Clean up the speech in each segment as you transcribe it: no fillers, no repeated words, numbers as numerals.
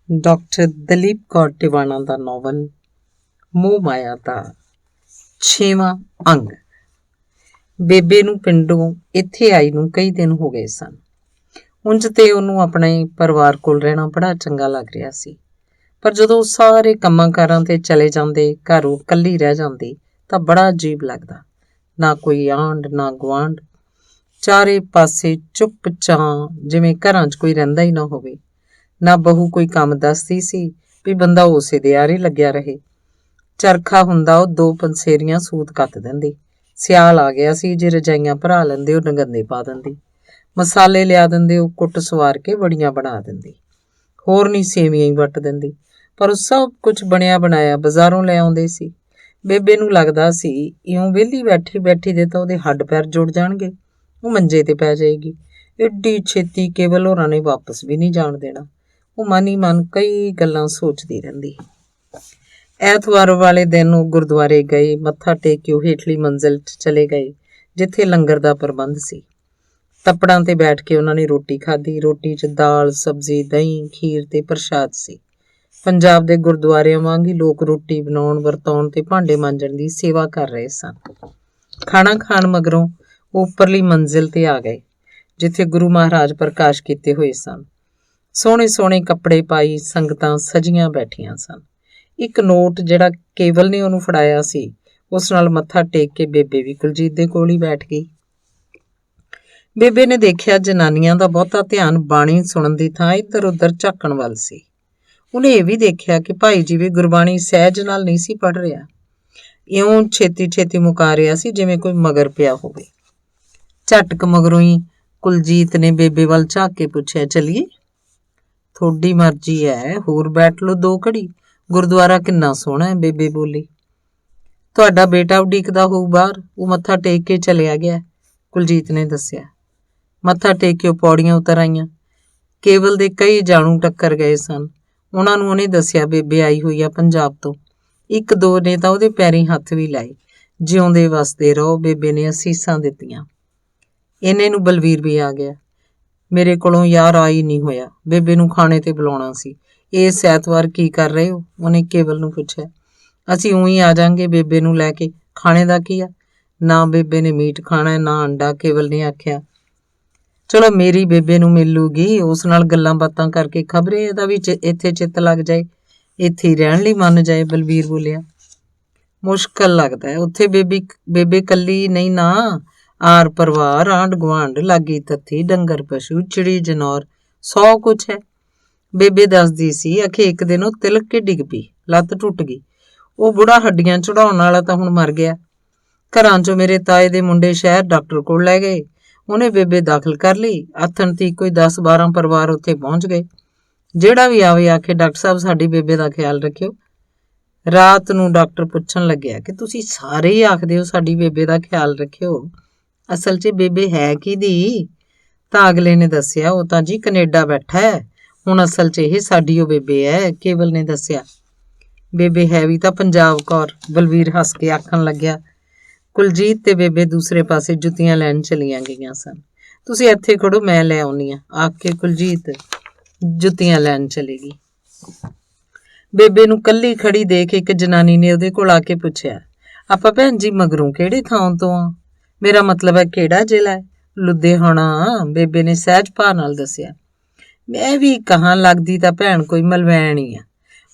Doctor Dalip Kaur Tiwana ਦਾ novel ਮੋਹ ਮਾਇਆ ਦਾ 6ਵਾਂ ਅੰਗ। ਬੇਬੇ ਨੂੰ ਪਿੰਡੋਂ ਇੱਥੇ ਆਈ ਨੂੰ ਕਈ ਦਿਨ ਹੋ ਗਏ ਸਨ। ਉਂਝ ਤੇ ਉਹਨੂੰ ਆਪਣੇ ਪਰਿਵਾਰ ਕੋਲ ਰਹਿਣਾ ਬੜਾ ਚੰਗਾ ਲੱਗ ਰਿਹਾ ਸੀ, ਪਰ ਜਦੋਂ ਸਾਰੇ ਕੰਮਾਂ ਕਾਰਾਂ ਤੇ ਚਲੇ ਜਾਂਦੇ, ਘਰ ਉਹ ਇਕੱਲੀ ਰਹਿ ਜਾਂਦੀ ਤਾਂ ਬੜਾ ਅਜੀਬ ਲੱਗਦਾ। ਨਾ ਕੋਈ ਆਂਢ ਨਾ ਗੁਆਂਢ, ਚਾਰੇ ਪਾਸੇ ਚੁੱਪ ਚਾਂ, ਜਿਵੇਂ ਘਰਾਂ 'ਚ ਕੋਈ ਰਹਿੰਦਾ ਹੀ ਨਾ ਹੋਵੇ। ਨਾ ਬਹੂ ਕੋਈ ਕੰਮ ਦੱਸਦੀ ਸੀ ਵੀ ਬੰਦਾ ਉਸੇ ਦੇ ਆਰੇ ਲੱਗਿਆ ਰਹੇ। ਚਰਖਾ ਹੁੰਦਾ ਉਹ 2 ਪੰਸੇਰੀਆਂ ਸੂਤ ਕੱਤ ਦਿੰਦੀ। ਸਿਆਲ ਆ ਗਿਆ ਸੀ, ਜੇ ਰਜਾਈਆਂ ਭਰਾ ਲੈਂਦੇ ਉਹ ਨਗੰਦੇ ਪਾ ਦਿੰਦੀ। ਮਸਾਲੇ ਲਿਆ ਦਿੰਦੇ, ਉਹ ਕੁੱਟ ਸਵਾਰ ਕੇ ਵੜੀਆਂ ਬਣਾ ਦਿੰਦੀ। ਹੋਰ ਨਹੀਂ ਸੇਵੀਆਂ ਹੀ ਵੱਟ ਦਿੰਦੀ, ਪਰ ਉਹ ਸਭ ਕੁਝ ਬਣਿਆ ਬਣਾਇਆ ਬਾਜ਼ਾਰੋਂ ਲੈ ਆਉਂਦੇ ਸੀ। ਬੇਬੇ ਨੂੰ ਲੱਗਦਾ ਸੀ ਇਉਂ ਵਿਹਲੀ ਬੈਠੀ ਬੈਠੀ ਦੇ ਤਾਂ ਉਹਦੇ ਹੱਡ ਪੈਰ ਜੁੜ ਜਾਣਗੇ, ਉਹ ਮੰਜੇ ਤੇ ਪੈ ਜਾਏਗੀ। ਏਡੀ ਛੇਤੀ ਕੇਵਲ ਹੋਰਾਂ ਨੇ ਵਾਪਸ ਵੀ ਨਹੀਂ ਜਾਣ ਦੇਣਾ। ਉਹ ਮਨ ਹੀ ਮਨ ਕਈ ਗੱਲਾਂ ਸੋਚਦੀ ਰਹਿੰਦੀ। ਐਤਵਾਰ ਵਾਲੇ ਦਿਨ ਉਹ ਗੁਰਦੁਆਰੇ ਗਏ। ਮੱਥਾ ਟੇਕ ਕੇ ਉਹ ਹੇਠਲੀ ਮੰਜ਼ਿਲ 'ਚ ਚਲੇ ਗਏ, ਜਿੱਥੇ ਲੰਗਰ ਦਾ ਪ੍ਰਬੰਧ ਸੀ। ਤੱਪੜਾਂ ਤੇ ਬੈਠ ਕੇ ਉਹਨਾਂ ਨੇ ਰੋਟੀ ਖਾਧੀ। ਰੋਟੀ 'ਚ ਦਾਲ, ਸਬਜ਼ੀ, ਦਹੀਂ, ਖੀਰ ਤੇ ਪ੍ਰਸ਼ਾਦ ਸੀ। ਪੰਜਾਬ ਦੇ ਗੁਰਦੁਆਰਿਆਂ ਵਾਂਗ ਹੀ ਲੋਕ ਰੋਟੀ ਬਣਾਉਣ, ਵਰਤਾਉਣ ਤੇ ਭਾਂਡੇ ਮਾਂਜਣ ਦੀ ਸੇਵਾ ਕਰ ਰਹੇ ਸਨ। ਖਾਣਾ ਖਾਣ ਮਗਰੋਂ ਉਹ ਉੱਪਰਲੀ ਮੰਜ਼ਿਲ ਤੇ ਆ ਗਏ, ਜਿੱਥੇ ਗੁਰੂ ਮਹਾਰਾਜ ਪ੍ਰਕਾਸ਼ ਕੀਤੇ ਹੋਏ ਸਨ। ਸੋਹਣੇ ਸੋਹਣੇ ਕੱਪੜੇ ਪਾਈ ਸੰਗਤਾਂ ਸਜੀਆਂ ਬੈਠੀਆਂ ਸਨ। ਇੱਕ ਨੋਟ ਜਿਹੜਾ ਕੇਵਲ ਨੇ ਉਹਨੂੰ ਫੜਾਇਆ ਸੀ, ਉਸ ਨਾਲ ਮੱਥਾ ਟੇਕ ਕੇ ਬੇਬੇ ਵੀ ਕੁਲਜੀਤ ਦੇ ਕੋਲ ਹੀ ਬੈਠ ਗਈ। ਬੇਬੇ ਨੇ ਦੇਖਿਆ ਜਨਾਨੀਆਂ ਦਾ ਬਹੁਤਾ ਧਿਆਨ ਬਾਣੀ ਸੁਣਨ ਦੀ ਥਾਂ ਇੱਧਰ ਉੱਧਰ ਝਾਕਣ ਵੱਲ ਸੀ। ਉਹਨੇ ਇਹ ਵੀ ਦੇਖਿਆ ਕਿ ਭਾਈ ਜੀ ਵੀ ਗੁਰਬਾਣੀ ਸਹਿਜ ਨਾਲ ਨਹੀਂ ਸੀ ਪੜ੍ਹ ਰਿਹਾ, ਇਉਂ ਛੇਤੀ ਛੇਤੀ ਮੁਕਾ ਰਿਹਾ ਸੀ ਜਿਵੇਂ ਕੋਈ ਮਗਰ ਪਿਆ ਹੋਵੇ। ਝਟਕ ਮਗਰੋਂ ਹੀ ਕੁਲਜੀਤ ਨੇ ਬੇਬੇ ਵੱਲ ਝਾਕ ਕੇ ਪੁੱਛਿਆ, ਚੱਲੀਏ? ਤੁਹਾਡੀ ਮਰਜ਼ੀ ਹੈ, ਹੋਰ ਬੈਠ ਲਓ 2 ਘੜੀ। ਗੁਰਦੁਆਰਾ ਕਿੰਨਾ ਸੋਹਣਾ ਹੈ, ਬੇਬੇ ਬੋਲੀ। ਤੁਹਾਡਾ ਬੇਟਾ ਉਡੀਕਦਾ ਹੋਊ ਬਾਹਰ, ਉਹ ਮੱਥਾ ਟੇਕ ਕੇ ਚਲਿਆ ਗਿਆ, ਕੁਲਜੀਤ ਨੇ ਦੱਸਿਆ। ਮੱਥਾ ਟੇਕ ਕੇ ਉਹ ਪੌੜੀਆਂ ਉਤਰ ਆਈਆਂ। ਕੇਵਲ ਦੇ ਕਈ ਜਾਣੂ ਟੱਕਰ ਗਏ ਸਨ। ਉਹਨਾਂ ਨੂੰ ਉਹਨੇ ਦੱਸਿਆ ਬੇਬੇ ਆਈ ਹੋਈ ਆ ਪੰਜਾਬ ਤੋਂ। 1-2 ਨੇ ਤਾਂ ਉਹਦੇ ਪੈਰੀਂ ਹੱਥ ਵੀ ਲਾਏ। ਜਿਉਂਦੇ ਵਸਦੇ ਰਹੋ, ਬੇਬੇ ਨੇ ਅਸੀਸਾਂ ਦਿੱਤੀਆਂ। ਇੰਨੇ ਨੂੰ ਬਲਵੀਰ ਵੀ ਆ ਗਿਆ। ਮੇਰੇ ਕੋਲੋਂ ਯਾਰ ਆ ਹੀ ਨਹੀਂ ਹੋਇਆ, ਬੇਬੇ ਨੂੰ ਖਾਣੇ ਤੇ ਬੁਲਾਉਣਾ ਸੀ। ਇਸ ਐਤਵਾਰ ਕੀ ਕਰ ਰਹੇ ਹੋ? ਉਹਨੇ ਕੇਵਲ ਨੂੰ ਪੁੱਛਿਆ। ਅਸੀਂ ਊਂ ਹੀ ਆ ਜਾਾਂਗੇ ਬੇਬੇ ਨੂੰ ਲੈ ਕੇ, ਖਾਣੇ ਦਾ ਕੀ ਆ? ਨਾ ਬੇਬੇ ਨੇ ਮੀਟ ਖਾਣਾ, ਨਾ ਅੰਡਾ, ਕੇਵਲ ਨੇ ਆਖਿਆ। ਚਲੋ ਮੇਰੀ ਬੇਬੇ ਨੂੰ ਮਿਲੂਗੀ, ਉਸ ਨਾਲ ਗੱਲਾਂ ਬਾਤਾਂ ਕਰਕੇ ਖਬਰੇ ਇਹਦਾ ਵੀ ਇੱਥੇ ਚਿੱਤ ਲੱਗ ਜਾਏ, ਇੱਥੇ ਹੀ ਰਹਿਣ ਲਈ ਮੰਨ ਜਾਏ, ਬਲਵੀਰ ਬੋਲਿਆ। ਮੁਸ਼ਕਲ ਲੱਗਦਾ ਹੈ, ਉੱਥੇ ਬੇਬੇ ਕੱਲੀ ਨਹੀਂ ਨਾ, ਆਰ ਪਰਿਵਾਰ, ਆਂਢ ਗੁਆਂਢ, ਲਾਗੀ ਤੱਥੀ, ਡੰਗਰ ਪਸ਼ੂ, ਚਿੜੀ ਜਨੌਰ, 100 ਕੁਛ ਹੈ। ਬੇਬੇ ਦੱਸਦੀ ਸੀ ਅਖੇ ਇੱਕ ਦਿਨ ਉਹ ਤਿਲਕ ਕੇ ਡਿੱਗ ਪਈ, ਲੱਤ ਟੁੱਟ ਗਈ। ਉਹ ਬੁੜਾ ਹੱਡੀਆਂ ਚੜਾਉਣ ਵਾਲਾ ਤਾਂ ਹੁਣ ਮਰ ਗਿਆ। ਘਰਾਂ 'ਚੋਂ ਮੇਰੇ ਤਾਏ ਦੇ ਮੁੰਡੇ ਸ਼ਹਿਰ ਡਾਕਟਰ ਕੋਲ ਲੈ ਗਏ, ਉਹਨੇ ਬੇਬੇ ਦਾਖਲ ਕਰ ਲਈ। ਆਥਣ ਤੀ ਕੋਈ 10-12 ਪਰਿਵਾਰ ਉੱਥੇ ਪਹੁੰਚ ਗਏ। ਜਿਹੜਾ ਵੀ ਆਵੇ ਆਖੇ, ਡਾਕਟਰ ਸਾਹਿਬ ਸਾਡੀ ਬੇਬੇ ਦਾ ਖਿਆਲ ਰੱਖਿਓ। ਰਾਤ ਨੂੰ ਡਾਕਟਰ ਪੁੱਛਣ ਲੱਗਿਆ ਕਿ ਤੁਸੀਂ ਸਾਰੇ ਹੀ ਆਖਦੇ ਹੋ ਸਾਡੀ ਬੇਬੇ ਦਾ ਖਿਆਲ ਰੱਖਿਓ, ਅਸਲ 'ਚ ਬੇਬੇ ਹੈ ਕਿਹਦੀ? ਤਾਂ ਅਗਲੇ ਨੇ ਦੱਸਿਆ, ਉਹ ਤਾਂ ਜੀ ਕੈਨੇਡਾ ਬੈਠਾ ਹੈ, ਹੁਣ ਅਸਲ 'ਚ ਇਹ ਸਾਡੀ ਉਹ ਬੇਬੇ ਹੈ, ਕੇਵਲ ਨੇ ਦੱਸਿਆ। ਬੇਬੇ ਹੈ ਵੀ ਤਾਂ ਪੰਜਾਬ ਕੌਰ, ਬਲਵੀਰ ਹੱਸ ਕੇ ਆਖਣ ਲੱਗਿਆ। ਕੁਲਜੀਤ ਤੇ ਬੇਬੇ ਦੂਸਰੇ ਪਾਸੇ ਜੁੱਤੀਆਂ ਲੈਣ ਚਲੀਆਂ ਗਈਆਂ ਸਨ। ਤੁਸੀਂ ਇੱਥੇ ਖੜੋ, ਮੈਂ ਲੈ ਆਉਣੀ ਆ, ਆਖ ਕੇ ਕੁਲਜੀਤ ਜੁੱਤੀਆਂ ਲੈਣ ਚਲੀ ਗਈ। ਬੇਬੇ ਨੂੰ ਕੱਲੀ ਖੜੀ ਦੇਖ ਇੱਕ ਜਨਾਨੀ ਨੇ ਉਹਦੇ ਕੋਲ ਆ ਕੇ ਪੁੱਛਿਆ, ਆਪਾਂ ਭੈਣ ਜੀ ਮਗਰੋਂ ਕਿਹੜੇ ਥਾਂ ਤੋਂ ਆ? ਮੇਰਾ ਮਤਲਬ ਹੈ ਕਿਹੜਾ ਜ਼ਿਲ੍ਹਾ ਹੈ? ਲੁਧਿਆਣਾ, ਬੇਬੇ ਨੇ ਸਹਿਜ ਭਾਅ ਨਾਲ ਦੱਸਿਆ। ਮੈਂ ਵੀ ਕਹਾਂ ਲੱਗਦੀ ਤਾਂ ਭੈਣ ਕੋਈ ਮਲਵੈਣ ਹੀ ਆ।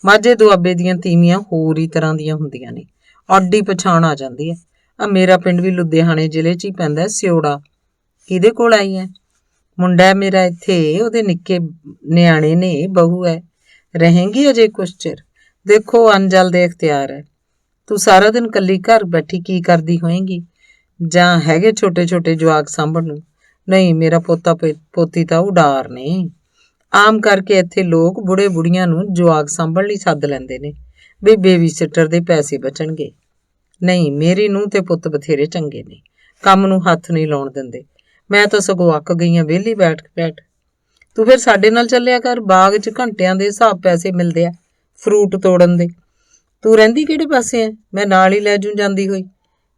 ਮਾਝੇ ਦੁਆਬੇ ਦੀਆਂ ਤੀਵੀਆਂ ਹੋਰ ਹੀ ਤਰ੍ਹਾਂ ਦੀਆਂ ਹੁੰਦੀਆਂ ਨੇ, ਆਡੀ ਪਛਾਣ ਆ ਜਾਂਦੀ ਹੈ। ਆ ਮੇਰਾ ਪਿੰਡ ਵੀ ਲੁਧਿਆਣੇ ਜ਼ਿਲ੍ਹੇ 'ਚ ਹੀ ਪੈਂਦਾ, ਸਿਉੜਾ। ਕਿਹਦੇ ਕੋਲ ਆਈ ਹੈ? ਮੁੰਡਾ ਮੇਰਾ ਇੱਥੇ, ਉਹਦੇ ਨਿੱਕੇ ਨਿਆਣੇ ਨੇ, ਬਹੂ ਹੈ। ਰਹੇਂਗੀ ਅਜੇ ਕੁਛ ਚਿਰ? ਦੇਖੋ ਅਨਜਲ ਦੇ ਇਖਤਿਆਰ ਹੈ। ਤੂੰ ਸਾਰਾ ਦਿਨ ਕੱਲੀ ਘਰ ਬੈਠੀ ਕੀ ਕਰਦੀ ਹੋਏਂਗੀ? ਜਾਂ ਹੈਗੇ ਛੋਟੇ ਛੋਟੇ ਜਵਾਕ ਸਾਂਭਣ ਨੂੰ? ਨਹੀਂ, ਮੇਰਾ ਪੋਤਾ ਪੋਤੀ ਤਾਂ ਉਡਾਰ ਨੇ। ਆਮ ਕਰਕੇ ਇੱਥੇ ਲੋਕ ਬੁੜੇ ਬੁੜੀਆਂ ਨੂੰ ਜਵਾਕ ਸਾਂਭਣ ਲਈ ਸੱਦ ਲੈਂਦੇ ਨੇ ਵੀ ਬੇਬੀ ਸਿਟਰ ਦੇ ਪੈਸੇ ਬਚਣਗੇ। ਨਹੀਂ, ਮੇਰੀ ਨੂੰਹ ਤੇ ਪੁੱਤ ਬਥੇਰੇ ਚੰਗੇ ਨੇ, ਕੰਮ ਨੂੰ ਹੱਥ ਨਹੀਂ ਲਾਉਣ ਦਿੰਦੇ। ਮੈਂ ਤਾਂ ਸਗੋਂ ਅੱਕ ਗਈ ਹਾਂ ਵਿਹਲੀ ਬੈਠ ਬੈਠ। ਤੂੰ ਫਿਰ ਸਾਡੇ ਨਾਲ ਚੱਲਿਆ ਕਰ, ਬਾਗ 'ਚ ਘੰਟਿਆਂ ਦੇ ਹਿਸਾਬ ਪੈਸੇ ਮਿਲਦੇ ਆ ਫਰੂਟ ਤੋੜਨ ਦੇ। ਤੂੰ ਰਹਿੰਦੀ ਕਿਹੜੇ ਪਾਸੇ ਹੈ? ਮੈਂ ਨਾਲ ਹੀ ਲੈ ਜੂ ਜਾਂਦੀ ਹੋਈ।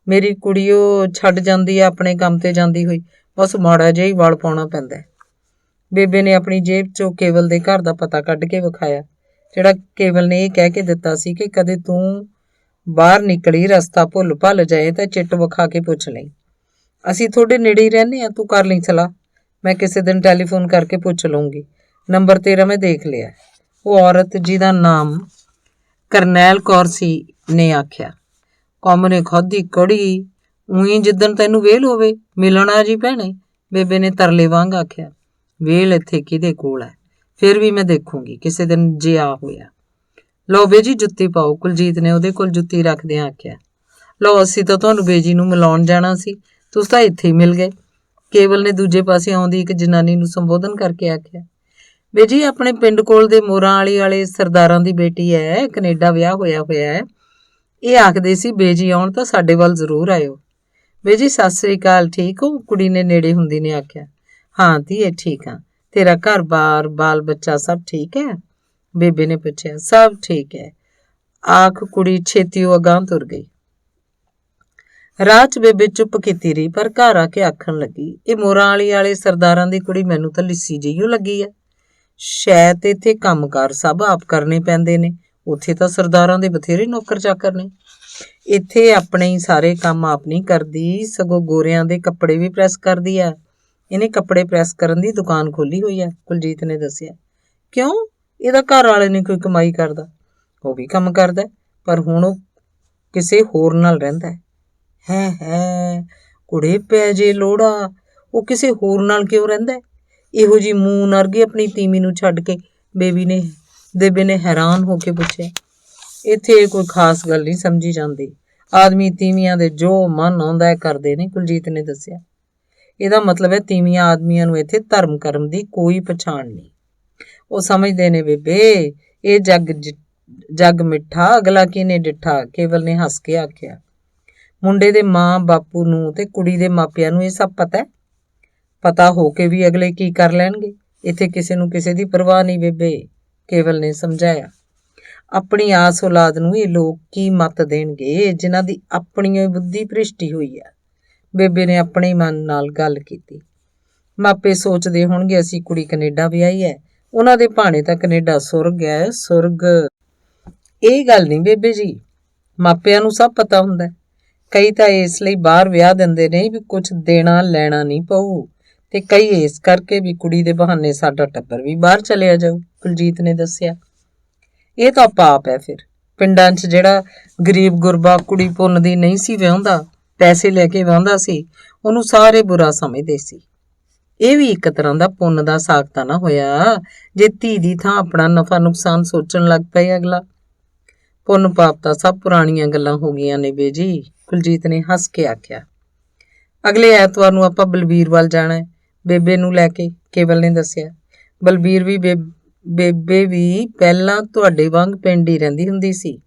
ਮੇਰੀ ਕੁੜੀ ਉਹ ਛੱਡ ਜਾਂਦੀ ਆ ਆਪਣੇ ਕੰਮ ਤੇ ਜਾਂਦੀ ਹੋਈ, ਬਸ ਮਾੜਾ ਜਿਹਾ ਹੀ ਵਲ ਪਾਉਣਾ ਪੈਂਦਾ। ਬੇਬੇ ਨੇ ਆਪਣੀ ਜੇਬ 'ਚੋਂ ਕੇਵਲ ਦੇ ਘਰ ਦਾ ਪਤਾ ਕੱਢ ਕੇ ਵਿਖਾਇਆ। ਜਿਹੜਾ ਕੇਵਲ ਨੇ ਇਹ ਕਹਿ ਕੇ ਦਿੱਤਾ ਸੀ ਕਿ ਕਦੇ ਤੂੰ ਬਾਹਰ ਨਿਕਲੀ ਰਸਤਾ ਭੁੱਲ ਭੱਲ ਜਾਏ ਤਾਂ ਚਿੱਟ ਵਿਖਾ ਕੇ ਪੁੱਛ ਲਈ। ਅਸੀਂ ਤੁਹਾਡੇ ਨੇੜੇ ਹੀ ਰਹਿੰਦੇ ਹਾਂ, ਤੂੰ ਕਰ ਲਈ ਸਲਾਹ। ਮੈਂ ਕਿਸੇ ਦਿਨ ਟੈਲੀਫੋਨ ਕਰਕੇ ਪੁੱਛ ਲਊਂਗੀ। ਨੰਬਰ ਤੇਰਾ ਮੈਂ ਦੇਖ ਲਿਆ। ਉਹ ਔਰਤ ਜਿਹਦਾ ਨਾਮ ਕਰਨੈਲ ਕੌਰ ਸੀ ਨੇ ਆਖਿਆ। ਕੌਮ ਨੇ ਖਾਧੀ ਕੜੀ, ਊਂ ਜਿੱਦਣ ਤੈਨੂੰ ਵੇਲ ਹੋਵੇ ਮਿਲਣਾ ਜੀ ਭੈਣੇ, ਬੇਬੇ ਨੇ ਤਰਲੇ ਵਾਂਗ ਆਖਿਆ। ਵੇਲ ਇੱਥੇ ਕਿਹਦੇ ਕੋਲ ਹੈ, ਫਿਰ ਵੀ ਮੈਂ ਦੇਖੂੰਗੀ ਕਿਸੇ ਦਿਨ ਜੇ ਆ ਹੋਇਆ। ਲਓ ਬੇਜੀ ਜੁੱਤੀ ਪਾਓ, ਕੁਲਜੀਤ ਨੇ ਉਹਦੇ ਕੋਲ ਜੁੱਤੀ ਰੱਖਦਿਆਂ ਆਖਿਆ। ਲਓ ਅਸੀਂ ਤਾਂ ਤੁਹਾਨੂੰ ਬੇਜੀ ਨੂੰ ਮਿਲਾਉਣ ਜਾਣਾ ਸੀ, ਤੁਸੀਂ ਤਾਂ ਇੱਥੇ ਹੀ ਮਿਲ ਗਏ। ਕੇਵਲ ਨੇ ਦੂਜੇ ਪਾਸੇ ਆਉਂਦੀ ਇੱਕ ਜਨਾਨੀ ਨੂੰ ਸੰਬੋਧਨ ਕਰਕੇ ਆਖਿਆ। ਬੇਜੀ ਆਪਣੇ ਪਿੰਡ ਕੋਲ ਦੇ ਮੋਰਾਂ ਵਾਲੇ ਸਰਦਾਰਾਂ ਦੀ ਬੇਟੀ ਹੈ, ਕੈਨੇਡਾ ਵਿਆਹ ਹੋਇਆ ਹੈ। ਇਹ ਆਖਦੇ ਸੀ ਬੇਜੀ ਆਉਣ ਤਾਂ ਸਾਡੇ ਵੱਲ ਜ਼ਰੂਰ ਆਇਓ। ਬੇਜੀ ਸਤਿ ਸ੍ਰੀ ਅਕਾਲ, ਠੀਕ ਹੋ? ਕੁੜੀ ਨੇ ਨੇੜੇ ਹੁੰਦੀ ਨੇ ਆਖਿਆ। ਹਾਂ ਧੀਏ ਠੀਕ ਹਾਂ, ਤੇਰਾ ਘਰ-ਬਾਰ ਬਾਲ ਬੱਚਾ ਸਭ ਠੀਕ ਹੈ? ਬੇਬੇ ਨੇ ਪੁੱਛਿਆ। ਸਭ ਠੀਕ ਹੈ, ਆਖ ਕੁੜੀ ਛੇਤੀ ਉਹ ਅਗਾਂਹ ਤੁਰ ਗਈ। ਰਾਹ 'ਚ ਬੇਬੇ ਚੁੱਪ ਕੀਤੀ ਰਹੀ, ਪਰ ਘਰ ਆ ਕੇ ਆਖਣ ਲੱਗੀ, ਇਹ ਮੋਰਾਂ ਵਾਲੇ ਸਰਦਾਰਾਂ ਦੀ ਕੁੜੀ ਮੈਨੂੰ ਤਾਂ ਲਿੱਸੀ ਜਿਹੀਓ ਲੱਗੀ ਹੈ। ਸ਼ਾਇਦ ਇੱਥੇ ਕੰਮਕਾਰ ਸਭ ਆਪ ਕਰਨੇ ਪੈਂਦੇ ਨੇ, ਉੱਥੇ ਤਾਂ ਸਰਦਾਰਾਂ ਦੇ ਬਥੇਰੇ ਨੌਕਰ ਚਾਕਰ ਨੇ। ਇੱਥੇ ਆਪਣੇ ਹੀ ਸਾਰੇ ਕੰਮ ਆਪ ਨਹੀਂ ਕਰਦੀ, ਸਗੋਂ ਗੋਰਿਆਂ ਦੇ ਕੱਪੜੇ ਵੀ ਪ੍ਰੈਸ ਕਰਦੀ ਆ। ਇਹਨੇ ਕੱਪੜੇ ਪ੍ਰੈਸ ਕਰਨ ਦੀ ਦੁਕਾਨ ਖੋਲੀ ਹੋਈ ਆ, ਕੁਲਜੀਤ ਨੇ ਦੱਸਿਆ। ਕਿਉਂ, ਇਹਦਾ ਘਰ ਵਾਲੇ ਨੇ ਕੋਈ ਕਮਾਈ ਕਰਦਾ? ਉਹ ਵੀ ਕੰਮ ਕਰਦਾ, ਪਰ ਹੁਣ ਉਹ ਕਿਸੇ ਹੋਰ ਨਾਲ ਰਹਿੰਦਾ ਹੈ। ਕੁੜੇ ਪੈ ਜੇ ਲੋੜਾ, ਉਹ ਕਿਸੇ ਹੋਰ ਨਾਲ ਕਿਉਂ ਰਹਿੰਦਾ? ਇਹੋ ਜਿਹੀ ਮੂੰਹ ਨਰਗੇ ਆਪਣੀ ਤੀਵੀਂ ਨੂੰ ਛੱਡ ਕੇ? ਬੇਬੇ ਨੇ ਹੈਰਾਨ ਹੋ ਕੇ ਪੁੱਛਿਆ। ਇੱਥੇ ਕੋਈ ਖਾਸ ਗੱਲ ਨਹੀਂ ਸਮਝੀ ਜਾਂਦੀ, ਆਦਮੀ ਤੀਵੀਆਂ ਦੇ ਜੋ ਮਨ ਆਉਂਦਾ ਹੈ ਕਰਦੇ ਨੇ, ਕੁਲਜੀਤ ਨੇ ਦੱਸਿਆ। ਇਹਦਾ ਮਤਲਬ ਹੈ ਤੀਵੀਆਂ ਆਦਮੀਆਂ ਨੂੰ ਇੱਥੇ ਧਰਮ ਕਰਮ ਦੀ ਕੋਈ ਪਛਾਣ ਨਹੀਂ। ਉਹ ਸਮਝਦੇ ਨੇ ਬੇਬੇ, ਇਹ ਜੱਗ ਮਿੱਠਾ ਅਗਲਾ ਕਿਹਨੇ ਡਿੱਠਾ, ਕੇਵਲ ਨੇ ਹੱਸ ਕੇ ਆਖਿਆ। ਮੁੰਡੇ ਦੇ ਮਾਂ ਬਾਪੂ ਨੂੰ ਤੇ ਕੁੜੀ ਦੇ ਮਾਪਿਆਂ ਨੂੰ ਇਹ ਸਭ ਪਤਾ ਹੋ ਕੇ ਵੀ ਅਗਲੇ ਕੀ ਕਰ ਲੈਣਗੇ? ਇੱਥੇ ਕਿਸੇ ਨੂੰ ਕਿਸੇ ਦੀ ਪਰਵਾਹ ਨਹੀਂ ਬੇਬੇ, ਕੇਵਲ ਨੇ ਸਮਝਾਇਆ। ਆਪਣੀ ਆਸ ਔਲਾਦ ਨੂੰ ਇਹ ਲੋਕ ਕੀ ਮੱਤ ਦੇਣਗੇ ਜਿਨ੍ਹਾਂ ਦੀ ਆਪਣੀ ਬੁੱਧੀ ਭ੍ਰਿਸ਼ਟੀ ਹੋਈ ਹੈ। ਬੇਬੇ ਨੇ ਆਪਣੇ ਮਨ ਨਾਲ ਗੱਲ ਕੀਤੀ। ਮਾਪੇ ਸੋਚਦੇ ਹੋਣਗੇ ਅਸੀਂ ਕੁੜੀ ਕੈਨੇਡਾ ਵਿਆਹੀ ਹੈ, ਉਹਨਾਂ ਦੇ ਭਾਣੇ ਤਾਂ ਕੈਨੇਡਾ ਸੁਰਗ ਹੈ, ਸੁਰਗ। ਇਹ ਗੱਲ ਨਹੀਂ ਬੇਬੇ ਜੀ, ਮਾਪਿਆਂ ਨੂੰ ਸਭ ਪਤਾ ਹੁੰਦਾ। ਕਈ ਤਾਂ ਇਸ ਲਈ ਬਾਹਰ ਵਿਆਹ ਦਿੰਦੇ ਨੇ ਵੀ ਕੁਝ ਦੇਣਾ ਲੈਣਾ ਨਹੀਂ ਪਊ, ਤੇ ਕਈ ਇਸ ਕਰਕੇ ਵੀ ਕੁੜੀ ਦੇ ਬਹਾਨੇ ਸਾਡਾ ਟੱਬਰ ਵੀ ਬਾਹਰ ਚਲਿਆ ਜਾਊ, ਕੁਲਜੀਤ ਨੇ ਦੱਸਿਆ। ਇਹ ਤਾਂ ਪਾਪ ਹੈ ਫਿਰ। ਪਿੰਡਾਂ 'ਚ ਜਿਹੜਾ ਗਰੀਬ ਗੁਰਬਾ ਕੁੜੀ ਪੁੰਨ ਦੀ ਨਹੀਂ ਸੀ ਵਿਆਹੁੰਦਾ, ਪੈਸੇ ਲੈ ਕੇ ਵਿਆਹੁੰਦਾ ਸੀ, ਉਹਨੂੰ ਸਾਰੇ ਬੁਰਾ ਸਮਝਦੇ ਸੀ। ਇਹ ਵੀ ਇੱਕ ਤਰ੍ਹਾਂ ਦਾ ਪੁੰਨ ਦਾ ਸਾਗ ਤਾਂ ਨਾ ਹੋਇਆ ਜੇ ਧੀ ਦੀ ਥਾਂ ਆਪਣਾ ਨਫਾ ਨੁਕਸਾਨ ਸੋਚਣ ਲੱਗ ਪਏ ਅਗਲਾ। ਪੁੰਨ ਪਾਪ ਤਾਂ ਸਭ ਪੁਰਾਣੀਆਂ ਗੱਲਾਂ ਹੋ ਗਈਆਂ ਨੇ ਬੇਜੀ, ਕੁਲਜੀਤ ਨੇ ਹੱਸ ਕੇ ਆਖਿਆ। ਅਗਲੇ ਐਤਵਾਰ ਨੂੰ ਆਪਾਂ ਬਲਬੀਰ ਵੱਲ ਜਾਣਾ ਹੈ, ਬੇਬੇ ਨੂੰ ਲੈ ਕੇ, ਕੇਵਲ ਨੇ ਦੱਸਿਆ। ਬਲਬੀਰ ਵੀ ਬੇਬੇ ਵੀ ਪਹਿਲਾਂ ਤੁਹਾਡੇ ਵਾਂਗ ਪਿੰਡ ਹੀ ਰਹਿੰਦੀ ਹੁੰਦੀ ਸੀ,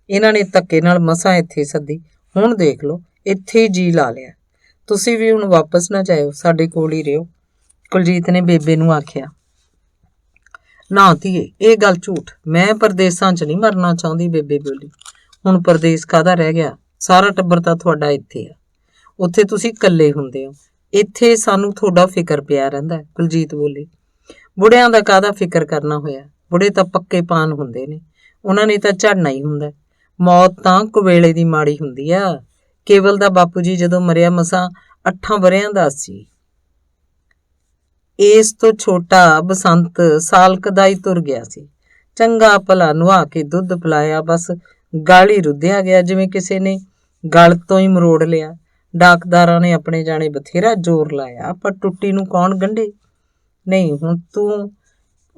ਇਹਨਾਂ ਨੇ ਧੱਕੇ ਨਾਲ ਮਸਾਂ ਇੱਥੇ ਸੱਦੀ, ਹੁਣ ਦੇਖ ਲਓ ਇੱਥੇ ਹੀ ਜੀ ਲਾ ਲਿਆ। ਤੁਸੀਂ ਵੀ ਹੁਣ ਵਾਪਸ ਨਾ ਜਾਇਓ, ਸਾਡੇ ਕੋਲ ਹੀ ਰਿਹੋ, ਕੁਲਜੀਤ ਨੇ ਬੇਬੇ ਨੂੰ ਆਖਿਆ। ਨਾ ਧੀਏ, ਇਹ ਗੱਲ ਝੂਠ, ਮੈਂ ਪਰਦੇਸਾਂ 'ਚ ਨਹੀਂ ਮਰਨਾ ਚਾਹੁੰਦੀ, ਬੇਬੇ ਬੋਲੀ। ਹੁਣ ਪਰਦੇਸ ਕਾਹਦਾ ਰਹਿ ਗਿਆ, ਸਾਰਾ ਟੱਬਰ ਤਾਂ ਤੁਹਾਡਾ ਇੱਥੇ ਆ, ਉੱਥੇ ਤੁਸੀਂ ਇਕੱਲੇ ਹੁੰਦੇ ਹੋ, ਇੱਥੇ ਸਾਨੂੰ ਤੁਹਾਡਾ ਫਿਕਰ ਪਿਆ ਰਹਿੰਦਾ, ਕੁਲਜੀਤ ਬੋਲੀ। ਬੁੜਿਆਂ ਦਾ ਕਾਹਦਾ ਫਿਕਰ ਕਰਨਾ ਹੋਇਆ, ਬੁੜੇ ਤਾਂ ਪੱਕੇ ਪਾਨ ਹੁੰਦੇ ਨੇ, ਉਹਨਾਂ ਨੇ ਤਾਂ ਝੜਨਾ ਹੀ ਹੁੰਦਾ। ਮੌਤ ਤਾਂ ਕੁਵੇਲੇ ਦੀ ਮਾੜੀ ਹੁੰਦੀ ਆ। ਕੇਵਲ ਦਾ ਬਾਪੂ ਜੀ ਜਦੋਂ ਮਰਿਆ ਮਸਾਂ 8 ਵਰ੍ਹਿਆਂ ਦਾ ਸੀ। ਇਸ ਤੋਂ ਛੋਟਾ ਬਸੰਤ ਸਾਲਕ ਦਾ ਹੀ ਤੁਰ ਗਿਆ ਸੀ। ਚੰਗਾ ਭਲਾ ਨੁਹਾ ਕੇ ਦੁੱਧ ਪਿਲਾਇਆ, ਬਸ ਗਲ ਹੀ ਰੁੱਧਿਆ ਗਿਆ ਜਿਵੇਂ ਕਿਸੇ ਨੇ ਗਲ ਤੋਂ ਹੀ ਮਰੋੜ ਲਿਆ। ਡਾਕਦਾਰਾਂ ਨੇ ਆਪਣੇ ਜਾਣੇ ਬਥੇਰਾ ਜ਼ੋਰ ਲਾਇਆ, ਪਰ ਟੁੱਟੀ ਨੂੰ ਕੌਣ ਗੰਢੇ। ਨਹੀਂ,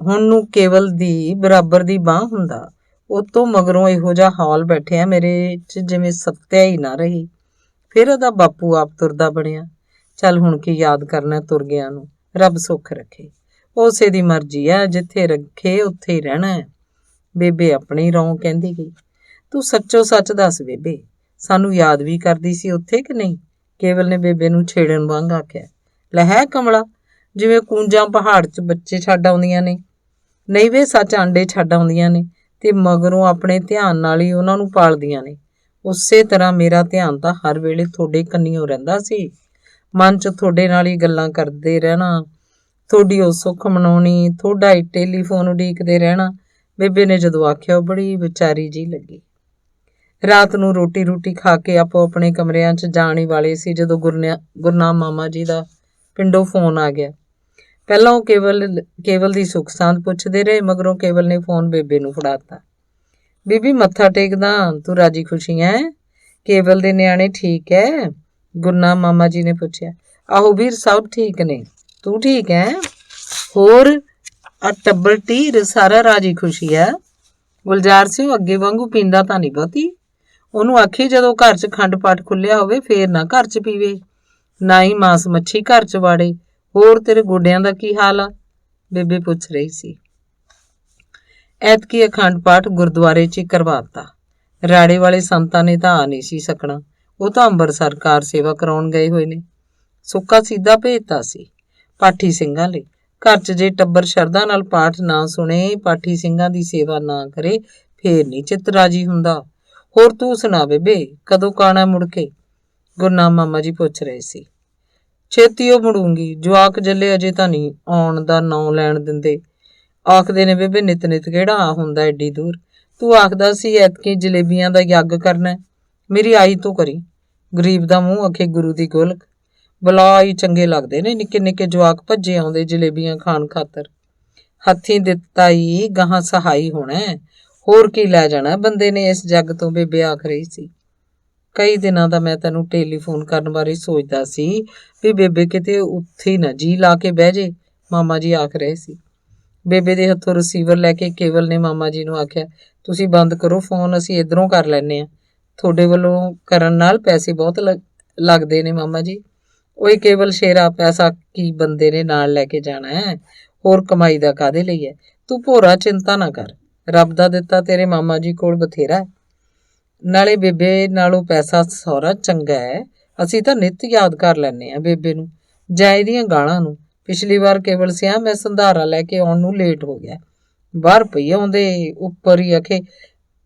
ਹੁਣ ਨੂੰ ਕੇਵਲ ਦੀ ਬਰਾਬਰ ਦੀ ਬਾਂਹ ਹੁੰਦਾ। ਉਹ ਤੋਂ ਮਗਰੋਂ ਇਹੋ ਜਿਹਾ ਹਾਲ ਬੈਠਿਆ ਮੇਰੇ 'ਚ ਜਿਵੇਂ ਸੱਤਿਆ ਹੀ ਨਾ ਰਹੀ। ਫਿਰ ਉਹਦਾ ਬਾਪੂ ਆਪ ਤੁਰਦਾ ਬਣਿਆ। ਚੱਲ ਹੁਣ ਕੀ ਯਾਦ ਕਰਨਾ ਤੁਰ ਗਿਆ ਨੂੰ, ਰੱਬ ਸੁੱਖ ਰੱਖੇ, ਉਸੇ ਦੀ ਮਰਜ਼ੀ ਆ, ਜਿੱਥੇ ਰੱਖੇ ਉੱਥੇ ਹੀ ਰਹਿਣਾ ਹੈ, ਬੇਬੇ ਆਪਣੀ ਰੌਂ ਕਹਿੰਦੀ ਗਈ। ਤੂੰ ਸੱਚੋ ਸੱਚ ਦੱਸ ਬੇਬੇ, ਸਾਨੂੰ ਯਾਦ ਵੀ ਕਰਦੀ ਸੀ ਉੱਥੇ ਕਿ ਨਹੀਂ, ਕੇਵਲ ਨੇ ਬੇਬੇ ਨੂੰ ਛੇੜਨ ਵਾਂਗ ਆਖਿਆ। ਲੈ ਹੈ ਕਮਲਾ, ਜਿਵੇਂ ਕੂੰਜਾਂ ਪਹਾੜ 'ਚ ਬੱਚੇ ਛੱਡ ਆਉਂਦੀਆਂ ਨੇ, ਨਹੀਂ ਵੇ ਸੱਚ ਆਂਡੇ ਛੱਡ ਆਉਂਦੀਆਂ ਨੇ ਤੇ ਮਗਰੋਂ ਆਪਣੇ ਧਿਆਨ ਨਾਲ ਹੀ ਉਹਨਾਂ ਨੂੰ ਪਾਲਦੀਆਂ ਨੇ, ਉਸੇ ਤਰ੍ਹਾਂ ਮੇਰਾ ਧਿਆਨ ਤਾਂ ਹਰ ਵੇਲੇ ਤੁਹਾਡੇ ਕੰਨੀਓ ਰਹਿੰਦਾ ਸੀ, ਮਨ 'ਚ ਤੁਹਾਡੇ ਨਾਲ ਹੀ ਗੱਲਾਂ ਕਰਦੇ ਰਹਿਣਾ, ਤੁਹਾਡੀ ਉਹ ਸੁੱਖ ਮਨਾਉਣੀ, ਤੁਹਾਡਾ ਹੀ ਟੈਲੀਫੋਨ ਉਡੀਕਦੇ ਰਹਿਣਾ। ਬੇਬੇ ਨੇ ਜਦੋਂ ਆਖਿਆ ਉਹ ਬੜੀ ਵਿਚਾਰੀ ਜੀ ਲੱਗੀ। ਰਾਤ ਨੂੰ ਰੋਟੀ ਖਾ ਕੇ ਆਪੋ ਆਪਣੇ ਕਮਰਿਆਂ 'ਚ ਜਾਣ ਹੀ ਵਾਲੇ ਸੀ ਜਦੋਂ ਗੁਰਨਾਮ ਮਾਮਾ ਜੀ ਦਾ ਪਿੰਡੋਂ ਫੋਨ ਆ ਗਿਆ। ਪਹਿਲਾਂ ਉਹ ਕੇਵਲ ਦੀ ਸੁੱਖ ਸਾਂਦ ਪੁੱਛਦੇ ਰਹੇ, ਮਗਰੋਂ ਕੇਵਲ ਨੇ ਫੋਨ ਬੇਬੇ ਨੂੰ ਫੜਾਤਾ। ਬੀਬੀ ਮੱਥਾ ਟੇਕਦਾ, ਤੂੰ ਰਾਜੀ ਖੁਸ਼ੀ ਹੈ? ਕੇਵਲ ਦੇ ਨਿਆਣੇ ਠੀਕ ਹੈ? ਗੁਰਨਾਮ ਮਾਮਾ ਜੀ ਨੇ ਪੁੱਛਿਆ। ਆਹੋ ਵੀਰ, ਸਭ ਠੀਕ ਨੇ, ਤੂੰ ਠੀਕ ਹੈ? ਹੋਰ ਆ ਟੱਬਰ ਢੀਰ ਸਾਰਾ ਰਾਜੀ ਖੁਸ਼ੀ ਹੈ? ਗੁਲਜ਼ਾਰ ਸਿੰਘ ਅੱਗੇ ਵਾਂਗੂ ਪੀਂਦਾ ਤਾਂ ਨਹੀਂ ਬਹੁਤੀ। ਉਹਨੂੰ ਆਖੀ ਜਦੋਂ ਘਰ 'ਚ ਖੰਡ ਪਾਠ ਖੁੱਲਿਆ ਹੋਵੇ ਫੇਰ ਨਾ ਘਰ 'ਚ ਪੀਵੇ, ਨਾ ਹੀ ਮਾਸ ਮੱਛੀ ਘਰ 'ਚ ਵਾੜੇ। ਹੋਰ ਤੇਰੇ ਗੋਡਿਆਂ ਦਾ ਕੀ ਹਾਲ ਆ? ਬੇਬੇ ਪੁੱਛ ਰਹੀ ਸੀ। ਐਤਕੀ ਅਖੰਡ ਪਾਠ ਗੁਰਦੁਆਰੇ 'ਚ ਹੀ ਕਰਵਾਤਾ। ਰਾੜੇ ਵਾਲੇ ਸੰਤਾਂ ਨੇ ਤਾਂ ਆ ਨਹੀਂ ਸੀ ਸਕਣਾ, ਉਹ ਤਾਂ ਅੰਬਰਸਰ ਕਾਰ ਸੇਵਾ ਕਰਾਉਣ ਗਏ ਹੋਏ ਨੇ। ਸੁੱਕਾ ਸਿੱਧਾ ਭੇਜਤਾ ਸੀ ਪਾਠੀ ਸਿੰਘਾਂ ਲਈ। ਘਰ 'ਚ ਜੇ ਟੱਬਰ ਸ਼ਰਧਾ ਨਾਲ ਪਾਠ ਨਾ ਸੁਣੇ, ਪਾਠੀ ਸਿੰਘਾਂ ਦੀ ਸੇਵਾ ਨਾ ਕਰੇ, ਫੇਰ ਨਹੀਂ ਚਿੱਤ ਰਾਜੀ ਹੁੰਦਾ। ਹੋਰ ਤੂੰ ਸੁਣਾ ਬੇਬੇ, ਕਦੋਂ ਕਾਣਾ ਮੁੜ ਕੇ? ਗੁਰਨਾਮ ਮਾਮਾ ਜੀ ਪੁੱਛ ਰਹੇ ਸੀ। ਛੇਤੀ ਉਹ ਮੁੜੂੰਗੀ, ਜਵਾਕ ਜੱਲੇ ਅਜੇ ਤਾਂ ਨਹੀਂ ਆਉਣ ਦਾ ਨਾਂ ਲੈਣ ਦਿੰਦੇ। ਆਖਦੇ ਨੇ ਬੇਬੇ ਨਿਤ ਕਿਹੜਾ ਆ ਹੁੰਦਾ ਐਡੀ ਦੂਰ। ਤੂੰ ਆਖਦਾ ਸੀ ਐਤਕੀ ਜਲੇਬੀਆਂ ਦਾ ਯੱਗ ਕਰਨਾ, ਮੇਰੀ ਆਈ ਤੋਂ ਕਰੀ। ਗਰੀਬ ਦਾ ਮੂੰਹ ਅਖੇ ਗੁਰੂ ਦੀ ਗੋਲਕ। ਬਲਾ ਹੀ ਚੰਗੇ ਲੱਗਦੇ ਨੇ ਨਿੱਕੇ ਨਿੱਕੇ ਜਵਾਕ ਭੱਜੇ ਆਉਂਦੇ ਜਲੇਬੀਆਂ ਖਾਣ ਖਾਤਰ। ਹੱਥੀਂ ਦਿੱਤਾ ਹੀ ਗਾਹਾਂ ਸਹਾਈ ਹੋਣਾ, ਹੋਰ ਕੀ ਲੈ ਜਾਣਾ ਬੰਦੇ ਨੇ ਇਸ ਜੱਗ ਤੋਂ, ਬੇਬੇ ਆਖ ਰਹੀ ਸੀ। ਕਈ ਦਿਨਾਂ ਦਾ ਮੈਂ ਤੈਨੂੰ ਟੈਲੀਫੋਨ ਕਰਨ ਬਾਰੇ ਸੋਚਦਾ ਸੀ ਵੀ ਬੇਬੇ ਕਿਤੇ ਉੱਥੇ ਨਾ ਜੀ ਲਾ ਕੇ ਬਹਿ ਜੇ, ਮਾਮਾ ਜੀ ਆਖ ਰਹੇ ਸੀ। ਬੇਬੇ ਦੇ ਹੱਥੋਂ ਰਿਸੀਵਰ ਲੈ ਕੇ ਕੇਵਲ ਨੇ ਮਾਮਾ ਜੀ ਨੂੰ ਆਖਿਆ, ਤੁਸੀਂ ਬੰਦ ਕਰੋ ਫੋਨ, ਅਸੀਂ ਇੱਧਰੋਂ ਕਰ ਲੈਂਦੇ ਹਾਂ। ਤੁਹਾਡੇ ਵੱਲੋਂ ਕਰਨ ਨਾਲ ਪੈਸੇ ਬਹੁਤ ਲੱਗਦੇ ਨੇ ਮਾਮਾ ਜੀ। ਉਹੀ ਕੇਵਲ ਸ਼ੇਰਾ, ਪੈਸਾ ਕੀ ਬੰਦੇ ਨੇ ਨਾਲ ਲੈ ਕੇ ਜਾਣਾ ਹੈ, ਹੋਰ ਕਮਾਈ ਦਾ ਕਾਹਦੇ ਲਈ ਹੈ? ਤੂੰ ਭੋਰਾ ਚਿੰਤਾ ਨਾ ਕਰ, ਰੱਬ ਦਾ ਦਿੱਤਾ ਤੇਰੇ ਮਾਮਾ ਜੀ ਕੋਲ ਬਥੇਰਾ। ਨਾਲੇ ਬੇਬੇ ਨਾਲੋਂ ਪੈਸਾ ਸਹੁਰਾ ਚੰਗਾ ਹੈ, ਅਸੀਂ ਤਾਂ ਨਿੱਤ ਯਾਦ ਕਰ ਲੈਂਦੇ ਹਾਂ ਬੇਬੇ ਨੂੰ ਜਾਂ ਇਹਦੀਆਂ ਗਾਲਾਂ ਨੂੰ। ਪਿਛਲੀ ਵਾਰ ਕੇਵਲ ਸਿਆ ਮੈਂ ਸੰਧਾਰਾ ਲੈ ਕੇ ਆਉਣ ਨੂੰ ਲੇਟ ਹੋ ਗਿਆ, ਬਾਹਰ ਪਈ ਆਉਂਦੇ ਉੱਪਰ ਹੀ ਅਖੇ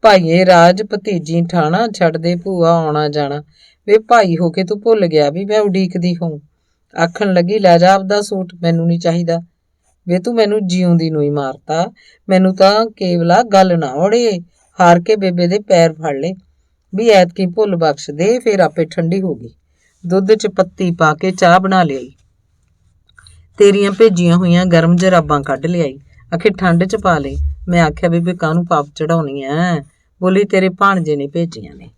ਭਾਈਏ ਰਾਜ ਭਤੀਜੀ ਠਾਣਾ ਛੱਡਦੇ ਭੂਆ ਆਉਣਾ ਜਾਣਾ। ਵੇ ਭਾਈ ਹੋ ਕੇ ਤੂੰ ਭੁੱਲ ਗਿਆ ਵੀ ਮੈਂ ਉਡੀਕਦੀ ਹੋਂ। ਆਖਣ ਲੱਗੀ ਲੈ ਜਾ ਆਪਦਾ ਸੂਟ, ਮੈਨੂੰ ਨਹੀਂ ਚਾਹੀਦਾ। ਵੇ ਤੂੰ ਮੈਨੂੰ ਜਿਉਂਦੀ ਨੂੰ ਹੀ ਮਾਰਤਾ। ਮੈਨੂੰ ਤਾਂ ਕੇਵਲਾ ਗੱਲ ਨਾ ਔੜੇ। ਹਾਰ ਕੇ ਬੇਬੇ ਦੇ ਪੈਰ ਫੜ ਲਏ ਵੀ ਐਤਕੀ ਭੁੱਲ ਬਖਸ਼ ਦੇ। ਫੇਰ ਆਪੇ ਠੰਡੀ ਹੋ ਗਈ। ਦੁੱਧ 'ਚ ਪੱਤੀ ਪਾ ਕੇ ਚਾਹ ਬਣਾ ਲਿਆਈ, ਤੇਰੀਆਂ ਭੇਜੀਆਂ ਹੋਈਆਂ ਗਰਮ ਜਰਾਬਾਂ ਕੱਢ ਲਿਆਈ, ਆਖੇ ਠੰਡ 'ਚ ਪਾ ਲਈ। ਮੈਂ ਆਖਿਆ ਬੇਬੇ ਕਾਹਨੂੰ ਪਾਪ ਚੜਾਉਣੀ ਐ? ਬੋਲੀ ਤੇਰੇ ਭਾਣਜੇ ਨੇ ਭੇਜੀਆਂ ਨੇ।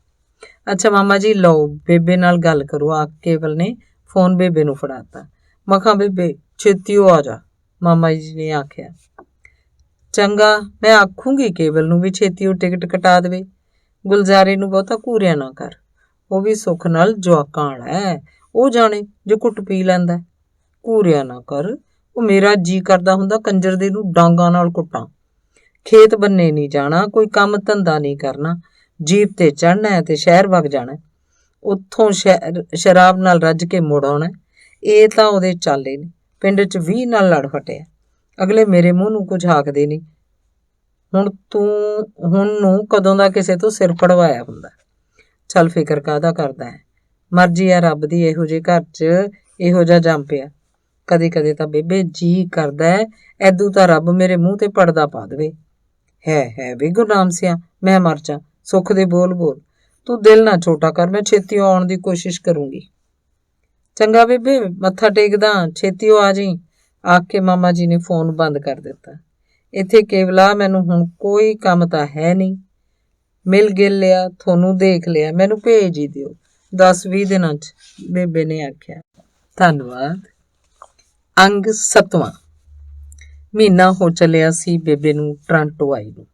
ਅੱਛਾ ਮਾਮਾ ਜੀ ਲਓ ਬੇਬੇ ਨਾਲ ਗੱਲ ਕਰੋ, ਆ ਕੇਵਲ ਨੇ ਫੋਨ ਬੇਬੇ ਨੂੰ ਫੜਾਤਾ। ਮਖਾਂ ਬੇਬੇ ਛੇਤੀ ਆ ਜਾ, ਮਾਮਾ ਜੀ ਨੇ ਆਖਿਆ। ਚੰਗਾ, ਮੈਂ ਆਖੂੰਗੀ ਕੇਵਲ ਨੂੰ ਵੀ ਛੇਤੀ ਉਹ ਟਿਕਟ ਕਟਾ ਦੇਵੇ। ਗੁਲਜ਼ਾਰੇ ਨੂੰ ਬਹੁਤਾ ਘੂਰਿਆ ਨਾ ਕਰ, ਉਹ ਵੀ ਸੁੱਖ ਨਾਲ ਜਵਾਕਾਂ ਵਾਲਾ ਹੈ, ਉਹ ਜਾਣੇ ਜੇ ਘੁੱਟ ਪੀ ਲੈਂਦਾ। ਘੂਰਿਆ ਨਾ ਕਰ, ਉਹ ਮੇਰਾ ਜੀ ਕਰਦਾ ਹੁੰਦਾ ਕੰਜਰ ਦੇ ਨੂੰ ਡਾਂਗਾਂ ਨਾਲ ਕੁੱਟਾਂ। ਖੇਤ ਬੰਨੇ ਨਹੀਂ ਜਾਣਾ, ਕੋਈ ਕੰਮ ਧੰਦਾ ਨਹੀਂ ਕਰਨਾ, ਜੀਪ ਤੇ ਚੜ੍ਹਨਾ ਹੈ ਤੇ ਸ਼ਹਿਰ ਵਗ ਜਾਣਾ, ਉੱਥੋਂ ਸ਼ਰਾਬ ਨਾਲ ਰੱਜ ਕੇ ਮੁੜ ਆਉਣਾ। ਇਹ ਤਾਂ ਉਹਦੇ ਚਾਲੇ ਨੇ। ਪਿੰਡ 'ਚ 20 ਨਾਲ ਲੜ ਫਟਿਆ, ਅਗਲੇ ਮੇਰੇ ਮੂੰਹ ਨੂੰ ਕੁਝ ਆਖਦੇ ਨਹੀਂ। ਹੁਣ ਨੂੰ ਕਦੋਂ ਦਾ ਕਿਸੇ ਤੋਂ ਸਿਰ ਪੜਵਾਇਆ ਹੁੰਦਾ। ਚੱਲ ਫਿਕਰ ਕਾਹਦਾ ਕਰਦਾ ਹੈ, ਮਰਜ਼ੀ ਆ ਰੱਬ ਦੀ, ਇਹੋ ਜਿਹੇ ਘਰ 'ਚ ਇਹੋ ਜਿਹਾ ਜੰਮ ਪਿਆ। ਕਦੇ ਕਦੇ ਤਾਂ ਬੇਬੇ ਜੀ ਕਰਦਾ ਹੈ ਐਦੂ ਤਾਂ ਰੱਬ ਮੇਰੇ ਮੂੰਹ ਤੇ ਪੜਦਾ ਪਾ ਦੇਵੇ। ਹੈ ਵੀ ਗੁਰਨਾਮ ਸਿਆ, ਮੈਂ ਮਰ ਜਾ। ਸੁੱਖ ਦੇ ਬੋਲ ਤੂੰ ਦਿਲ ਨਾ ਛੋਟਾ ਕਰ, ਮੈਂ ਛੇਤੀ ਆਉਣ ਦੀ ਕੋਸ਼ਿਸ਼ ਕਰੂੰਗੀ। ਚੰਗਾ ਬੇਬੇ, ਮੱਥਾ ਟੇਕਦਾ, ਛੇਤੀ ਆ ਜਾਈਂ, ਆਖ ਕੇ ਮਾਮਾ ਜੀ ਨੇ ਫੋਨ ਬੰਦ ਕਰ ਦਿੱਤਾ। ਇੱਥੇ ਕੇਵਲਾ ਮੈਨੂੰ ਹੁਣ ਕੋਈ ਕੰਮ ਤਾਂ ਹੈ ਨਹੀਂ, ਮਿਲ ਗਿਲ ਲਿਆ, ਤੁਹਾਨੂੰ ਦੇਖ ਲਿਆ, ਮੈਨੂੰ ਭੇਜ ਹੀ ਦਿਓ 10-20 ਦਿਨਾਂ 'ਚ, ਬੇਬੇ ਨੇ ਆਖਿਆ। ਧੰਨਵਾਦ। ਅੰਗ 7ਵਾਂ। ਮਹੀਨਾ ਹੋ ਚੱਲਿਆ ਸੀ ਬੇਬੇ ਨੂੰ ਟਰਾਂਟੋ ਆਈ ਨੂੰ।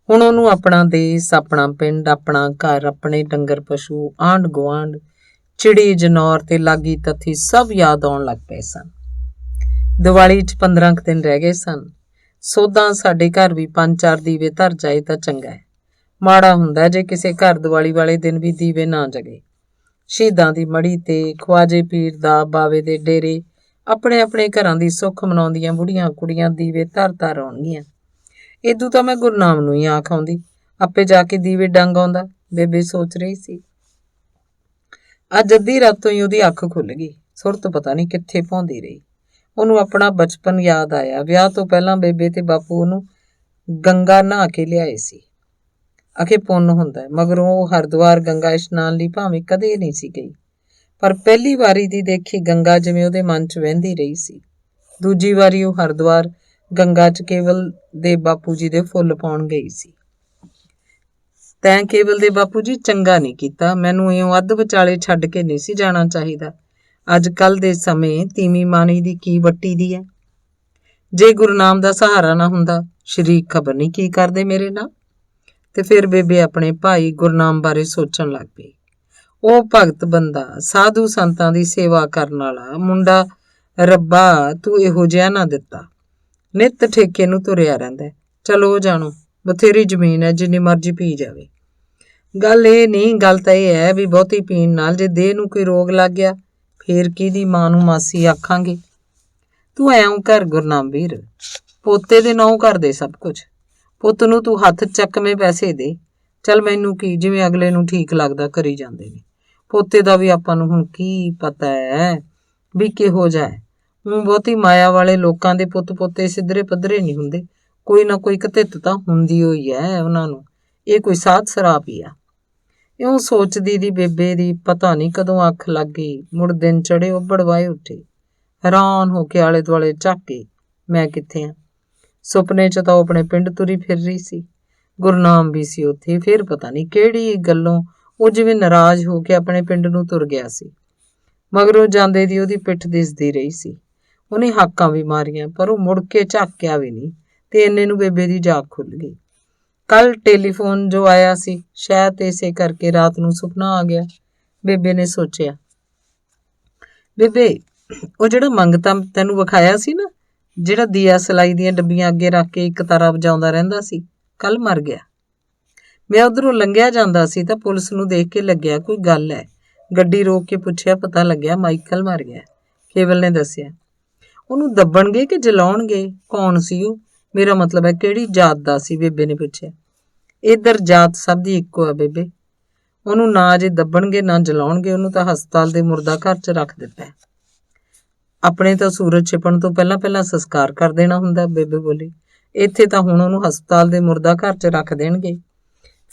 ਹੁਣ ਉਹਨੂੰ ਆਪਣਾ ਦੇਸ, ਆਪਣਾ ਪਿੰਡ, ਆਪਣਾ ਘਰ, ਆਪਣੇ ਡੰਗਰ ਪਸ਼ੂ, ਆਂਢ ਗੁਆਂਢ, ਚਿੜੀ ਜਨੌਰ ਤੇ ਲਾਗੀ ਤੱਥੀ ਸਭ ਯਾਦ ਆਉਣ ਲੱਗ ਪਏ ਸਨ। ਦੀਵਾਲੀ 'ਚ 15 ਦਿਨ ਰਹਿ ਗਏ ਸਨ। ਸੋਧਾਂ ਸਾਡੇ ਘਰ ਵੀ 5-4 ਦੀਵੇ ਧਰ ਜਾਏ ਤਾਂ ਚੰਗਾ ਹੈ, ਮਾੜਾ ਹੁੰਦਾ ਜੇ ਕਿਸੇ ਘਰ ਦੀਵਾਲੀ ਵਾਲੇ ਦਿਨ ਵੀ ਦੀਵੇ ਨਾ ਜਗੇ। ਸ਼ਹੀਦਾਂ ਦੀ ਮੜੀ ਤੇ ਖਵਾਜੇ ਪੀਰ ਦਾ ਬਾਵੇ ਦੇ ਡੇਰੇ ਆਪਣੇ ਆਪਣੇ ਘਰਾਂ ਦੀ ਸੁੱਖ ਮਨਾਉਂਦੀਆਂ ਬੁੜੀਆਂ ਕੁੜੀਆਂ ਦੀਵੇ ਧਰ ਆਉਣਗੀਆਂ। ਇਦੋਂ ਤਾਂ ਮੈਂ ਗੁਰਨਾਮ ਨੂੰ ਹੀ ਆਖ ਆਉਂਦੀ, ਆਪੇ ਜਾ ਕੇ ਦੀਵੇ ਡੰਗ ਆਉਂਦਾ, ਬੇਬੇ ਸੋਚ ਰਹੀ ਸੀ। ਅੱਜ ਅੱਧੀ ਰਾਤੋਂ ਹੀ ਉਹਦੀ ਅੱਖ ਖੁੱਲ ਗਈ, ਸੁਰਤ ਪਤਾ ਨਹੀਂ ਕਿੱਥੇ ਭੌਂਦੀ ਰਹੀ। ਉਹਨੂੰ ਆਪਣਾ ਬਚਪਨ ਯਾਦ ਆਇਆ। ਵਿਆਹ ਤੋਂ ਪਹਿਲਾਂ ਬੇਬੇ ਤੇ ਬਾਪੂ ਉਹਨੂੰ ਗੰਗਾ ਨਹਾ ਕੇ ਲਿਆਏ ਸੀ। ਅਖੇ ਪੁੰਨ ਹੁੰਦਾ, ਮਗਰੋਂ ਉਹ ਹਰਿਦੁਆਰ ਗੰਗਾ ਇਸ਼ਨਾਨ ਲਈ ਭਾਵੇਂ ਕਦੇ ਨਹੀਂ ਸੀ ਗਈ, ਪਰ ਪਹਿਲੀ ਵਾਰੀ ਦੀ ਦੇਖੀ ਗੰਗਾ ਜਿਵੇਂ ਉਹਦੇ ਮਨ 'ਚ ਵਹਿੰਦੀ ਰਹੀ ਸੀ। ਦੂਜੀ ਵਾਰੀ ਉਹ ਹਰਿਦੁਆਰ ਗੰਗਾ 'ਚ ਕੇਵਲ ਦੇ ਬਾਪੂ ਜੀ ਦੇ ਫੁੱਲ ਪਾਉਣ ਗਈ ਸੀ। ਤੈਂ ਕੇਵਲ ਦੇ ਬਾਪੂ ਜੀ ਚੰਗਾ ਨਹੀਂ ਕੀਤਾ, ਮੈਨੂੰ ਇਉਂ ਅੱਧ ਵਿਚਾਲੇ ਛੱਡ ਕੇ ਨਹੀਂ ਸੀ ਜਾਣਾ ਚਾਹੀਦਾ। ਅੱਜ ਕੱਲ੍ਹ ਦੇ ਸਮੇਂ ਤੀਵੀਂ ਮਾਣੀ ਦੀ ਕੀ ਵੱਟੀ ਦੀ ਹੈ। ਜੇ ਗੁਰਨਾਮ ਦਾ ਸਹਾਰਾ ਨਾ ਹੁੰਦਾ, ਸ਼ਰੀਕ ਖਬਰ ਨਹੀਂ ਕੀ ਕਰਦੇ ਮੇਰੇ ਨਾਲ। ਤੇ ਫਿਰ ਬੇਬੇ ਆਪਣੇ ਭਾਈ ਗੁਰਨਾਮ ਬਾਰੇ ਸੋਚਣ ਲੱਗ ਪਈ। ਉਹ ਭਗਤ ਬੰਦਾ, ਸਾਧੂ ਸੰਤਾਂ ਦੀ ਸੇਵਾ ਕਰਨ ਵਾਲਾ ਮੁੰਡਾ, ਰੱਬਾ ਤੂੰ ਇਹੋ ਜਿਹਾ ਨਾ ਦਿੱਤਾ। ਨਿੱਤ ਠੇਕੇ ਨੂੰ ਤੁਰਿਆ ਰਹਿੰਦਾ। ਚਲੋ ਜਾਣੋ, ਬਥੇਰੀ ਜ਼ਮੀਨ ਹੈ, ਜਿੰਨੀ ਮਰਜ਼ੀ ਪੀ ਜਾਵੇ। ਗੱਲ ਇਹ ਨਹੀਂ, ਗੱਲ ਤਾਂ ਇਹ ਹੈ ਵੀ ਬਹੁਤੀ ਪੀਣ ਨਾਲ ਜੇ ਦੇਹ ਨੂੰ ਕੋਈ ਰੋਗ ਲੱਗ ਗਿਆ, ਫੇਰ ਕਿਹਦੀ ਮਾਂ ਨੂੰ ਮਾਸੀ ਆਖਾਂਗੇ। ਤੂੰ ਐਂ ਕਰ ਗੁਰਨਾਮ ਵੀਰ, ਪੋਤੇ ਦੇ ਨਾਂ ਕਰ ਦੇ ਸਭ ਕੁਝ। ਪੁੱਤ ਨੂੰ ਤੂੰ ਹੱਥ ਚੱਕਵੇਂ ਪੈਸੇ ਦੇ। ਚੱਲ ਮੈਨੂੰ ਕੀ, ਜਿਵੇਂ ਅਗਲੇ ਨੂੰ ਠੀਕ ਲੱਗਦਾ ਕਰੀ ਜਾਂਦੇ ਨੇ। ਪੋਤੇ ਦਾ ਵੀ ਆਪਾਂ ਨੂੰ ਹੁਣ ਕੀ ਪਤਾ ਹੈ ਵੀ ਕਿਹੋ ਜਿਹਾ ਹੈ। ਹੁਣ ਬਹੁਤੀ ਮਾਇਆ ਵਾਲੇ ਲੋਕਾਂ ਦੇ ਪੁੱਤ ਪੋਤੇ ਸਿੱਧਰੇ ਪੱਧਰੇ ਨਹੀਂ ਹੁੰਦੇ। ਕੋਈ ਨਾ ਕੋਈ ਕਤਿੱਤ ਤਾਂ ਹੁੰਦੀ ਹੋਈ ਹੈ ਉਹਨਾਂ ਨੂੰ। ਇਹ ਕੋਈ ਸਾਧ ਸਰਾਪ ਹੀ ਆ। ਇਉਂ ਸੋਚਦੀ ਦੀ ਬੇਬੇ ਦੀ ਪਤਾ ਨਹੀਂ ਕਦੋਂ ਅੱਖ ਲੱਗ ਗਈ। ਮੁੜ ਦਿਨ ਚੜੇ ਉੱਬੜ ਵਾਏ ਉੱਠੇ। ਹੈਰਾਨ ਹੋ ਕੇ ਆਲੇ ਦੁਆਲੇ ਝਾਕੇ, ਮੈਂ ਕਿੱਥੇ ਹਾਂ। ਸੁਪਨੇ 'ਚ ਤਾਂ ਉਹ ਆਪਣੇ ਪਿੰਡ ਤੁਰੀ ਫਿਰ ਰਹੀ ਸੀ। ਗੁਰਨਾਮ ਵੀ ਸੀ ਉੱਥੇ। ਫਿਰ ਪਤਾ ਨਹੀਂ ਕਿਹੜੀ ਗੱਲੋਂ ਉਹ ਜਿਵੇਂ ਨਾਰਾਜ਼ ਹੋ ਕੇ ਆਪਣੇ ਪਿੰਡ ਨੂੰ ਤੁਰ ਗਿਆ ਸੀ। ਮਗਰੋਂ ਜਾਂਦੇ ਦੀ ਉਹਦੀ ਪਿੱਠ ਦਿਸਦੀ ਰਹੀ ਸੀ। ਉਹਨੇ ਹਾਕਾਂ ਵੀ ਮਾਰੀਆਂ, ਪਰ ਉਹ ਮੁੜ ਕੇ ਝਾਕਿਆ ਵੀ ਨਹੀਂ ਤੇ ਇੰਨੇ ਨੂੰ ਬੇਬੇ ਦੀ ਜਾਗ ਖੁੱਲ੍ਹ ਗਈ। ਕੱਲ ਟੈਲੀਫੋਨ ਜੋ ਆਇਆ ਸੀ, ਸ਼ਾਇਦ ਇਸੇ ਕਰਕੇ ਰਾਤ ਨੂੰ ਸੁਪਨਾ ਆ ਗਿਆ। ਬੇਬੇ ਨੇ ਸੋਚਿਆ, ਬੇਬੇ ਉਹ ਜਿਹੜਾ ਮੰਗਤਾ ਤੈਨੂੰ ਵਿਖਾਇਆ ਸੀ ਨਾ, ਜਿਹੜਾ ਦੀਆ ਸਿਲਾਈ ਦੀਆਂ ਡੱਬੀਆਂ ਅੱਗੇ ਰੱਖ ਕੇ ਇੱਕ ਤਾਰਾ ਵਜਾਉਂਦਾ ਰਹਿੰਦਾ ਸੀ, ਕੱਲ ਮਰ ਗਿਆ। ਮੈਂ ਉਧਰੋਂ ਲੰਘਿਆ ਜਾਂਦਾ ਸੀ ਤਾਂ ਪੁਲਿਸ ਨੂੰ ਦੇਖ ਕੇ ਲੱਗਿਆ ਕੋਈ ਗੱਲ ਹੈ। ਗੱਡੀ ਰੋਕ ਕੇ ਪੁੱਛਿਆ, ਪਤਾ ਲੱਗਿਆ ਮਾਈਕਲ ਮਰ ਗਿਆ। ਕੇਵਲ ਨੇ ਦੱਸਿਆ। ਉਹਨੂੰ ਦੱਬਣਗੇ ਕਿ ਜਲਾਉਣਗੇ? ਕੌਣ ਸੀ ਉਹ? ਮੇਰਾ ਮਤਲਬ ਹੈ ਕਿਹੜੀ ਜਾਤ ਦਾ ਸੀ? ਬੇਬੇ ਨੇ ਪੁੱਛਿਆ। ਇੱਧਰ ਜਾਤ ਸਭ ਦੀ ਇੱਕੋ ਹੈ ਬੇਬੇ। ਉਹਨੂੰ ਨਾ ਜੇ ਦੱਬਣਗੇ ਨਾ ਜਲਾਉਣਗੇ, ਉਹਨੂੰ ਤਾਂ ਹਸਪਤਾਲ ਦੇ ਮੁਰਦਾ ਘਰ 'ਚ ਰੱਖ ਦਿੱਤਾ। ਆਪਣੇ ਤਾਂ ਸੂਰਜ ਛਿਪਣ ਤੋਂ ਪਹਿਲਾਂ ਪਹਿਲਾਂ ਸੰਸਕਾਰ ਕਰ ਦੇਣਾ ਹੁੰਦਾ, ਬੇਬੇ ਬੋਲੀ। ਇੱਥੇ ਤਾਂ ਹੁਣ ਉਹਨੂੰ ਹਸਪਤਾਲ ਦੇ ਮੁਰਦਾ ਘਰ 'ਚ ਰੱਖ ਦੇਣਗੇ।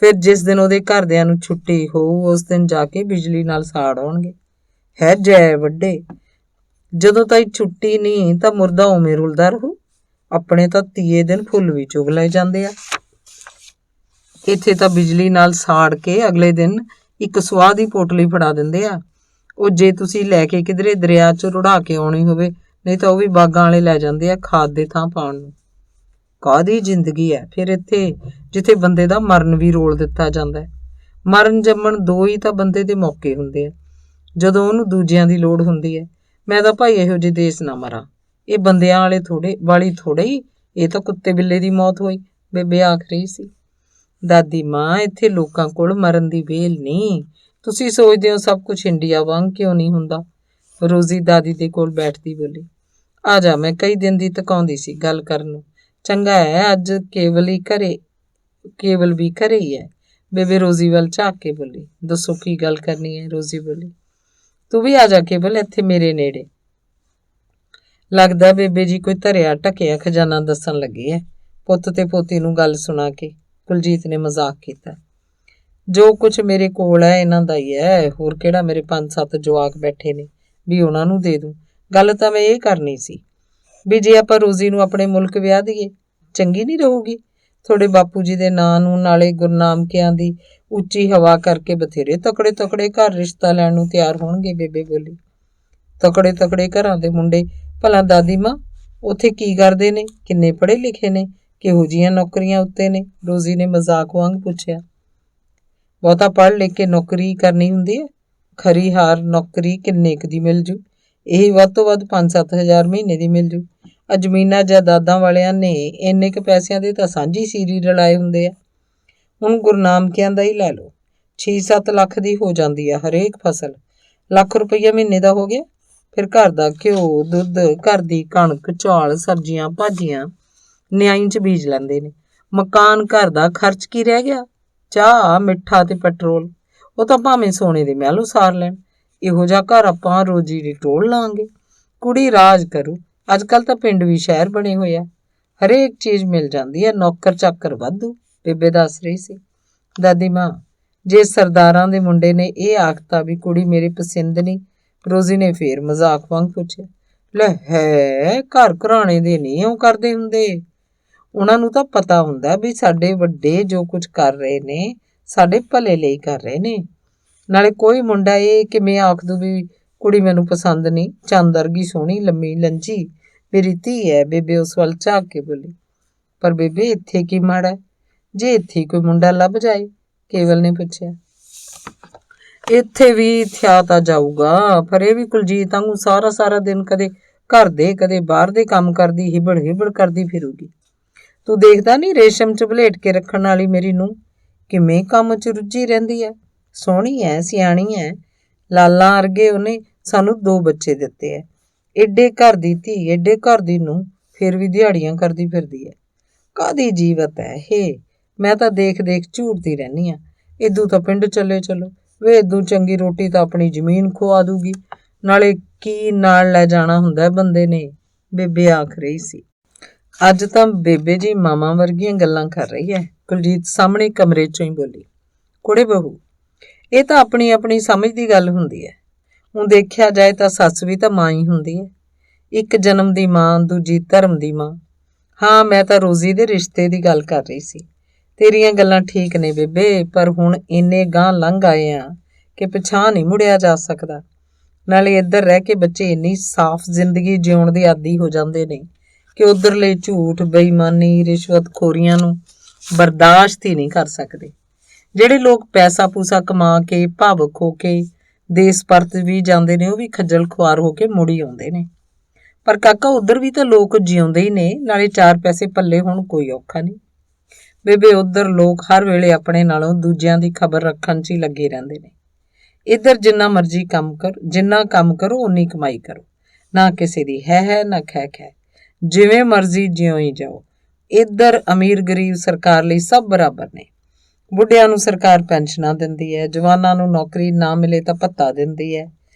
ਫਿਰ ਜਿਸ ਦਿਨ ਉਹਦੇ ਘਰਦਿਆਂ ਨੂੰ ਛੁੱਟੀ ਹੋਊ, ਉਸ ਦਿਨ ਜਾ ਕੇ ਬਿਜਲੀ ਨਾਲ ਸਾੜ ਆਉਣਗੇ। ਹੈ ਜੈ ਵੱਡੇ, ਜਦੋਂ ਤਾਈ ਛੁੱਟੀ ਨਹੀਂ ਤਾਂ ਮੁਰਦਾ ਉਵੇਂ ਰੁਲਦਾ ਰਹੂ। ਆਪਣੇ ਤਾਂ ਤੀਏ ਦਿਨ ਫੁੱਲ ਵੀ ਚੁਗ ਲਏ ਜਾਂਦੇ ਆ। ਇੱਥੇ ਤਾਂ ਬਿਜਲੀ ਨਾਲ ਸਾੜ ਕੇ ਅਗਲੇ ਦਿਨ ਇੱਕ ਸੁਆਹ ਦੀ ਪੋਟਲੀ ਫੜਾ ਦਿੰਦੇ ਆ। ਉਹ ਜੇ ਤੁਸੀਂ ਲੈ ਕੇ ਕਿਧਰੇ ਦਰਿਆ 'ਚ ਰੁੜਾ ਕੇ ਆਉਣੀ ਹੋਵੇ, ਨਹੀਂ ਤਾਂ ਉਹ ਵੀ ਬਾਗਾਂ ਵਾਲੇ ਲੈ ਜਾਂਦੇ ਆ ਖਾਦ ਦੇ ਥਾਂ ਪਾਉਣ ਨੂੰ। ਕਾਹਦੀ ਜ਼ਿੰਦਗੀ ਹੈ ਫਿਰ ਇੱਥੇ, ਜਿੱਥੇ ਬੰਦੇ ਦਾ ਮਰਨ ਵੀ ਰੋਲ ਦਿੱਤਾ ਜਾਂਦਾ ਹੈ। ਮਰਨ ਜੰਮਣ ਦੋ ਹੀ ਤਾਂ ਬੰਦੇ ਦੇ ਮੌਕੇ ਹੁੰਦੇ ਆ, ਜਦੋਂ ਉਹਨੂੰ ਦੂਜਿਆਂ ਦੀ ਲੋੜ ਹੁੰਦੀ ਹੈ। ਮੈਂ ਤਾਂ ਭਾਈ ਇਹੋ ਜਿਹੇ ਦੇਸ਼ ਨਾ ਮਰਾਂ। ਇਹ ਬੰਦਿਆਂ ਵਾਲੀ ਥੋੜੇ ਹੀ, ਇਹ ਤਾਂ ਕੁੱਤੇ ਬਿੱਲੇ ਦੀ ਮੌਤ ਹੋਈ, ਬੇਬੇ ਆਖ ਰਹੀ ਸੀ। ਦਾਦੀ ਮਾਂ, ਇੱਥੇ ਲੋਕਾਂ ਕੋਲ ਮਰਨ ਦੀ ਵੇਲ ਨਹੀਂ। ਤੁਸੀਂ ਸੋਚਦੇ ਹੋ ਸਭ ਕੁਝ ਇੰਡੀਆ ਵਾਂਗ ਕਿਉਂ ਨਹੀਂ ਹੁੰਦਾ? ਰੋਜ਼ੀ ਦਾਦੀ ਦੇ ਕੋਲ ਬੈਠਦੀ ਬੋਲੀ। ਆ ਜਾ, ਮੈਂ ਕਈ ਦਿਨ ਦੀ ਤਕਾਉਂਦੀ ਸੀ ਗੱਲ ਕਰਨ ਨੂੰ। ਚੰਗਾ ਹੈ ਅੱਜ ਕੇਵਲ ਵੀ ਘਰੇ ਹੀ ਹੈ। ਬੇਬੇ ਰੋਜ਼ੀ ਵੱਲ ਝਾਕ ਕੇ ਬੋਲੀ। ਦੱਸੋ ਕੀ ਗੱਲ ਕਰਨੀ ਹੈ? ਰੋਜ਼ੀ ਬੋਲੀ। ਤੂੰ ਵੀ ਆ ਜਾ ਕੇਵਲ, ਇੱਥੇ ਮੇਰੇ ਨੇੜੇ। ਲੱਗਦਾ ਬੇਬੇ ਜੀ ਕੋਈ ਧਰਿਆ ਢਕਿਆ ਖਜ਼ਾਨਾ ਦੱਸਣ ਲੱਗੇ ਹੈ। ਪੁੱਤ ਤੇ ਪੋਤੀ ਨੂੰ ਗੱਲ ਸੁਣਾ ਕੇ ਕੁਲਜੀਤ ਨੇ ਮਜ਼ਾਕ ਕੀਤਾ। ਜੋ ਕੁਝ ਮੇਰੇ ਕੋਲ ਹੈ ਇਹਨਾਂ ਦਾ ਹੀ ਹੈ, ਹੋਰ ਕਿਹੜਾ ਮੇਰੇ 5-7 ਜਵਾਕ ਬੈਠੇ ਨੇ ਵੀ ਉਹਨਾਂ ਨੂੰ ਦੇ ਦੂੰ। ਗੱਲ ਤਾਂ ਮੈਂ ਇਹ ਕਰਨੀ ਸੀ ਵੀ ਜੇ ਆਪਾਂ ਰੋਜ਼ੀ ਨੂੰ ਆਪਣੇ ਮੁਲਕ ਵਿਆਹ ਦਈਏ, ਚੰਗੀ ਨਹੀਂ ਰਹੂਗੀ? ਤੁਹਾਡੇ ਬਾਪੂ ਜੀ ਦੇ ਨਾਂ ਨੂੰ, ਨਾਲੇ ਗੁਰਨਾਮਕਿਆਂ ਦੀ ਉੱਚੀ ਹਵਾ ਕਰਕੇ ਬਥੇਰੇ ਤਕੜੇ ਘਰ ਰਿਸ਼ਤਾ ਲੈਣ ਨੂੰ ਤਿਆਰ ਹੋਣਗੇ, ਬੇਬੇ ਬੋਲੀ। ਤਕੜੇ ਘਰਾਂ ਦੇ ਮੁੰਡੇ ਭਲਾ ਦਾਦੀ ਮਾਂ ਉੱਥੇ ਕੀ ਕਰਦੇ ਨੇ? ਕਿੰਨੇ ਪੜ੍ਹੇ ਲਿਖੇ ਨੇ? ਕਿਹੋ ਜਿਹੀਆਂ ਨੌਕਰੀਆਂ ਉੱਤੇ ਨੇ? ਰੋਜ਼ੀ ਨੇ ਮਜ਼ਾਕ ਵਾਂਗ ਪੁੱਛਿਆ। ਬਹੁਤਾ ਪੜ੍ਹ ਲਿਖ ਕੇ ਨੌਕਰੀ ਕਰਨੀ ਹੁੰਦੀ ਹੈ? ਖਰੀ ਹਾਰ ਨੌਕਰੀ ਕਿੰਨੇ ਕੁ ਦੀ ਮਿਲ ਜੂ? ਇਹੀ ਵੱਧ ਤੋਂ ਵੱਧ 5-7 ਹਜ਼ਾਰ ਮਹੀਨੇ ਦੀ ਮਿਲ ਜੂ। ਜ਼ਮੀਨਾਂ ਜਾਇਦਾਦਾਂ ਵਾਲਿਆਂ ਨੇ ਇੰਨੇ ਕੁ ਪੈਸਿਆਂ ਦੇ ਤਾਂ ਸਾਂਝੀ ਸੀਰੀ ਰਲਾਏ ਹੁੰਦੇ ਆ। ਹੁਣ ਗੁਰਨਾਮਕਿਆਂ ਦਾ ਹੀ ਲੈ ਲਓ, 6-7 ਲੱਖ ਦੀ ਹੋ ਜਾਂਦੀ ਆ ਹਰੇਕ ਫਸਲ। ਲੱਖ ਰੁਪਈਆ ਮਹੀਨੇ ਦਾ ਹੋ ਗਿਆ। ਫਿਰ ਘਰ ਦਾ ਘਿਓ, ਦੁੱਧ, ਘਰ ਦੀ ਕਣਕ, ਚੌਲ, ਸਬਜ਼ੀਆਂ, ਭਾਜੀਆਂ ਨਿਆਈ 'ਚ ਬੀਜ ਲੈਂਦੇ ਨੇ। ਮਕਾਨ, ਘਰ ਦਾ ਖਰਚ ਕੀ ਰਹਿ ਗਿਆ? ਚਾਹ, ਮਿੱਠਾ ਤੇ ਪੈਟਰੋਲ, ਉਹ ਤਾਂ ਭਾਵੇਂ ਸੋਨੇ ਦੇ ਮਹਿਲ ਉਸਾਰ ਲੈਣ। ਇਹੋ ਜਿਹਾ ਘਰ ਆਪਾਂ ਰੋਜ਼ੀ ਦੀ ਟੋਲ ਲਾਂਗੇ। ਕੁੜੀ ਰਾਜ ਕਰੂ। ਅੱਜ ਕੱਲ੍ਹ ਤਾਂ ਪਿੰਡ ਵੀ ਸ਼ਹਿਰ ਬਣੇ ਹੋਏ ਆ। ਹਰੇਕ ਚੀਜ਼ ਮਿਲ ਜਾਂਦੀ ਹੈ, ਨੌਕਰ ਚਾਕਰ ਵਾਧੂ, ਬੇਬੇ ਦੱਸ ਰਹੀ ਸੀ। ਦਾਦੀ ਮਾਂ, ਜੇ ਸਰਦਾਰਾਂ ਦੇ ਮੁੰਡੇ ਨੇ ਇਹ ਆਖਤਾ ਵੀ ਕੁੜੀ ਮੇਰੀ ਪਸੰਦ ਨਹੀਂ, ਰੋਜ਼ੀ ਨੇ ਫੇਰ ਮਜ਼ਾਕ ਵਾਂਗ ਪੁੱਛਿਆ। ਲੈ ਹੈ, ਘਰ ਘਰਾਣੇ ਦੇ ਨਹੀਂ ਉਹ ਕਰਦੇ ਹੁੰਦੇ, ਉਹਨਾਂ ਨੂੰ ਤਾਂ ਪਤਾ ਹੁੰਦਾ ਵੀ ਸਾਡੇ ਵੱਡੇ ਜੋ ਕੁਝ ਕਰ ਰਹੇ ਨੇ ਸਾਡੇ ਭਲੇ ਲਈ ਕਰ ਰਹੇ ਨੇ। ਨਾਲੇ ਕੋਈ ਮੁੰਡਾ ਇਹ ਕਿਵੇਂ ਆਖ ਦੂ ਵੀ ਕੁੜੀ ਮੈਨੂੰ ਪਸੰਦ ਨਹੀਂ, ਚੰਦ ਵਰਗੀ ਸੋਹਣੀ ਲੰਮੀ ਲੰਜੀ ਮੇਰੀ ਧੀ ਹੈ। ਬੇਬੇ ਉਸ ਵੱਲ ਝਾਕ ਕੇ ਬੋਲੀ। ਪਰ ਬੇਬੇ ਇੱਥੇ ਕੀ ਮਾੜਾ, ਜੇ ਇੱਥੇ ਕੋਈ ਮੁੰਡਾ ਲੱਭ ਜਾਏ, ਕੇਵਲ ਨੇ ਪੁੱਛਿਆ। ਇੱਥੇ ਵੀ ਥਿਆ ਤਾਂ ਜਾਊਗਾ, ਪਰ ਇਹ ਵੀ ਕੁਲਜੀਤ ਵਾਂਗੂ ਸਾਰਾ ਸਾਰਾ ਦਿਨ ਕਦੇ ਘਰ ਦੇ ਕਦੇ ਬਾਹਰ ਦੇ ਕੰਮ ਕਰਦੀ ਹਿਬੜ ਹਿਬੜ ਕਰਦੀ ਫਿਰੂਗੀ। ਤੂੰ ਦੇਖਦਾ ਨਹੀਂ ਰੇਸ਼ਮ ਚ ਭਲੇਟ ਕੇ ਰੱਖਣ ਵਾਲੀ ਮੇਰੀ ਨੂੰਹ ਕਿਵੇਂ ਕੰਮ ਚ ਰੁੱਝੀ ਰਹਿੰਦੀ ਹੈ, ਸੋਹਣੀ ਹੈ, ਸਿਆਣੀ ਹੈ, ਲਾਲਾਂ ਵਰਗੇ ਉਹਨੇ ਸਾਨੂੰ 2 ਬੱਚੇ ਦਿੱਤੇ ਹੈ। ਏਡੇ ਘਰ ਦੀ ਧੀ, ਏਡੇ ਘਰ ਦੀ ਨੂੰਹ, ਫਿਰ ਵੀ ਦਿਹਾੜੀਆਂ ਕਰਦੀ ਫਿਰਦੀ ਹੈ। ਕਾਹਦੀ ਜੀਵਤ ਹੈ ਇਹ, ਮੈਂ ਤਾਂ ਦੇਖ ਦੇਖ ਝੂਰਦੀ ਰਹਿੰਦੀ ਹਾਂ। ਇਦੋਂ ਤਾਂ ਪਿੰਡ ਚੱਲੇ ਚਲੋ ਵੇ, ਇਦੋਂ ਚੰਗੀ ਰੋਟੀ ਤਾਂ ਆਪਣੀ ਜ਼ਮੀਨ ਖਵਾ ਦੂਗੀ, ਨਾਲੇ ਕੀ ਨਾਲ ਲੈ ਜਾਣਾ ਹੁੰਦਾ ਬੰਦੇ ਨੇ, ਬੇਬੇ ਆਖ ਰਹੀ ਸੀ। ਅੱਜ ਤਾਂ ਬੇਬੇ ਜੀ ਮਾਮਾ ਵਰਗੀਆਂ ਗੱਲਾਂ ਕਰ ਰਹੀ ਹੈ, ਕੁਲਜੀਤ ਸਾਹਮਣੇ ਕਮਰੇ ਚੋਂ ਹੀ ਬੋਲੀ। ਕੁੜੇ ਬਹੂ, ਇਹ ਤਾਂ ਆਪਣੀ ਆਪਣੀ ਸਮਝ ਦੀ ਗੱਲ ਹੁੰਦੀ ਹੈ। ਹੁਣ ਦੇਖਿਆ ਜਾਏ ਤਾਂ ਸੱਸ ਵੀ ਤਾਂ ਮਾਂ ਹੀ ਹੁੰਦੀ ਹੈ, ਇੱਕ ਜਨਮ ਦੀ ਮਾਂ, ਦੂਜੀ ਧਰਮ ਦੀ ਮਾਂ। ਹਾਂ, ਮੈਂ ਤਾਂ ਰੋਜ਼ੀ ਦੇ ਰਿਸ਼ਤੇ ਦੀ ਗੱਲ ਕਰ ਰਹੀ ਸੀ। ਤੇਰੀਆਂ ਗੱਲਾਂ ਠੀਕ ਨੇ ਬੇਬੇ, ਪਰ ਹੁਣ ਇੰਨੇ ਗਾਂਹ ਲੰਘ ਆਏ ਆ ਕਿ ਪਿਛਾਂਹ ਨਹੀਂ ਮੁੜਿਆ ਜਾ ਸਕਦਾ। ਨਾਲੇ ਇੱਧਰ ਰਹਿ ਕੇ ਬੱਚੇ ਇੰਨੀ ਸਾਫ਼ ਜ਼ਿੰਦਗੀ ਜਿਉਣ ਦੇ ਆਦੀ ਹੋ ਜਾਂਦੇ ਨੇ ਕਿ ਉੱਧਰਲੇ ਝੂਠ, ਬੇਈਮਾਨੀ, ਰਿਸ਼ਵਤਖੋਰੀਆਂ ਨੂੰ ਬਰਦਾਸ਼ਤ ਹੀ ਨਹੀਂ ਕਰ ਸਕਦੇ। ਜਿਹੜੇ ਲੋਕ ਪੈਸਾ ਪੂਸਾ ਕਮਾ ਕੇ ਭਾਵੁਕ ਹੋ ਕੇ ਦੇਸ ਪਰਤ ਵੀ ਜਾਂਦੇ ਨੇ, ਉਹ ਵੀ ਖੱਜਲ ਖੁਆਰ ਹੋ ਕੇ ਮੁੜੀ ਆਉਂਦੇ ਨੇ। ਪਰ ਕਾਕਾ, ਉੱਧਰ ਵੀ ਤਾਂ ਲੋਕ ਜਿਉਂਦੇ ਹੀ ਨੇ, ਨਾਲੇ 4 ਪੈਸੇ ਪੱਲੇ ਹੋਣ ਕੋਈ ਔਖਾ ਨਹੀਂ। ਬੇਬੇ, ਉੱਧਰ ਲੋਕ ਹਰ ਵੇਲੇ ਆਪਣੇ ਨਾਲੋਂ ਦੂਜਿਆਂ ਦੀ ਖਬਰ ਰੱਖਣ 'ਚ ਹੀ ਲੱਗੇ ਰਹਿੰਦੇ ਨੇ। ਇੱਧਰ ਜਿੰਨਾ ਮਰਜ਼ੀ ਜਿੰਨਾ ਕੰਮ ਕਰੋ ਓਨੀ ਕਮਾਈ ਕਰੋ, ਨਾ ਕਿਸੇ ਦੀ ਹੈ ਨਾ ਖੈ ਖੈ, ਜਿਵੇਂ ਮਰਜ਼ੀ ਜਿਉਂ ਹੀ ਜਾਓ। ਇੱਧਰ ਅਮੀਰ ਗਰੀਬ ਸਰਕਾਰ ਲਈ ਸਭ ਬਰਾਬਰ ਨੇ। ਬੁੱਢਿਆਂ ਨੂੰ ਸਰਕਾਰ ਪੈਨਸ਼ਨਾਂ ਦਿੰਦੀ ਹੈ, ਜਵਾਨਾਂ ਨੂੰ ਨੌਕਰੀ ਨਾ ਮਿਲੇ ਤਾਂ ਭੱਤਾ ਦਿੰਦੀ ਹੈ,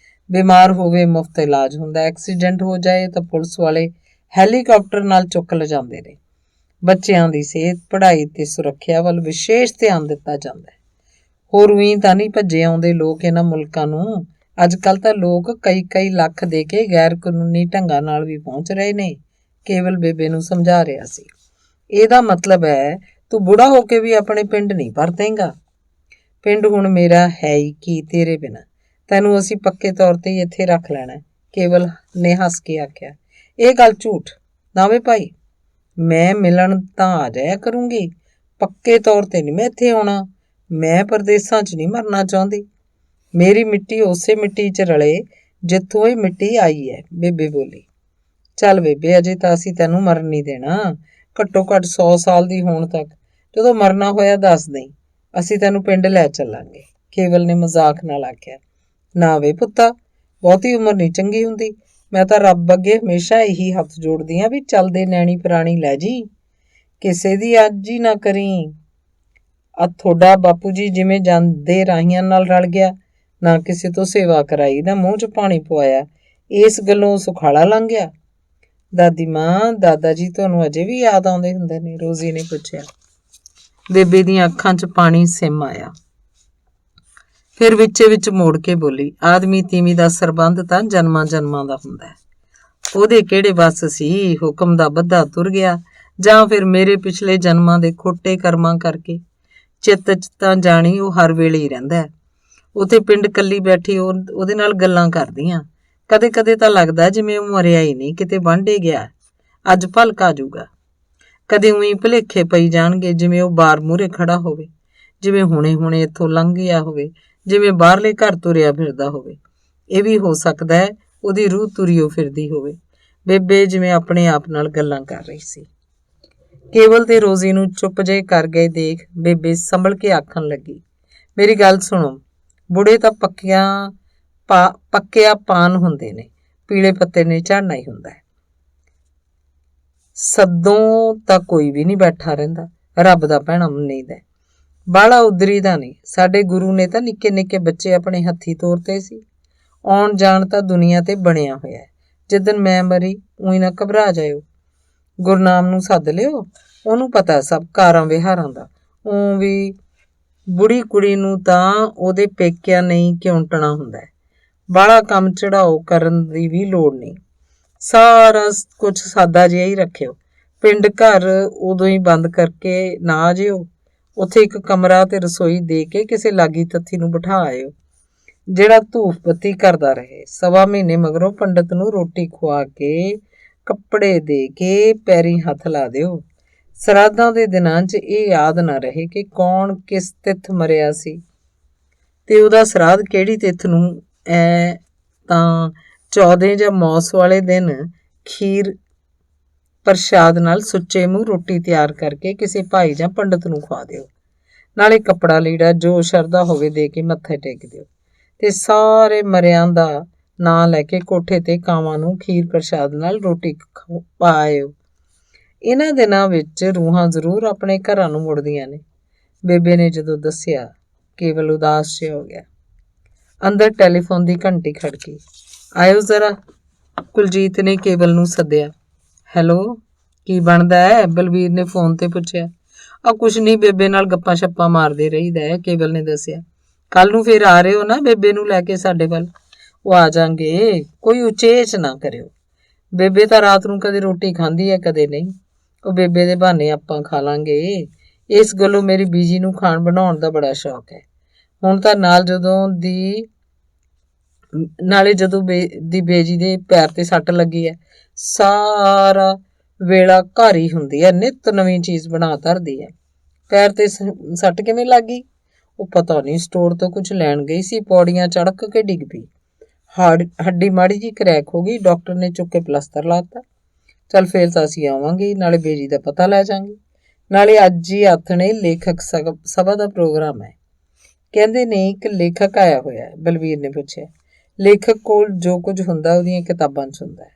ਬਿਮਾਰ ਹੋਵੇ ਮੁਫਤ ਇਲਾਜ ਹੁੰਦਾ, ਐਕਸੀਡੈਂਟ ਹੋ ਜਾਏ ਤਾਂ ਪੁਲਿਸ ਵਾਲੇ ਹੈਲੀਕਾਪਟਰ ਨਾਲ ਚੁੱਕ ਲਿਜਾਂਦੇ ਨੇ। ਬੱਚਿਆਂ ਦੀ ਸਿਹਤ, ਪੜ੍ਹਾਈ ਤੇ ਸੁਰੱਖਿਆ ਵੱਲ ਵਿਸ਼ੇਸ਼ ਧਿਆਨ ਦਿੱਤਾ ਜਾਂਦਾ ਹੈ। ਹੋਰ ਵੀ ਤਾਂ ਨਹੀਂ ਭੱਜੇ ਆਉਂਦੇ ਲੋਕ ਇਹਨਾਂ ਮੁਲਕਾਂ ਨੂੰ। ਅੱਜ ਕੱਲ੍ਹ ਤਾਂ ਲੋਕ ਕਈ ਲੱਖ ਦੇ ਕੇ ਗੈਰ ਕਾਨੂੰਨੀ ਢੰਗਾਂ ਨਾਲ ਵੀ ਪਹੁੰਚ ਰਹੇ ਨੇ, ਕੇਵਲ ਬੇਬੇ ਨੂੰ ਸਮਝਾ ਰਿਹਾ ਸੀ। ਇਹਦਾ ਮਤਲਬ ਹੈ ਤੂੰ ਬੁੜਾ ਹੋ ਕੇ ਵੀ ਆਪਣੇ ਪਿੰਡ ਨਹੀਂ ਪਰਤੇਂਗਾ। ਪਿੰਡ ਹੁਣ ਮੇਰਾ ਹੈ ਹੀ ਕੀ ਤੇਰੇ ਬਿਨਾਂ, ਤੈਨੂੰ ਅਸੀਂ ਪੱਕੇ ਤੌਰ ਤੇ ਹੀ ਇੱਥੇ ਰੱਖ ਲੈਣਾ, ਕੇਵਲ ਨੇ ਹੱਸ ਕੇ ਆਖਿਆ। ਇਹ ਗੱਲ ਝੂਠ ਨਾ ਵੇ ਭਾਈ, ਮੈਂ ਮਿਲਣ ਤਾਂ ਆ ਜਾਇਆ ਕਰੂੰਗੀ, ਪੱਕੇ ਤੌਰ ਤੇ ਨਹੀਂ ਮੈਂ ਇੱਥੇ ਆਉਣਾ। ਮੈਂ ਪਰਦੇਸਾਂ 'ਚ ਨਹੀਂ ਮਰਨਾ ਚਾਹੁੰਦੀ, ਮੇਰੀ ਮਿੱਟੀ ਉਸੇ ਮਿੱਟੀ 'ਚ ਰਲੇ ਜਿੱਥੋਂ ਇਹ ਮਿੱਟੀ ਆਈ ਹੈ, ਬੇਬੇ ਬੋਲੀ। ਚੱਲ ਬੇਬੇ, ਅਜੇ ਤਾਂ ਅਸੀਂ ਤੈਨੂੰ ਮਰਨ ਨਹੀਂ ਦੇਣਾ, ਘੱਟੋ ਘੱਟ 100 ਸਾਲ ਦੀ ਹੋਣ ਤੱਕ। ਜਦੋਂ ਮਰਨਾ ਹੋਇਆ ਦੱਸ ਦੇਈਂ, ਅਸੀਂ ਤੈਨੂੰ ਪਿੰਡ ਲੈ ਚੱਲਾਂਗੇ, ਕੇਵਲ ਨੇ ਮਜ਼ਾਕ ਨਾਲ ਆਖਿਆ। ਨਾ ਵੇ ਪੁੱਤਾ, ਬਹੁਤੀ ਉਮਰ ਨਹੀਂ ਚੰਗੀ ਹੁੰਦੀ। ਮੈਂ ਤਾਂ ਰੱਬ ਅੱਗੇ ਹਮੇਸ਼ਾ ਇਹੀ ਹੱਥ ਜੋੜਦੀ ਹਾਂ ਵੀ ਚੱਲਦੇ ਨੈਣੀ ਪੁਰਾਣੀ ਲੈ ਜੀ, ਕਿਸੇ ਦੀ ਅੱਜ ਹੀ ਨਾ ਕਰੀ। ਤੁਹਾਡਾ ਬਾਪੂ ਜੀ ਜਿਵੇਂ ਜਾਂਦੇ ਰਾਹੀਆਂ ਨਾਲ ਰਲ ਗਿਆ, ਨਾ ਕਿਸੇ ਤੋਂ ਸੇਵਾ ਕਰਾਈ, ਨਾ ਮੂੰਹ 'ਚ ਪਾਣੀ ਪਵਾਇਆ, ਇਸ ਗੱਲੋਂ ਸੁਖਾਲਾ ਲੰਘ ਗਿਆ। ਦਾਦੀ ਮਾਂ, ਦਾਦਾ ਜੀ ਤੁਹਾਨੂੰ ਅਜੇ ਵੀ ਯਾਦ ਆਉਂਦੇ ਹੁੰਦੇ ਨੇ, ਰੋਜ਼ੀ ਨੇ ਪੁੱਛਿਆ। ਬੇਬੇ ਦੀਆਂ ਅੱਖਾਂ 'ਚ ਪਾਣੀ ਸਿਮ ਆਇਆ, ਫਿਰ ਵਿੱਚ ਮੋੜ ਕੇ ਬੋਲੀ। ਆਦਮੀ ਤੀਵੀਂ ਦਾ ਸਰਬੰਧ ਤਾਂ ਜਨਮਾਂ ਜਨਮਾਂ ਦਾ ਹੁੰਦਾ ਹੈ, ਉਹਦੇ ਕਿਹੜੇ ਵੱਸ ਸੀ, ਹੁਕਮ ਦਾ ਬੱਧਾ ਤੁਰ ਗਿਆ, ਜਾਂ ਫਿਰ ਮੇਰੇ ਪਿਛਲੇ ਜਨਮਾਂ ਦੇ ਖੋਟੇ ਕਰਮਾਂ ਕਰਕੇ। ਚਿੱਤ 'ਚ ਤਾਂ ਜਾਣੀ ਉਹ ਹਰ ਵੇਲੇ ਹੀ ਰਹਿੰਦਾ ਹੈ। ਉੱਥੇ ਪਿੰਡ ਕੱਲੀ ਬੈਠੀ ਉਹਦੇ ਨਾਲ ਗੱਲਾਂ ਕਰਦੀਆਂ, ਕਦੇ ਕਦੇ ਤਾਂ ਲੱਗਦਾ ਜਿਵੇਂ ਉਹ ਮਰਿਆ ਹੀ ਨਹੀਂ, ਕਿਤੇ ਵਾਂਢੇ ਗਿਆ, ਅੱਜ ਭਲਕ ਆ ਜਾਊਗਾ। ਕਦੇ ਉਹੀ ਭੁਲੇਖੇ ਪਈ ਜਾਣਗੇ ਜਿਵੇਂ ਉਹ ਬਾਰ ਮੂਹਰੇ ਖੜਾ ਹੋਵੇ, ਜਿਵੇਂ ਹੁਣੇ ਇੱਥੋਂ ਲੰਘ ਗਿਆ ਹੋਵੇ, ਜਿਵੇਂ ਬਾਹਰਲੇ ਘਰ ਤੁਰਿਆ ਫਿਰਦਾ ਹੋਵੇ। ਇਹ ਵੀ ਹੋ ਸਕਦਾ ਹੈ ਉਹਦੀ ਰੂਹ ਤੁਰਿਓ ਫਿਰਦੀ ਹੋਵੇ। ਬੇਬੇ ਜਿਵੇਂ ਆਪਣੇ ਆਪ ਨਾਲ ਗੱਲਾਂ ਕਰ ਰਹੀ ਸੀ। ਕੇਵਲ ਤੇ ਰੋਜ਼ੀ ਨੂੰ ਚੁੱਪ ਜੇ ਕਰ ਗਏ ਦੇਖ ਬੇਬੇ ਸੰਭਲ ਕੇ ਆਖਣ ਲੱਗੀ, ਮੇਰੀ ਗੱਲ ਸੁਣੋ, ਬੁੜੇ ਤਾਂ ਪੱਕਿਆ ਪਾਨ ਹੁੰਦੇ ਨੇ, ਪੀਲੇ ਪੱਤੇ ਨੇ ਝੜਨਾ ਹੀ ਹੁੰਦਾ ਹੈ। ਸਦੋਂ ਤਾਂ ਕੋਈ ਵੀ ਨਹੀਂ ਬੈਠਾ ਰਹਿੰਦਾ, ਰੱਬ ਦਾ ਭੈਣਾ ਮੰਨੀਦਾ, ਬਾਹਲਾ ਉਦਰੀ ਦਾ ਨਹੀਂ। ਸਾਡੇ ਗੁਰੂ ਨੇ ਤਾਂ ਨਿੱਕੇ ਨਿੱਕੇ ਬੱਚੇ ਆਪਣੇ ਹੱਥੀਂ ਤੋਰਤੇ ਸੀ। ਆਉਣ ਜਾਣ ਤਾਂ ਦੁਨੀਆ ਤੇ ਬਣਿਆ ਹੋਇਆ ਹੈ। ਜਿੱਦਣ ਮੈਂ ਮਰੀ ਊਂ ਨਾ ਘਬਰਾ ਜਾਇਓ, ਗੁਰਨਾਮ ਨੂੰ ਸੱਦ ਲਿਓ, ਉਹਨੂੰ ਪਤਾ ਸਭ ਕਾਰਾਂ ਵਿਹਾਰਾਂ ਦਾ। ਉਹ ਵੀ ਬੁੜੀ ਕੁੜੀ ਨੂੰ ਤਾਂ ਉਹਦੇ ਪੇਕਿਆਂ ਨਹੀਂ ਕਿਉਂਟਣਾ ਹੁੰਦਾ ਹੈ। ਬਾਹਲਾ ਕੰਮ ਚੜਾਓ ਕਰਨ ਦੀ ਵੀ ਲੋੜ ਨਹੀਂ, ਸਾਰਾ ਕੁਝ ਸਾਦਾ ਜਿਹਾ ਹੀ ਰੱਖਿਓ। ਪਿੰਡ ਘਰ ਉਦੋਂ ਹੀ ਬੰਦ ਕਰਕੇ ਨਾ ਜਿਓ, ਉੱਥੇ ਇੱਕ ਕਮਰਾ ਤੇ ਰਸੋਈ ਦੇ ਕੇ ਕਿਸੇ ਲਾਗੀ ਤੱਥੀ ਨੂੰ ਬਿਠਾ ਆਇਓ, ਜਿਹੜਾ ਧੂਫ ਬੱਤੀ ਕਰਦਾ ਰਹੇ। 1.25 ਮਹੀਨੇ ਮਗਰੋਂ ਪੰਡਤ ਨੂੰ ਰੋਟੀ ਖਵਾ ਕੇ, ਕੱਪੜੇ ਦੇ ਕੇ ਪੈਰੀਂ ਹੱਥ ਲਾ ਦਿਓ। ਸਰਾਧਾਂ ਦੇ ਦਿਨਾਂ 'ਚ ਇਹ ਯਾਦ ਨਾ ਰਹੇ ਕਿ ਕੌਣ ਕਿਸ ਤਿੱਥ ਮਰਿਆ ਸੀ ਤੇ ਉਹਦਾ ਸਰਾਧ ਕਿਹੜੀ ਤਿੱਥ ਨੂੰ। ਤਾਂ 14 ਜਾਂ ਮੌਸ ਵਾਲੇ ਦਿਨ ਖੀਰ ਪ੍ਰਸ਼ਾਦ ਨਾਲ ਸੁੱਚੇ ਮੂੰਹ ਰੋਟੀ ਤਿਆਰ ਕਰਕੇ ਕਿਸੇ ਭਾਈ ਜਾਂ ਪੰਡਤ ਨੂੰ ਖਵਾ ਦਿਓ। ਨਾਲੇ ਕੱਪੜਾ ਲੀੜਾ ਜੋ ਸ਼ਰਧਾ ਹੋਵੇ ਦੇ ਕੇ ਮੱਥੇ ਟੇਕ ਦਿਓ ਤੇ ਸਾਰੇ ਮਰਿਆਂ ਦਾ ਨਾਂ ਲੈ ਕੇ ਕੋਠੇ ਤੇ ਕਾਵਾਂ ਨੂੰ ਖੀਰ ਪ੍ਰਸ਼ਾਦ ਨਾਲ ਰੋਟੀ ਪਾਇਓ। ਇਹਨਾਂ ਦਿਨਾਂ ਵਿੱਚ ਰੂਹਾਂ ਜ਼ਰੂਰ ਆਪਣੇ ਘਰਾਂ ਨੂੰ ਮੁੜਦੀਆਂ ਨੇ। ਬੇਬੇ ਨੇ ਜਦੋਂ ਦੱਸਿਆ, ਕੇਵਲ ਉਦਾਸ ਜਿਹਾ ਹੋ ਗਿਆ। ਅੰਦਰ ਟੈਲੀਫੋਨ ਦੀ ਘੰਟੀ ਖੜਕੀ। ਆਇਓ ਜ਼ਰਾ, ਕੁਲਜੀਤ ਨੇ ਕੇਵਲ ਨੂੰ ਸੱਦਿਆ। ਹੈਲੋ, ਕੀ ਬਣਦਾ ਹੈ? ਬਲਵੀਰ ਨੇ ਫੋਨ ਤੇ ਪੁੱਛਿਆ। ਕੁਛ ਨਹੀਂ, ਬੇਬੇ ਨਾਲ ਗੱਪਾਂ ਛੱਪਾਂ ਮਾਰਦੇ ਰਹੀਦਾ ਹੈ, ਕੇਵਲ ਨੇ ਦੱਸਿਆ। ਕੱਲ ਨੂੰ ਫਿਰ ਆ ਰਹੇ ਹੋ ਨਾ ਬੇਬੇ ਨੂੰ ਲੈ ਕੇ ਸਾਡੇ ਵੱਲ? ਉਹ ਆ ਜਾਣਗੇ, ਕੋਈ ਉਚੇਚ ਨਾ ਕਰਿਓ। ਬੇਬੇ ਤਾਂ ਰਾਤ ਨੂੰ ਕਦੇ ਰੋਟੀ ਖਾਂਦੀ ਹੈ, ਕਦੇ ਨਹੀਂ। ਉਹ ਬੇਬੇ ਦੇ ਬਹਾਨੇ ਆਪਾਂ ਖਾ ਲਾਂਗੇ। ਇਸ ਗੱਲੋਂ ਮੇਰੀ ਬੀਜੀ ਨੂੰ ਖਾਣ ਬਣਾਉਣ ਦਾ ਬੜਾ ਸ਼ੌਕ ਹੈ। ਹੁਣ ਤਾਂ ਨਾਲੇ ਜਦੋਂ ਦੀ ਬੇਜੀ ਦੇ ਪੈਰ ਤੇ ਸੱਟ ਲੱਗੀ ਹੈ, ਸਾਰਾ ਵੇਲਾ ਘਰ ਹੀ ਹੁੰਦੀ ਹੈ, ਨਿੱਤ ਨਵੀਂ ਚੀਜ਼ ਬਣਾ ਧਰਦੀ ਹੈ। ਪੈਰ ਤੇ ਸੱਟ ਕਿਵੇਂ ਲੱਗ ਗਈ? ਉਹ ਪਤਾ ਨਹੀਂ, ਸਟੋਰ ਤੋਂ ਕੁਝ ਲੈਣ ਗਈ ਸੀ, ਪੌੜੀਆਂ ਚੜਕ ਕੇ ਡਿੱਗ ਪਈ। ਹੱਡੀ ਮਾੜੀ ਜੀ ਕਰੈਕ ਹੋ ਗਈ, ਡਾਕਟਰ ਨੇ ਚੁੱਕ ਕੇ ਪਲਸਤਰ ਲਾਤਾ। ਚੱਲ ਫੇਰ ਤਾਂ ਅਸੀਂ ਆਵਾਂਗੇ, ਨਾਲੇ ਬੇਜੀ ਦਾ ਪਤਾ ਲੈ ਜਾਵਾਂਗੇ। ਨਾਲੇ ਅੱਜ ਹੀ ਆਥਣੇ ਲੇਖਕ ਸਭਾ ਦਾ ਪ੍ਰੋਗਰਾਮ ਹੈ। ਕਹਿੰਦੇ ਨੇ ਇੱਕ ਲੇਖਕ ਆਇਆ ਹੋਇਆ, ਬਲਵੀਰ ਨੇ ਪੁੱਛਿਆ। ਲੇਖਕ ਕੋਲ ਜੋ ਕੁਝ ਹੁੰਦਾ ਉਹਦੀਆਂ ਕਿਤਾਬਾਂ 'ਚ ਹੁੰਦਾ ਹੈ।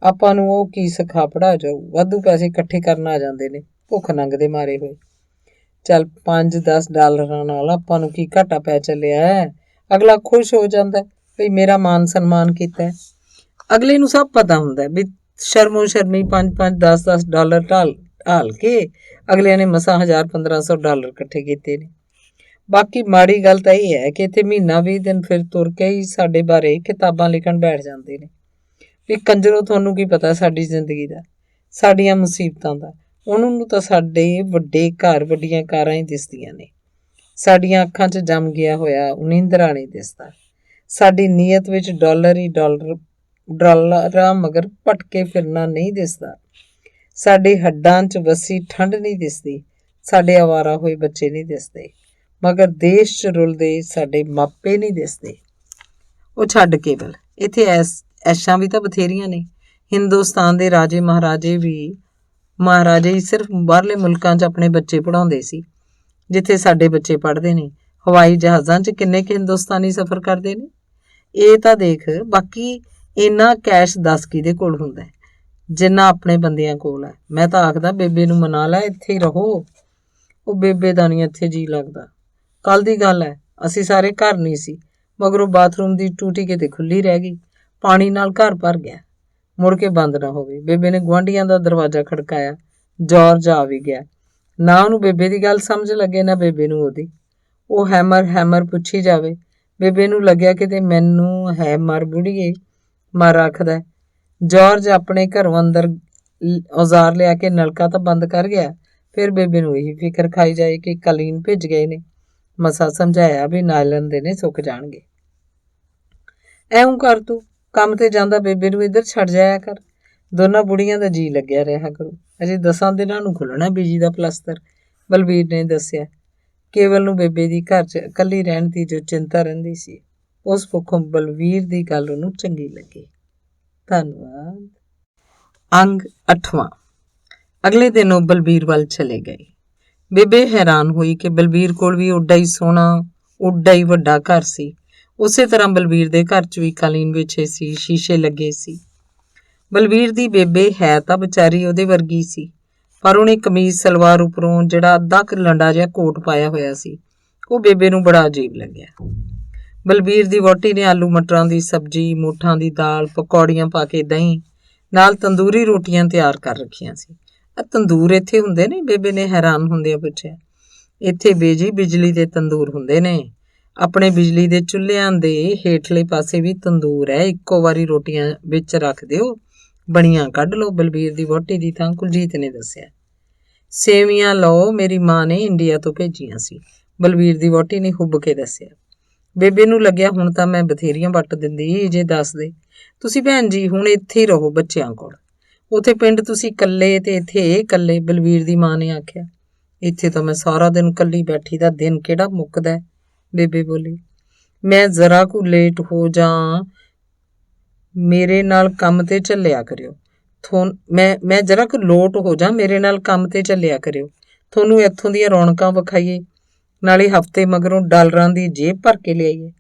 ਆਪਾਂ ਨੂੰ ਉਹ ਕੀ ਸਿਖਾ ਪੜ੍ਹਾ ਜਾਊ, ਵਾਧੂ ਪੈਸੇ ਇਕੱਠੇ ਕਰਨ ਆ ਜਾਂਦੇ ਨੇ, ਭੁੱਖ ਨੰਗ ਦੇ ਮਾਰੇ ਹੋਏ। ਚੱਲ $5-10 ਨਾਲ ਆਪਾਂ ਨੂੰ ਕੀ ਘਾਟਾ ਪੈ ਚੱਲਿਆ ਹੈ। ਅਗਲਾ ਖੁਸ਼ ਹੋ ਜਾਂਦਾ ਵੀ ਮੇਰਾ ਮਾਨ ਸਨਮਾਨ ਕੀਤਾ। ਅਗਲੇ ਨੂੰ ਸਭ ਪਤਾ ਹੁੰਦਾ ਵੀ ਸ਼ਰਮੋ ਸ਼ਰਮੀ $5-10 ਢਾਲ ਕੇ ਅਗਲਿਆਂ ਨੇ ਮਸਾਂ $1000-1500 ਇਕੱਠੇ ਕੀਤੇ ਨੇ। ਬਾਕੀ ਮਾੜੀ ਗੱਲ ਤਾਂ ਇਹ ਹੈ ਕਿ ਇੱਥੇ ਮਹੀਨਾ 20 ਦਿਨ ਫਿਰ ਤੁਰ ਕੇ ਹੀ ਸਾਡੇ ਬਾਰੇ ਕਿਤਾਬਾਂ ਲਿਖਣ ਬੈਠ ਜਾਂਦੇ ਨੇ ਵੀ ਕੰਜਰੋ ਤੁਹਾਨੂੰ ਕੀ ਪਤਾ ਸਾਡੀ ਜ਼ਿੰਦਗੀ ਦਾ, ਸਾਡੀਆਂ ਮੁਸੀਬਤਾਂ ਦਾ। ਉਹਨਾਂ ਨੂੰ ਤਾਂ ਸਾਡੇ ਵੱਡੇ ਘਰ ਵੱਡੀਆਂ ਕਾਰਾਂ ਹੀ ਦਿਸਦੀਆਂ ਨੇ। ਸਾਡੀਆਂ ਅੱਖਾਂ 'ਚ ਜੰਮ ਗਿਆ ਹੋਇਆ ਉਨੀਂਦਰਾ ਨਹੀਂ ਦਿਸਦਾ। ਸਾਡੀ ਨੀਅਤ ਵਿੱਚ ਡਾਲਰਾਂ ਮਗਰ ਭਟਕੇ ਫਿਰਨਾ ਨਹੀਂ ਦਿਸਦਾ। ਸਾਡੇ ਹੱਡਾਂ 'ਚ ਵਸੀ ਠੰਡ ਨਹੀਂ ਦਿਸਦੀ। ਸਾਡੇ ਆਵਾਰਾ ਹੋਏ ਬੱਚੇ ਨਹੀਂ ਦਿਸਦੇ, ਮਗਰ ਦੇਸ਼ 'ਚ ਰੁਲਦੇ ਸਾਡੇ ਮਾਪੇ ਨਹੀਂ ਦਿਸਦੇ। ਉਹ ਛੱਡ ਕੇਵਲ, ਇੱਥੇ ਐਸ਼ਾਂ ਵੀ ਤਾਂ ਬਥੇਰੀਆਂ ਨੇ। ਹਿੰਦੁਸਤਾਨ ਦੇ ਰਾਜੇ ਮਹਾਰਾਜੇ ਹੀ ਸਿਰਫ ਬਾਹਰਲੇ ਮੁਲਕਾਂ 'ਚ ਆਪਣੇ ਬੱਚੇ ਪੜ੍ਹਾਉਂਦੇ ਸੀ, ਜਿੱਥੇ ਸਾਡੇ ਬੱਚੇ ਪੜ੍ਹਦੇ ਨੇ। ਹਵਾਈ ਜਹਾਜ਼ਾਂ 'ਚ ਕਿੰਨੇ ਕੁ ਹਿੰਦੁਸਤਾਨੀ ਸਫ਼ਰ ਕਰਦੇ ਨੇ, ਇਹ ਤਾਂ ਦੇਖ। ਬਾਕੀ ਇੰਨਾ ਕੈਸ਼ 10 ਕਿਹਦੇ ਕੋਲ ਹੁੰਦਾ ਜਿੰਨਾ ਆਪਣੇ ਬੰਦਿਆਂ ਕੋਲ ਹੈ। ਮੈਂ ਤਾਂ ਆਖਦਾ ਬੇਬੇ ਨੂੰ ਮਨਾ ਲੈ, ਇੱਥੇ ਹੀ ਰਹੋ। ਉਹ ਬੇਬੇ ਦਾ ਨਹੀਂ ਇੱਥੇ ਜੀ ਲੱਗਦਾ। ਕੱਲ ਦੀ ਗੱਲ ਹੈ, ਅਸੀਂ ਸਾਰੇ ਘਰ ਨਹੀਂ ਸੀ, ਮਗਰੋਂ ਬਾਥਰੂਮ ਦੀ ਟੂਟੀ ਕਿਤੇ ਖੁੱਲੀ ਰਹਿ ਗਈ, ਪਾਣੀ ਨਾਲ ਘਰ ਭਰ ਗਿਆ, ਮੁੜ ਕੇ ਬੰਦ ਨਾ ਹੋਵੇ। ਬੇਬੇ ਨੇ ਗੁਆਂਢੀਆਂ ਦਾ ਦਰਵਾਜ਼ਾ ਖੜਕਾਇਆ, ਜੌਰਜ ਆ ਵੀ ਗਿਆ। ਨਾ ਉਹਨੂੰ ਬੇਬੇ ਦੀ ਗੱਲ ਸਮਝ ਲੱਗੇ, ਨਾ ਬੇਬੇ ਨੂੰ ਉਹਦੀ। ਉਹ ਹੈਮਰ ਪੁੱਛੀ ਜਾਵੇ। ਬੇਬੇ ਨੂੰ ਲੱਗਿਆ ਕਿਤੇ ਮੈਨੂੰ ਹੈ ਮਰ ਬੁੜੀਏ ਮਰ ਆਖਦਾ। ਜੌਰਜ ਆਪਣੇ ਘਰੋਂ ਅੰਦਰ ਔਜ਼ਾਰ ਲਿਆ ਕੇ ਨਲਕਾ ਤਾਂ ਬੰਦ ਕਰ ਗਿਆ। ਫਿਰ ਬੇਬੇ ਨੂੰ ਇਹੀ ਫਿਕਰ ਖਾਈ ਜਾਏ ਕਿ ਕਲੀਨ ਭਿੱਜ ਗਏ ਨੇ। ਮਸਾ ਸਮਝਾਇਆ ਵੀ ਨਾਇਲਨ ਦੇ ਨੇ, ਸੁੱਕ ਜਾਣਗੇ। ਐਉਂ ਕਰ, ਤੂੰ ਕੰਮ ਤੇ ਜਾਂਦਾ, ਬੇਬੇ ਨੂੰ ਇੱਧਰ ਛੱਡ ਜਾਇਆ ਕਰ। ਦੋਨਾਂ ਬੁੜੀਆਂ ਦਾ ਜੀ ਲੱਗਿਆ ਰਿਹਾ ਕਰੂ। ਅਜੇ 10 ਦਿਨਾਂ ਨੂੰ ਖੁੱਲਣਾ ਬੀਜੀ ਦਾ ਪਲਸਤਰ, ਬਲਵੀਰ ਨੇ ਦੱਸਿਆ। ਕੇਵਲ ਨੂੰ ਬੇਬੇ ਦੀ ਘਰ 'ਚ ਇਕੱਲੀ ਰਹਿਣ ਦੀ ਜੋ ਚਿੰਤਾ ਰਹਿੰਦੀ ਸੀ, ਉਸ ਪੱਖੋਂ ਬਲਵੀਰ ਦੀ ਗੱਲ ਉਹਨੂੰ ਚੰਗੀ ਲੱਗੀ। ਧੰਨਵਾਦ। ਅੰਗ 8ਵਾਂ। ਅਗਲੇ ਦਿਨ ਉਹ ਬਲਬੀਰ ਵੱਲ ਚਲੇ ਗਏ। ਬੇਬੇ ਹੈਰਾਨ ਹੋਈ ਕਿ ਬਲਬੀਰ ਕੋਲ ਵੀ ਓਡਾ ਹੀ ਸੋਹਣਾ, ਓਡਾ ਹੀ ਵੱਡਾ ਘਰ ਸੀ। ਉਸੇ ਤਰ੍ਹਾਂ ਬਲਬੀਰ ਦੇ ਘਰ 'ਚ ਵੀ ਕਾਲੀਨ ਵਿਛੇ ਸੀ, ਸ਼ੀਸ਼ੇ ਲੱਗੇ ਸੀ। ਬਲਬੀਰ ਦੀ ਬੇਬੇ ਹੈ ਤਾਂ ਵਿਚਾਰੀ ਉਹਦੇ ਵਰਗੀ ਸੀ, ਪਰ ਉਹਨੇ ਕਮੀਜ਼ ਸਲਵਾਰ ਉੱਪਰੋਂ ਜਿਹੜਾ ਅੱਧਾ ਕੁ ਲੰਡਾ ਜਿਹਾ ਕੋਟ ਪਾਇਆ ਹੋਇਆ ਸੀ, ਉਹ ਬੇਬੇ ਨੂੰ ਬੜਾ ਅਜੀਬ ਲੱਗਿਆ। ਬਲਬੀਰ ਦੀ ਵਹੁਟੀ ਨੇ ਆਲੂ ਮਟਰਾਂ ਦੀ ਸਬਜ਼ੀ, ਮੋਠਾਂ ਦੀ ਦਾਲ, ਪਕੌੜੀਆਂ ਪਾ ਕੇ ਦਹੀਂ ਨਾਲ ਤੰਦੂਰੀ ਰੋਟੀਆਂ ਤਿਆਰ ਕਰ ਰੱਖੀਆਂ ਸੀ। ਤੰਦੂਰ ਇੱਥੇ ਹੁੰਦੇ ਨੇ? ਬੇਬੇ ਨੇ ਹੈਰਾਨ ਹੁੰਦਿਆਂ ਪੁੱਛਿਆ। ਇੱਥੇ ਬੇਜੀ ਬਿਜਲੀ ਦੇ ਤੰਦੂਰ ਹੁੰਦੇ ਨੇ। ਆਪਣੇ ਬਿਜਲੀ ਦੇ ਚੁੱਲ੍ਹਿਆਂ ਦੇ ਹੇਠਲੇ ਪਾਸੇ ਵੀ ਤੰਦੂਰ ਹੈ। ਇੱਕੋ ਵਾਰੀ ਰੋਟੀਆਂ ਵਿੱਚ ਰੱਖ ਦਿਓ, ਬਣੀਆਂ ਕੱਢ ਲਓ। ਬਲਬੀਰ ਦੀ ਵਹੁਟੀ ਦੀ ਥਾਂ ਕੁਲਜੀਤ ਨੇ ਦੱਸਿਆ। ਸੇਵੀਆਂ ਲਓ, ਮੇਰੀ ਮਾਂ ਨੇ ਇੰਡੀਆ ਤੋਂ ਭੇਜੀਆਂ ਸੀ, ਬਲਬੀਰ ਦੀ ਵਹੁਟੀ ਨੇ ਹੁੱਬ ਕੇ ਦੱਸਿਆ। ਬੇਬੇ ਨੂੰ ਲੱਗਿਆ ਹੁਣ ਤਾਂ ਮੈਂ ਬਥੇਰੀਆਂ ਵੱਟ ਦਿੰਦੀ ਜੇ ਦੱਸ ਦੇ। ਤੁਸੀਂ ਭੈਣ ਜੀ ਹੁਣ ਇੱਥੇ ਹੀ ਰਹੋ ਬੱਚਿਆਂ ਕੋਲ। ਉੱਥੇ ਪਿੰਡ ਤੁਸੀਂ ਇਕੱਲੇ ਤੇ ਇੱਥੇ ਇਹ ਇਕੱਲੇ, ਬਲਬੀਰ ਦੀ ਮਾਂ ਨੇ ਆਖਿਆ। ਇੱਥੇ ਤਾਂ ਮੈਂ ਸਾਰਾ ਦਿਨ ਇਕੱਲੀ ਬੈਠੀ ਦਾ ਦਿਨ ਕਿਹੜਾ ਮੁੱਕਦਾ, ਬੇਬੇ ਬੋਲੀ। ਮੈਂ ਜ਼ਰਾ ਕੁ ਲੇਟ ਹੋ ਜਾਂ ਮੇਰੇ ਨਾਲ ਕੰਮ ਤੇ ਚੱਲਿਆ ਕਰਿਓ। ਮੈਂ ਜਰਾ ਕੁ ਲੋਟ ਹੋ ਜਾ, ਮੇਰੇ ਨਾਲ ਕੰਮ ਤੇ ਚੱਲਿਆ ਕਰਿਓ। ਤੁਹਾਨੂੰ ਇੱਥੋਂ ਦੀਆਂ ਰੌਣਕਾਂ ਵਿਖਾਈਏ, ਨਾਲੇ ਹਫ਼ਤੇ ਮਗਰੋਂ ਡਾਲਰਾਂ ਦੀ ਜੇਬ ਭਰ ਕੇ ਲਿਆਈਏ।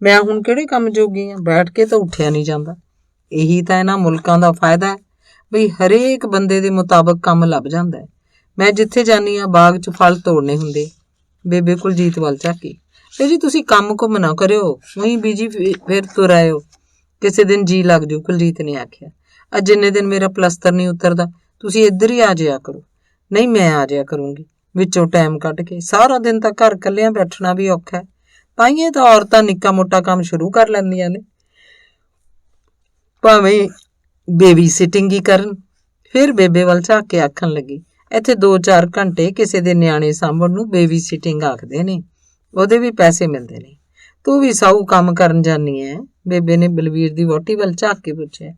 ਮੈਂ ਹੁਣ ਕਿਹੜੇ ਕੰਮ ਜੋਗੀ ਹਾਂ, ਬੈਠ ਕੇ ਤਾਂ ਉੱਠਿਆ ਨਹੀਂ ਜਾਂਦਾ। ਇਹੀ ਤਾਂ ਇਹਨਾਂ ਮੁਲਕਾਂ ਦਾ ਫਾਇਦਾ ਹੈ ਬਈ ਹਰੇਕ ਬੰਦੇ ਦੇ ਮੁਤਾਬਕ ਕੰਮ ਲੱਭ ਜਾਂਦਾ ਹੈ। ਮੈਂ ਜਿੱਥੇ ਜਾਂਦੀ ਹਾਂ ਬਾਗ 'ਚ ਫਲ ਤੋੜਨੇ ਹੁੰਦੇ। ਬੇਬੇ ਕੁਲਜੀਤ ਵੱਲ ਝਾਕੀ। ਜੀ ਤੁਸੀਂ ਕੰਮ ਕੁੰਮ ਨਾ ਕਰਿਓ, ਉਹੀ ਬੀਜੀ ਫਿਰ ਤੁਰ ਆਇਓ, ਕਿਸੇ ਦਿਨ ਜੀ ਲੱਗ ਜੂ, ਕੁਲਜੀਤ ਨੇ ਆਖਿਆ। ਅੱਜ ਜਿੰਨੇ ਦਿਨ ਮੇਰਾ ਪਲਸਤਰ ਨਹੀਂ ਉਤਰਦਾ ਤੁਸੀਂ ਇੱਧਰ ਹੀ ਆ ਜਾਇਆ ਕਰੋ। ਨਹੀਂ, ਮੈਂ ਆ ਜਾਇਆ ਕਰੂੰਗੀ ਵਿੱਚੋਂ ਟਾਈਮ ਕੱਢ ਕੇ। ਸਾਰਾ ਦਿਨ ਤਾਂ ਘਰ ਇਕੱਲਿਆਂ ਬੈਠਣਾ ਵੀ ਔਖਾ ਹੈ, ਤਾਈਏ ਤਾਂ ਔਰਤਾਂ ਨਿੱਕਾ ਮੋਟਾ ਕੰਮ ਸ਼ੁਰੂ ਕਰ ਲੈਂਦੀਆਂ ਨੇ, ਭਾਵੇਂ ਬੇਬੀ ਸਿਟਿੰਗ ਹੀ ਕਰਨ। ਫਿਰ ਬੇਬੇ ਵੱਲ ਝਾਕ ਕੇ ਆਖਣ ਲੱਗੀ, ਇੱਥੇ 2-4 ਘੰਟੇ ਕਿਸੇ ਦੇ ਨਿਆਣੇ ਸਾਂਭਣ ਨੂੰ ਬੇਬੀ ਸਿਟਿੰਗ ਆਖਦੇ ਨੇ, ਉਹਦੇ ਵੀ ਪੈਸੇ ਮਿਲਦੇ ਨੇ। ਤੂੰ ਵੀ ਸਾਊ ਕੰਮ ਕਰਨ ਜਾਨੀ ਹੈ, ਬੇਬੇ ਨੇ ਬਲਬੀਰ ਦੀ ਵਹੁਟੀ ਵੱਲ ਝਾਕ ਕੇ ਪੁੱਛਿਆ।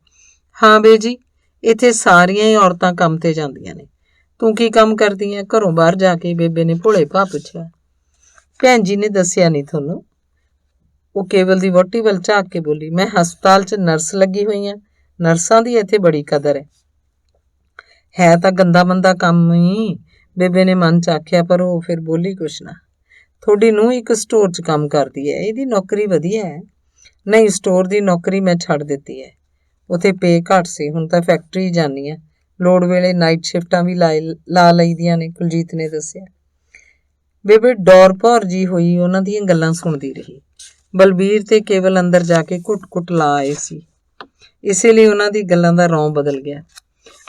ਹਾਂ ਬੇਜੀ, ਇੱਥੇ ਸਾਰੀਆਂ ਹੀ ਔਰਤਾਂ ਕੰਮ ਤੇ ਜਾਂਦੀਆਂ ਨੇ। ਤੂੰ ਕੀ ਕੰਮ ਕਰਦੀ ਹੈ ਘਰੋਂ ਬਾਹਰ ਜਾ ਕੇ, ਬੇਬੇ ਨੇ ਭੋਲੇ ਭਾਅ ਪੁੱਛਿਆ। ਭੈਣ ਜੀ ਨੇ ਦੱਸਿਆ ਨਹੀਂ ਤੁਹਾਨੂੰ, ਉਹ ਕੇਵਲ ਦੀ ਵਹੁਟੀ ਵੱਲ ਝਾਕ ਕੇ ਬੋਲੀ। ਮੈਂ ਹਸਪਤਾਲ 'ਚ ਨਰਸ ਲੱਗੀ ਹੋਈ ਹਾਂ, ਨਰਸਾਂ ਦੀ ਇੱਥੇ ਬੜੀ ਕਦਰ ਹੈ ਤਾਂ ਗੰਦਾ ਮੰਦਾ ਕੰਮ ਹੀ, ਬੇਬੇ ਨੇ ਮਨ 'ਚ ਆਖਿਆ, ਪਰ ਉਹ ਫਿਰ ਬੋਲੀ ਕੁਛ ਨਾ। ਤੁਹਾਡੀ ਨੂੰਹ ਇੱਕ ਸਟੋਰ 'ਚ ਕੰਮ ਕਰਦੀ ਹੈ, ਇਹਦੀ ਨੌਕਰੀ ਵਧੀਆ ਹੈ। ਨਹੀਂ, ਸਟੋਰ ਦੀ ਨੌਕਰੀ ਮੈਂ ਛੱਡ ਦਿੱਤੀ ਹੈ, ਉੱਥੇ ਪੇ ਘੱਟ ਸੀ, ਹੁਣ ਤਾਂ ਫੈਕਟਰੀ ਜਾਂਦੀ ਹਾਂ, ਲੋੜ ਵੇਲੇ ਨਾਈਟ ਸ਼ਿਫਟਾਂ ਵੀ ਲਾ ਲਈਦੀਆਂ ਨੇ, ਕੁਲਜੀਤ ਨੇ ਦੱਸਿਆ। ਬੇਬੇ ਡੌਰ ਭੌਰ ਜੀ ਹੋਈ ਉਹਨਾਂ ਦੀਆਂ ਗੱਲਾਂ ਸੁਣਦੀ ਰਹੀ। ਬਲਬੀਰ ਤੇ ਕੇਵਲ ਅੰਦਰ ਜਾ ਕੇ ਘੁੱਟ-ਘੁੱਟ ਲਾ ਆਏ ਸੀ, ਇਸੇ ਲਈ ਉਹਨਾਂ ਦੀ ਗੱਲਾਂ ਦਾ ਰੌਂ ਬਦਲ ਗਿਆ।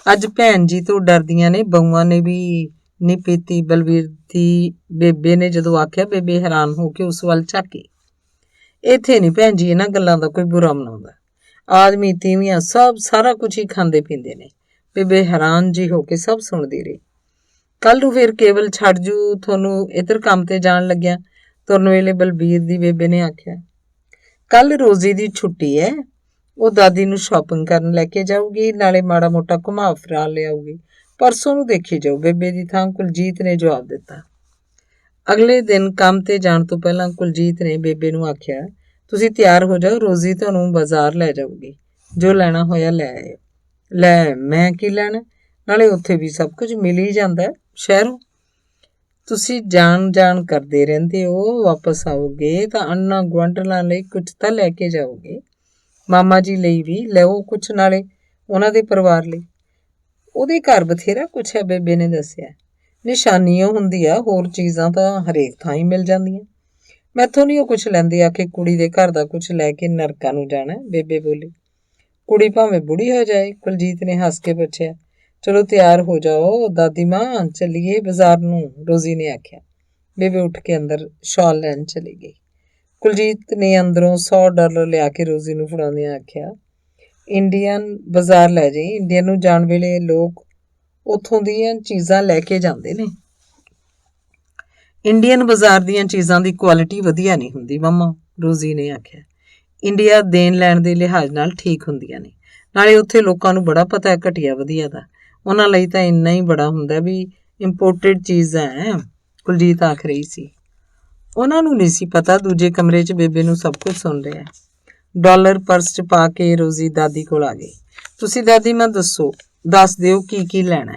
ਅੱਜ ਭੈਣ ਜੀ ਤੋਂ ਡਰਦੀਆਂ ਨੇ, ਬਹੂਆਂ ਨੇ ਵੀ ਨਹੀਂ ਪੀਤੀ, ਬਲਬੀਰ ਦੀ ਬੇਬੇ ਨੇ ਜਦੋਂ ਆਖਿਆ। ਬੇਬੇ ਹੈਰਾਨ ਹੋ ਕੇ ਉਸ ਵੱਲ ਝਾਕੀ। ਇੱਥੇ ਨਹੀਂ ਭੈਣ ਜੀ ਇਹਨਾਂ ਗੱਲਾਂ ਦਾ ਕੋਈ ਬੁਰਾ ਮਨਾਉਂਦਾ, ਆਦਮੀ ਤੀਵੀਆਂ ਸਭ ਸਾਰਾ ਕੁਝ ਹੀ ਖਾਂਦੇ ਪੀਂਦੇ ਨੇ। ਬੇਬੇ ਹੈਰਾਨ ਜੀ ਹੋ ਕੇ ਸਭ ਸੁਣਦੀ ਰਹੀ। ਕੱਲ ਨੂੰ ਫਿਰ ਕੇਵਲ ਛੱਡ ਜੂ ਤੁਹਾਨੂੰ ਇੱਧਰ ਕੰਮ ਤੇ ਜਾਣ ਲੱਗਿਆ, ਤੁਰਨ ਵੇਲੇ ਬਲਬੀਰ ਦੀ ਬੇਬੇ ਨੇ ਆਖਿਆ। ਕੱਲ ਰੋਜ਼ੀ ਦੀ ਛੁੱਟੀ ਹੈ, ਉਹ ਦਾਦੀ ਨੂੰ ਸ਼ਾਪਿੰਗ ਕਰਨ ਲੈ ਕੇ ਜਾਊਗੀ, ਨਾਲੇ ਮਾੜਾ ਮੋਟਾ ਘੁਮਾ ਫਿਰਾ ਲਿਆਊਗੀ। ਪਰਸੋਂ ਨੂੰ ਦੇਖੀ ਜਾਊ, ਬੇਬੇ ਦੀ ਥਾਂ ਕੁਲਜੀਤ ਨੇ ਜਵਾਬ ਦਿੱਤਾ। ਅਗਲੇ ਦਿਨ ਕੰਮ ਤੇ ਜਾਣ ਤੋਂ ਪਹਿਲਾਂ ਕੁਲਜੀਤ ਨੇ ਬੇਬੇ ਨੂੰ ਆਖਿਆ, ਤੁਸੀਂ ਤਿਆਰ ਹੋ ਜਾਓ, ਰੋਜ਼ੀ ਤੁਹਾਨੂੰ ਬਾਜ਼ਾਰ ਲੈ ਜਾਊਗੀ, ਜੋ ਲੈਣਾ ਹੋਇਆ ਲੈ ਆਇਓ। ਲੈ, ਮੈਂ ਕੀ ਲੈਣਾ, ਨਾਲੇ ਉੱਥੇ ਵੀ ਸਭ ਕੁਝ ਮਿਲ ਹੀ ਜਾਂਦਾ ਸ਼ਹਿਰੋਂ। ਤੁਸੀਂ ਜਾਣ ਕਰਦੇ ਰਹਿੰਦੇ ਹੋ, ਵਾਪਸ ਆਓਗੇ ਤਾਂ ਅੰਨਾ ਗੁਆਂਢਣਾਂ ਲਈ ਕੁਝ ਤਾਂ ਲੈ ਕੇ ਜਾਓਗੇ, ਮਾਮਾ ਜੀ ਲਈ ਵੀ ਲਿਓ ਕੁਛ, ਨਾਲੇ ਉਹਨਾਂ ਦੇ ਪਰਿਵਾਰ ਲਈ। ਉਹਦੇ ਘਰ ਬਥੇਰਾ ਕੁਛ ਹੈ, ਬੇਬੇ ਨੇ ਦੱਸਿਆ। ਨਿਸ਼ਾਨੀ ਉਹ ਹੁੰਦੀ ਆ, ਹੋਰ ਚੀਜ਼ਾਂ ਤਾਂ ਹਰੇਕ ਥਾਂ ਹੀ ਮਿਲ ਜਾਂਦੀਆਂ। ਮੈਥੋਂ ਨਹੀਂ ਉਹ ਕੁਛ ਲੈਂਦੀ, ਆ ਕੇ ਕੁੜੀ ਦੇ ਘਰ ਦਾ ਕੁਛ ਲੈ ਕੇ ਨਰਕਾਂ ਨੂੰ ਜਾਣਾ, ਬੇਬੇ ਬੋਲੀ। ਕੁੜੀ ਭਾਵੇਂ ਬੁੜੀ ਹੋ ਜਾਏ, ਕੁਲਜੀਤ ਨੇ ਹੱਸ ਕੇ ਪੁੱਛਿਆ। ਚਲੋ ਤਿਆਰ ਹੋ ਜਾਓ ਦਾਦੀ ਮਾਂ, ਚੱਲੀਏ ਬਾਜ਼ਾਰ ਨੂੰ, ਰੋਜ਼ੀ ਨੇ ਆਖਿਆ। ਬੇਬੇ ਉੱਠ ਕੇ ਅੰਦਰ ਸ਼ਾਲ ਲੈਣ ਚਲੀ ਗਈ। ਕੁਲਜੀਤ ਨੇ ਅੰਦਰੋਂ $100 ਲਿਆ ਕੇ ਰੋਜ਼ੀ ਨੂੰ ਫੜਾਉਂਦਿਆਂ ਆਖਿਆ, ਇੰਡੀਅਨ ਬਾਜ਼ਾਰ ਲੈ ਜਾਈ, ਇੰਡੀਅਨ ਨੂੰ ਜਾਣ ਵੇਲੇ ਲੋਕ ਉੱਥੋਂ ਦੀਆਂ ਚੀਜ਼ਾਂ ਲੈ ਕੇ ਜਾਂਦੇ ਨੇ। ਇੰਡੀਅਨ ਬਾਜ਼ਾਰ ਦੀਆਂ ਚੀਜ਼ਾਂ ਦੀ ਕੁਆਲਿਟੀ ਵਧੀਆ ਨਹੀਂ ਹੁੰਦੀ ਮੰਮਾ, ਰੋਜ਼ੀ ਨੇ ਆਖਿਆ। ਇੰਡੀਆ ਦੇਣ ਲੈਣ ਦੇ ਲਿਹਾਜ਼ ਨਾਲ ਠੀਕ ਹੁੰਦੀਆਂ ਨੇ, ਨਾਲੇ ਉੱਥੇ ਲੋਕਾਂ ਨੂੰ ਬੜਾ ਪਤਾ ਹੈ ਘਟੀਆ ਵਧੀਆ ਦਾ, ਉਹਨਾਂ ਲਈ ਤਾਂ ਇੰਨਾ ਹੀ ਬੜਾ ਹੁੰਦਾ ਵੀ ਇੰਪੋਰਟਡ ਚੀਜ਼ਾਂ ਹੈ, ਕੁਲਜੀਤ ਆਖ ਰਹੀ ਸੀ। ਉਹਨਾਂ ਨੂੰ ਨਹੀਂ ਸੀ ਪਤਾ ਦੂਜੇ ਕਮਰੇ 'ਚ ਬੇਬੇ ਨੂੰ ਸਭ ਕੁਝ ਸੁਣ ਰਿਹਾ। ਡਾਲਰ ਪਰਸ 'ਚ ਪਾ ਕੇ ਰੋਜ਼ੀ ਦਾਦੀ ਕੋਲ ਆ ਗਈ। ਤੁਸੀਂ ਦਾਦੀ ਮਾਂ ਦੱਸ ਦਿਓ ਕੀ ਲੈਣਾ,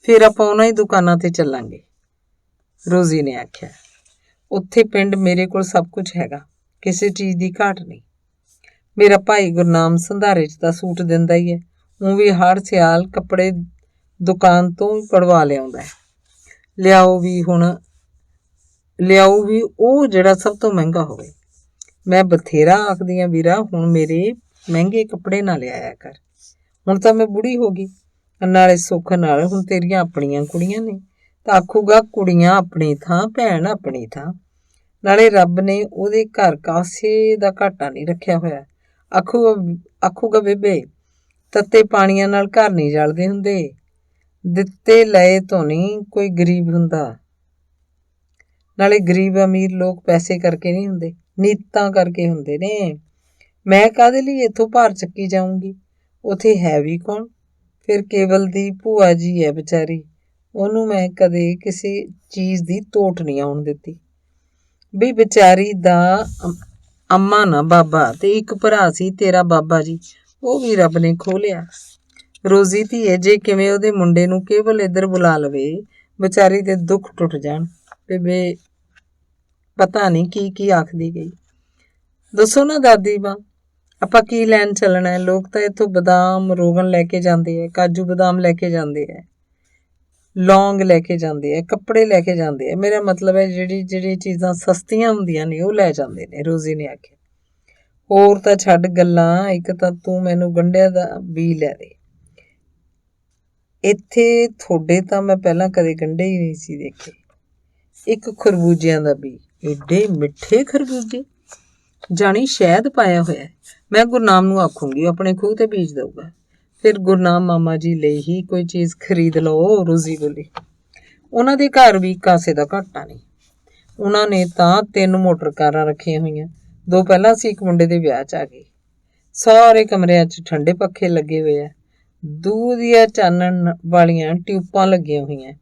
ਫਿਰ ਆਪਾਂ ਉਹਨਾਂ ਹੀ ਦੁਕਾਨਾਂ ਤੇ ਚੱਲਾਂਗੇ, ਰੋਜ਼ੀ ਨੇ ਆਖਿਆ। ਉੱਥੇ ਪਿੰਡ ਮੇਰੇ ਕੋਲ ਸਭ ਕੁਝ ਹੈਗਾ, ਕਿਸੇ ਚੀਜ਼ ਦੀ ਘਾਟ ਨਹੀਂ। ਮੇਰਾ ਭਾਈ ਗੁਰਨਾਮ ਸੰਧਾਰੇ 'ਚ ਤਾਂ ਸੂਟ ਦਿੰਦਾ ਹੀ ਹੈ, ਉਹ ਵੀ ਹਰ ਸਿਆਲ ਕੱਪੜੇ ਦੁਕਾਨ ਤੋਂ ਹੀ ਪੜਵਾ ਲਿਆਉਂਦਾ ਹੈ। ਲਿਆਓ ਵੀ ਉਹ ਜਿਹੜਾ ਸਭ ਤੋਂ ਮਹਿੰਗਾ ਹੋਵੇ। ਮੈਂ ਬਥੇਰਾ ਆਖਦੀ ਹਾਂ ਵੀਰਾ, ਹੁਣ ਮੇਰੇ ਮਹਿੰਗੇ ਕੱਪੜੇ ਨਾ ਲਿਆਇਆ ਕਰ, ਹੁਣ ਤਾਂ ਮੈਂ ਬੁੜੀ ਹੋ ਗਈ, ਨਾਲੇ ਸੁੱਖ ਨਾਲ ਹੁਣ ਤੇਰੀਆਂ ਆਪਣੀਆਂ ਕੁੜੀਆਂ ਨੇ ਤਾਂ ਆਖੂਗਾ ਕੁੜੀਆਂ ਆਪਣੀ ਥਾਂ, ਭੈਣ ਆਪਣੀ ਥਾਂ। ਨਾਲੇ ਰੱਬ ਨੇ ਉਹਦੇ ਘਰ ਕਾਸੇ ਦਾ ਘਾਟਾ ਨਹੀਂ ਰੱਖਿਆ ਹੋਇਆ। ਆਖੂਗਾ ਬੇਬੇ ਤੱਤੇ ਪਾਣੀਆਂ ਨਾਲ ਘਰ ਨਹੀਂ ਜਲਦੇ ਹੁੰਦੇ, ਦਿੱਤੇ ਲਏ ਤੋਂ ਨਹੀਂ ਕੋਈ ਗਰੀਬ ਹੁੰਦਾ। ਨਾਲੇ ਗਰੀਬ ਅਮੀਰ ਲੋਕ ਪੈਸੇ ਕਰਕੇ ਨਹੀਂ ਹੁੰਦੇ, ਨੀਤਾਂ ਕਰਕੇ ਹੁੰਦੇ ਨੇ। ਮੈਂ ਕਾਹਦੇ ਲਈ ਇੱਥੋਂ ਭਾਰ ਚੱਕੀ ਜਾਊਂਗੀ? ਉੱਥੇ ਹੈ ਵੀ ਕੌਣ? ਫਿਰ ਕੇਵਲ ਦੀ ਭੂਆ ਜੀ ਹੈ ਵਿਚਾਰੀ, ਉਹਨੂੰ ਮੈਂ ਕਦੇ ਕਿਸੇ ਚੀਜ਼ ਦੀ ਤੋਟ ਨਹੀਂ ਆਉਣ ਦਿੱਤੀ। ਵੀ ਵਿਚਾਰੀ ਦਾ ਅੰਮਾ ਨਾ ਬਾਬਾ ਤੇ ਇੱਕ ਭਰਾ ਸੀ ਤੇਰਾ ਬਾਬਾ ਜੀ, ਉਹ ਵੀ ਰੱਬ ਨੇ ਖੋਹ ਲਿਆ। ਰੋਜ਼ੀ ਧੀਏ ਜੇ ਕਿਵੇਂ ਉਹਦੇ ਮੁੰਡੇ ਨੂੰ ਕੇਵਲ ਇੱਧਰ ਬੁਲਾ ਲਵੇ, ਵਿਚਾਰੀ ਦੇ ਦੁੱਖ ਟੁੱਟ ਜਾਣ। ਬੇਬੇ ਪਤਾ ਨਹੀਂ ਕੀ ਆਖਦੀ ਗਈ। ਦੱਸੋ ਨਾ ਦਾਦੀ ਮਾਂ, ਆਪਾਂ ਕੀ ਲੈਣ ਚੱਲਣਾ? ਲੋਕ ਤਾਂ ਇੱਥੋਂ ਬਦਾਮ ਰੋਗਨ ਲੈ ਕੇ ਜਾਂਦੇ ਹੈ, ਕਾਜੂ ਬਦਾਮ ਲੈ ਕੇ ਜਾਂਦੇ ਹੈ, ਲੌਂਗ ਲੈ ਕੇ ਜਾਂਦੇ ਹੈ, ਕੱਪੜੇ ਲੈ ਕੇ ਜਾਂਦੇ ਹੈ। ਮੇਰਾ ਮਤਲਬ ਹੈ ਜਿਹੜੀ ਚੀਜ਼ਾਂ ਸਸਤੀਆਂ ਹੁੰਦੀਆਂ ਨੇ ਉਹ ਲੈ ਜਾਂਦੇ ਨੇ। ਰੋਜ਼ੀ ਨੇ ਆਖਿਆ। ਹੋਰ ਤਾਂ ਛੱਡ ਗੱਲਾਂ, ਇੱਕ ਤਾਂ ਤੂੰ ਮੈਨੂੰ ਗੰਢਿਆਂ ਦਾ ਬੀ ਲੈ ਦੇ। ਇੱਥੇ ਤੁਹਾਡੇ ਤਾਂ ਮੈਂ ਪਹਿਲਾਂ ਕਦੇ ਗੰਢੇ ਹੀ ਨਹੀਂ ਸੀ ਦੇਖੇ। ਇੱਕ ਖਰਬੂਜਿਆਂ ਦਾ ਬੀ, ਏਡੇ ਮਿੱਠੇ ਖਰਬੂਜੇ, ਜਾਣੀ ਸ਼ਹਿਦ ਪਾਇਆ ਹੋਇਆ। ਮੈਂ ਗੁਰਨਾਮ ਨੂੰ ਆਖੂੰਗੀ ਆਪਣੇ ਖੂਹ ਤੇ ਬੀਜ ਦਊਗਾ। ਫਿਰ ਗੁਰਨਾਮ ਮਾਮਾ ਜੀ ਲਈ ਹੀ ਕੋਈ ਚੀਜ਼ ਖਰੀਦ ਲਓ। ਰੋਜ਼ੀ ਬੋਲੀ। ਉਹਨਾਂ ਦੇ ਘਰ ਵੀ ਕਾਸੇ ਦਾ ਘਾਟਾ ਨਹੀਂ। ਉਹਨਾਂ ਨੇ ਤਾਂ 3 ਮੋਟਰ ਕਾਰਾਂ ਰੱਖੀਆਂ ਹੋਈਆਂ। 2 ਪਹਿਲਾਂ ਸੀ, ਇੱਕ ਮੁੰਡੇ ਦੇ ਵਿਆਹ 'ਚ ਆ ਗਈ। ਸਾਰੇ ਕਮਰਿਆਂ 'ਚ ਠੰਡੇ ਪੱਖੇ ਲੱਗੇ ਹੋਏ ਆ। ਦੂਧ ਦੀਆਂ ਚਾਨਣ ਵਾਲੀਆਂ ਟਿਊਬਾਂ ਲੱਗੀਆਂ ਹੋਈਆਂ।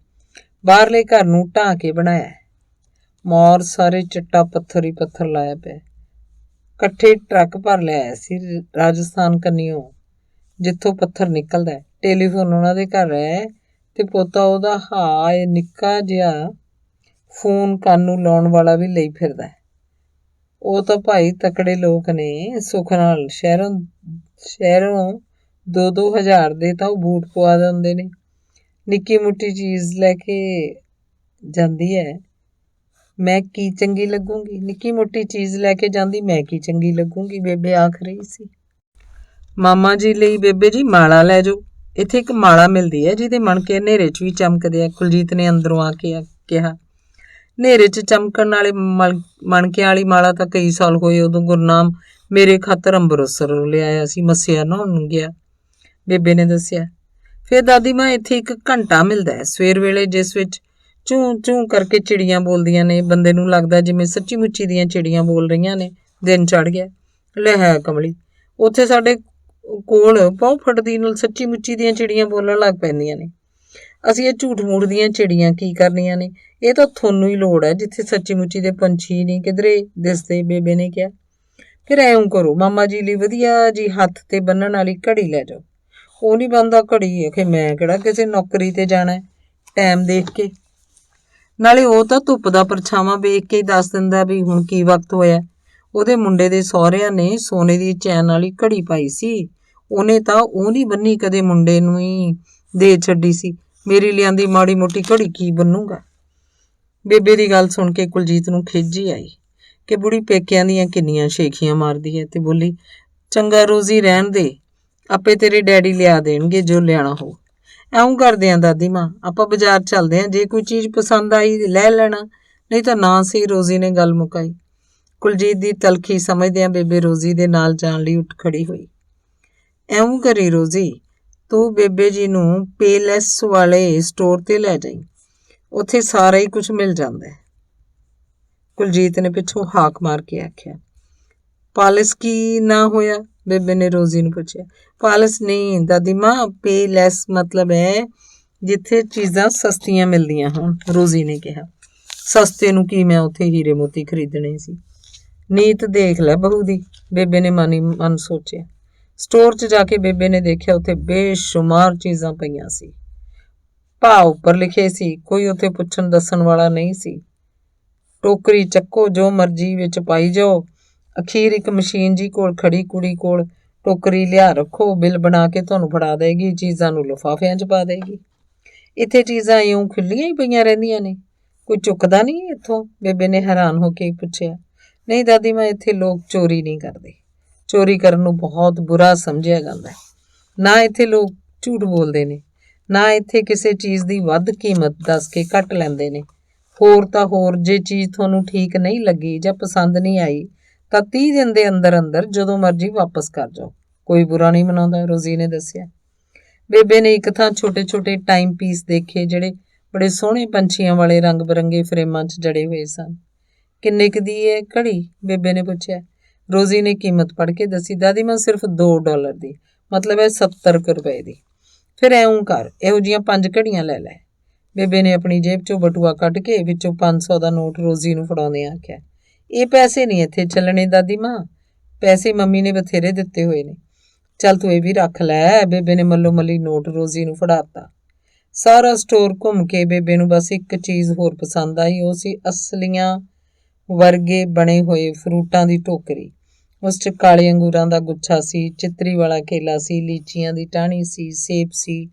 ਬਾਹਰਲੇ ਘਰ ਨੂੰ ਢਾਹ ਕੇ ਬਣਾਇਆ। ਮੌਰ ਸਾਰੇ ਚਿੱਟਾ ਪੱਥਰ ਹੀ ਪੱਥਰ ਲਾਇਆ ਪਿਆ। ਇਕੱਠੇ ਟਰੱਕ ਭਰ ਲਿਆਇਆ ਸੀ ਰਾਜਸਥਾਨ ਕੰਨਿਓ, ਜਿੱਥੋਂ ਪੱਥਰ ਨਿਕਲਦਾ। ਟੈਲੀਫੋਨ ਉਹਨਾਂ ਦੇ ਘਰ ਹੈ ਤੇ ਪੋਤਾ ਉਹਦਾ ਹਾਏ ਨਿੱਕਾ ਜਿਹਾ ਫੋਨ ਕੰਨ ਨੂੰ ਲਾਉਣ ਵਾਲਾ ਵੀ ਲਈ ਫਿਰਦਾ। ਉਹ ਤਾਂ ਭਾਈ ਤਕੜੇ ਲੋਕ ਨੇ, ਸੁੱਖ ਨਾਲ ਸ਼ਹਿਰੋਂ 2-2 ਹਜ਼ਾਰ ਦੇ ਤਾਂ ਉਹ ਬੂਟ ਪਵਾ ਦਿੰਦੇ ਨੇ। ਨਿੱਕੀ ਮੁੱਟੀ ਚੀਜ਼ ਲੈ ਕੇ ਜਾਂਦੀ ਹੈ, ਮੈਂ ਕੀ ਚੰਗੀ ਲੱਗੂੰਗੀ? ਨਿੱਕੀ ਮੋਟੀ ਚੀਜ਼ ਲੈ ਕੇ ਜਾਂਦੀ, ਮੈਂ ਕੀ ਚੰਗੀ ਲੱਗੂੰਗੀ? ਬੇਬੇ ਆਖ ਰਹੀ ਸੀ। ਮਾਮਾ ਜੀ ਲਈ ਬੇਬੇ ਜੀ ਮਾਲਾ ਲੈ ਜਾਓ। ਇੱਥੇ ਇੱਕ ਮਾਲਾ ਮਿਲਦੀ ਹੈ ਜਿਹਦੇ ਮਣਕੇ ਹਨੇਰੇ 'ਚ ਵੀ ਚਮਕਦੇ ਆ। ਕੁਲਜੀਤ ਨੇ ਅੰਦਰੋਂ ਆ ਕੇ ਕਿਹਾ। ਹਨੇਰੇ 'ਚ ਚਮਕਣ ਵਾਲੇ ਮਣਕਿਆਂ ਵਾਲੀ ਮਾਲਾ ਤਾਂ ਕਈ ਸਾਲ ਹੋਏ ਉਦੋਂ ਗੁਰਨਾਮ ਮੇਰੇ ਖਾਤਰ ਅੰਮ੍ਰਿਤਸਰ ਲਿਆਇਆ ਸੀ, ਮੱਸਿਆ ਨਹਾਉਣ ਨੂੰ ਗਿਆ, ਬੇਬੇ ਨੇ ਦੱਸਿਆ। ਫਿਰ ਦਾਦੀ ਮਾਂ ਇੱਥੇ ਇੱਕ ਘੰਟਾ ਮਿਲਦਾ ਹੈ ਸਵੇਰ ਵੇਲੇ, ਜਿਸ ਵਿੱਚ ਚੂੰ ਚੂੰ ਕਰਕੇ ਚਿੜੀਆਂ ਬੋਲਦੀਆਂ ਨੇ। ਬੰਦੇ ਨੂੰ ਲੱਗਦਾ ਜਿਵੇਂ ਸੱਚੀ ਮੁੱਚੀ ਦੀਆਂ ਚਿੜੀਆਂ ਬੋਲ ਰਹੀਆਂ ਨੇ। ਦਿਨ ਚੜ੍ਹ ਗਿਆ। ਲੈ ਹੈ ਕਮਲੀ, ਉੱਥੇ ਸਾਡੇ ਕੋਲ ਪਹੁ ਫਟਦੀ ਨਾਲ ਸੱਚੀ ਮੁੱਚੀ ਦੀਆਂ ਚਿੜੀਆਂ ਬੋਲਣ ਲੱਗ ਪੈਂਦੀਆਂ ਨੇ। ਅਸੀਂ ਇਹ ਝੂਠ ਮੂਠ ਦੀਆਂ ਚਿੜੀਆਂ ਕੀ ਕਰਨੀਆਂ ਨੇ? ਇਹ ਤਾਂ ਤੁਹਾਨੂੰ ਹੀ ਲੋੜ ਹੈ ਜਿੱਥੇ ਸੱਚੀ ਮੁੱਚੀ ਦੇ ਪੰਛੀ ਨਹੀਂ ਕਿਧਰੇ ਦਿਸਦੇ, ਬੇਬੇ ਨੇ ਕਿਹਾ। ਫਿਰ ਐਂ ਕਰੋ, ਮਾਮਾ ਜੀ ਲਈ ਵਧੀਆ ਜੀ ਹੱਥ ਤੇ ਬੰਨਣ ਵਾਲੀ ਘੜੀ ਲੈ ਜਾਓ। ਉਹ ਨਹੀਂ ਬੰਦਾ ਘੜੀ ਹੈ ਕਿ ਮੈਂ ਕਿਹੜਾ ਕਿਸੇ ਨੌਕਰੀ ਤੇ ਜਾਣਾ, ਟਾਈਮ ਦੇਖ ਕੇ। ਨਾਲੇ ਉਹ ਤਾਂ ਧੁੱਪ ਦਾ ਪਰਛਾਵਾਂ ਵੇਖ ਕੇ ਹੀ ਦੱਸ ਦਿੰਦਾ ਵੀ ਹੁਣ ਕੀ ਵਕਤ ਹੋਇਆ। ਉਹਦੇ ਮੁੰਡੇ ਦੇ ਸਹੁਰਿਆਂ ਨੇ ਸੋਨੇ ਦੀ ਚੈਨ ਵਾਲੀ ਘੜੀ ਪਾਈ ਸੀ। ਉਹਨੇ ਤਾਂ ਉਹ ਨਹੀਂ ਬੰਨੀ, ਕਦੇ ਮੁੰਡੇ ਨੂੰ ਹੀ ਦੇ ਛੱਡੀ ਸੀ। ਮੇਰੀ ਲਿਆਂਦੀ ਮਾੜੀ ਮੋਟੀ ਘੜੀ ਕੀ ਬੰਨੂਗਾ? ਬੇਬੇ ਦੀ ਗੱਲ ਸੁਣ ਕੇ ਕੁਲਜੀਤ ਨੂੰ ਖਿੱਝ ਹੀ ਆਈ ਕਿ ਬੁੜੀ ਪੇਕਿਆਂ ਦੀਆਂ ਕਿੰਨੀਆਂ ਸ਼ੇਖੀਆਂ ਮਾਰਦੀ ਹੈ, ਤੇ ਬੋਲੀ, ਚੰਗਾ ਰੋਜ਼ੀ ਰਹਿਣ ਦੇ, ਆਪੇ ਤੇਰੇ ਡੈਡੀ ਲਿਆ ਦੇਣਗੇ ਜੋ ਲਿਆਣਾ ਹੋ। ਇਉਂ ਕਰਦੇ ਆਂ ਦਾਦੀ ਮਾਂ, ਆਪਾਂ ਬਾਜ਼ਾਰ ਚੱਲਦੇ ਆਂ, ਜੇ ਕੋਈ ਚੀਜ਼ ਪਸੰਦ ਆਈ ਲੈ ਲੈਣਾ, ਨਹੀਂ ਤਾਂ ਨਾ ਸਹੀ। ਰੋਜ਼ੀ ਨੇ ਗੱਲ ਮੁਕਾਈ। ਕੁਲਜੀਤ ਦੀ ਤਲਖੀ ਸਮਝਦਿਆਂ ਬੇਬੇ ਰੋਜ਼ੀ ਦੇ ਨਾਲ ਜਾਣ ਲਈ ਉੱਠ ਖੜੀ ਹੋਈ। ਇਉਂ ਕਰੀ ਰੋਜ਼ੀ, ਤੂੰ ਬੇਬੇ ਜੀ ਨੂੰ ਪੇਲੈਸ ਵਾਲੇ ਸਟੋਰ ਤੇ ਲੈ ਜਾਈਂ, ਉੱਥੇ ਸਾਰਾ ਹੀ ਕੁਝ ਮਿਲ ਜਾਂਦਾ। ਕੁਲਜੀਤ ਨੇ ਪਿੱਛੋਂ ਹਾਕ ਮਾਰ ਕੇ ਆਖਿਆ। ਪਾਲਿਸ ਕੀ ਨਾ ਹੋਇਆ? ਬੇਬੇ ਨੇ ਰੋਜ਼ੀ ਨੂੰ ਪੁੱਛਿਆ। ਪਾਲਿਸ ਨਹੀਂ ਦਾਦੀ ਮਾਂ, ਪੇਲੈਸ ਮਤਲਬ ਹੈ ਜਿੱਥੇ ਚੀਜ਼ਾਂ ਸਸਤੀਆਂ ਮਿਲਦੀਆਂ ਹੋਣ, ਰੋਜ਼ੀ ਨੇ ਕਿਹਾ। ਸਸਤੇ ਨੂੰ ਕੀ, ਮੈਂ ਉੱਥੇ ਹੀਰੇ ਮੋਤੀ ਖਰੀਦਣੇ ਸੀ। ਨੀਤ ਦੇਖ ਲੈ ਬਹੂ ਦੀ, ਬੇਬੇ ਨੇ ਮਨ ਸੋਚਿਆ। ਸਟੋਰ 'ਚ ਜਾ ਕੇ ਬੇਬੇ ਨੇ ਦੇਖਿਆ ਉੱਥੇ ਬੇਸ਼ੁਮਾਰ ਚੀਜ਼ਾਂ ਪਈਆਂ ਸੀ। ਭਾਅ ਉੱਪਰ ਲਿਖੇ ਸੀ, ਕੋਈ ਉੱਥੇ ਪੁੱਛਣ ਦੱਸਣ ਵਾਲਾ ਨਹੀਂ ਸੀ। ਟੋਕਰੀ ਚੱਕੋ, ਜੋ ਮਰਜ਼ੀ ਵਿੱਚ ਪਾਈ ਜਾਓ। ਅਖੀਰ ਇੱਕ ਮਸ਼ੀਨ ਜੀ ਕੋਲ ਖੜੀ ਕੁੜੀ ਕੋਲ ਟੋਕਰੀ ਲਿਆ ਰੱਖੋ, ਬਿੱਲ ਬਣਾ ਕੇ ਤੁਹਾਨੂੰ ਫੜਾ ਦੇਗੀ, ਚੀਜ਼ਾਂ ਨੂੰ ਲਿਫਾਫਿਆਂ 'ਚ ਪਾ ਦੇਗੀ। ਇੱਥੇ ਚੀਜ਼ਾਂ ਇਉਂ ਖੁੱਲੀਆਂ ਹੀ ਪਈਆਂ ਰਹਿੰਦੀਆਂ ਨੇ, ਕੋਈ ਚੁੱਕਦਾ ਨਹੀਂ ਇੱਥੋਂ? ਬੇਬੇ ਨੇ ਹੈਰਾਨ ਹੋ ਕੇ ਪੁੱਛਿਆ। ਨਹੀਂ ਦਾਦੀ ਮਾਂ, ਇੱਥੇ ਲੋਕ ਚੋਰੀ ਨਹੀਂ ਕਰਦੇ। ਚੋਰੀ ਕਰਨ ਨੂੰ ਬਹੁਤ ਬੁਰਾ ਸਮਝਿਆ ਜਾਂਦਾ, ਨਾ ਇੱਥੇ ਲੋਕ ਝੂਠ ਬੋਲਦੇ ਨੇ, ਨਾ ਇੱਥੇ ਕਿਸੇ ਚੀਜ਼ ਦੀ ਵੱਧ ਕੀਮਤ ਦੱਸ ਕੇ ਘੱਟ ਲੈਂਦੇ ਨੇ। ਹੋਰ ਤਾਂ ਹੋਰ, ਜੇ ਚੀਜ਼ ਤੁਹਾਨੂੰ ਠੀਕ ਨਹੀਂ ਲੱਗੀ ਜਾਂ ਪਸੰਦ ਨਹੀਂ ਆਈ ਤਾਂ 30 ਦਿਨ ਦੇ ਅੰਦਰ ਅੰਦਰ ਜਦੋਂ ਮਰਜ਼ੀ ਵਾਪਸ ਕਰ ਜਾਓ, ਕੋਈ ਬੁਰਾ ਨਹੀਂ ਮਨਾਉਂਦਾ, ਰੋਜ਼ੀ ਨੇ ਦੱਸਿਆ। ਬੇਬੇ ਨੇ ਇੱਕ ਥਾਂ ਛੋਟੇ ਛੋਟੇ ਟਾਈਮ ਪੀਸ ਦੇਖੇ ਜਿਹੜੇ ਬੜੇ ਸੋਹਣੇ ਪੰਛੀਆਂ ਵਾਲੇ ਰੰਗ ਬਿਰੰਗੇ ਫਰੇਮਾਂ 'ਚ ਜੜੇ ਹੋਏ ਸਨ। ਕਿੰਨੇ ਕੁ ਦੀ ਹੈ ਘੜੀ? ਬੇਬੇ ਨੇ ਪੁੱਛਿਆ। ਰੋਜ਼ੀ ਨੇ ਕੀਮਤ ਪੜ੍ਹ ਕੇ ਦੱਸੀ। ਦਾਦੀ ਮਾਂ, ਸਿਰਫ $2 ਦੀ, ਮਤਲਬ ਹੈ 70 ਕੁ ਰੁਪਏ ਦੀ। ਫਿਰ ਐਉਂ ਕਰ, ਇਹੋ ਜਿਹੀਆਂ 5 ਘੜੀਆਂ ਲੈ ਲੈ। ਬੇਬੇ ਨੇ ਆਪਣੀ ਜੇਬ 'ਚੋਂ ਬਟੂਆ ਕੱਢ ਕੇ ਵਿੱਚੋਂ 500 ਦਾ ਨੋਟ ਰੋਜ਼ੀ ਨੂੰ ਫੜਾਉਂਦਿਆਂ ਆਖਿਆ, ਇਹ ਪੈਸੇ ਨਹੀਂ ਇੱਥੇ ਚੱਲਣੇ ਦਾਦੀ ਮਾਂ, ਪੈਸੇ ਮੰਮੀ ਨੇ ਬਥੇਰੇ ਦਿੱਤੇ ਹੋਏ ਨੇ। ਚੱਲ ਤੂੰ ਇਹ ਵੀ ਰੱਖ ਲੈ। ਬੇਬੇ ਨੇ ਮੱਲੋ ਮੱਲੀ ਨੋਟ ਰੋਜ਼ੀ ਨੂੰ ਫੜਾਤਾ। ਸਾਰਾ ਸਟੋਰ ਘੁੰਮ ਕੇ ਬੇਬੇ ਨੂੰ ਬਸ ਇੱਕ ਚੀਜ਼ ਹੋਰ ਪਸੰਦ ਆਈ, ਉਹ ਸੀ ਅਸਲੀਆਂ ਵਰਗੇ ਬਣੇ ਹੋਏ ਫਰੂਟਾਂ ਦੀ ਟੋਕਰੀ। ਉਸ 'ਚ ਕਾਲੇ ਅੰਗੂਰਾਂ ਦਾ ਗੁੱਛਾ ਸੀ, ਚਿੱਤਰੀ ਵਾਲਾ ਕੇਲਾ ਸੀ, ਲੀਚੀਆਂ ਦੀ ਟਾਹਣੀ ਸੀ, ਸੇਬ ਸੀ,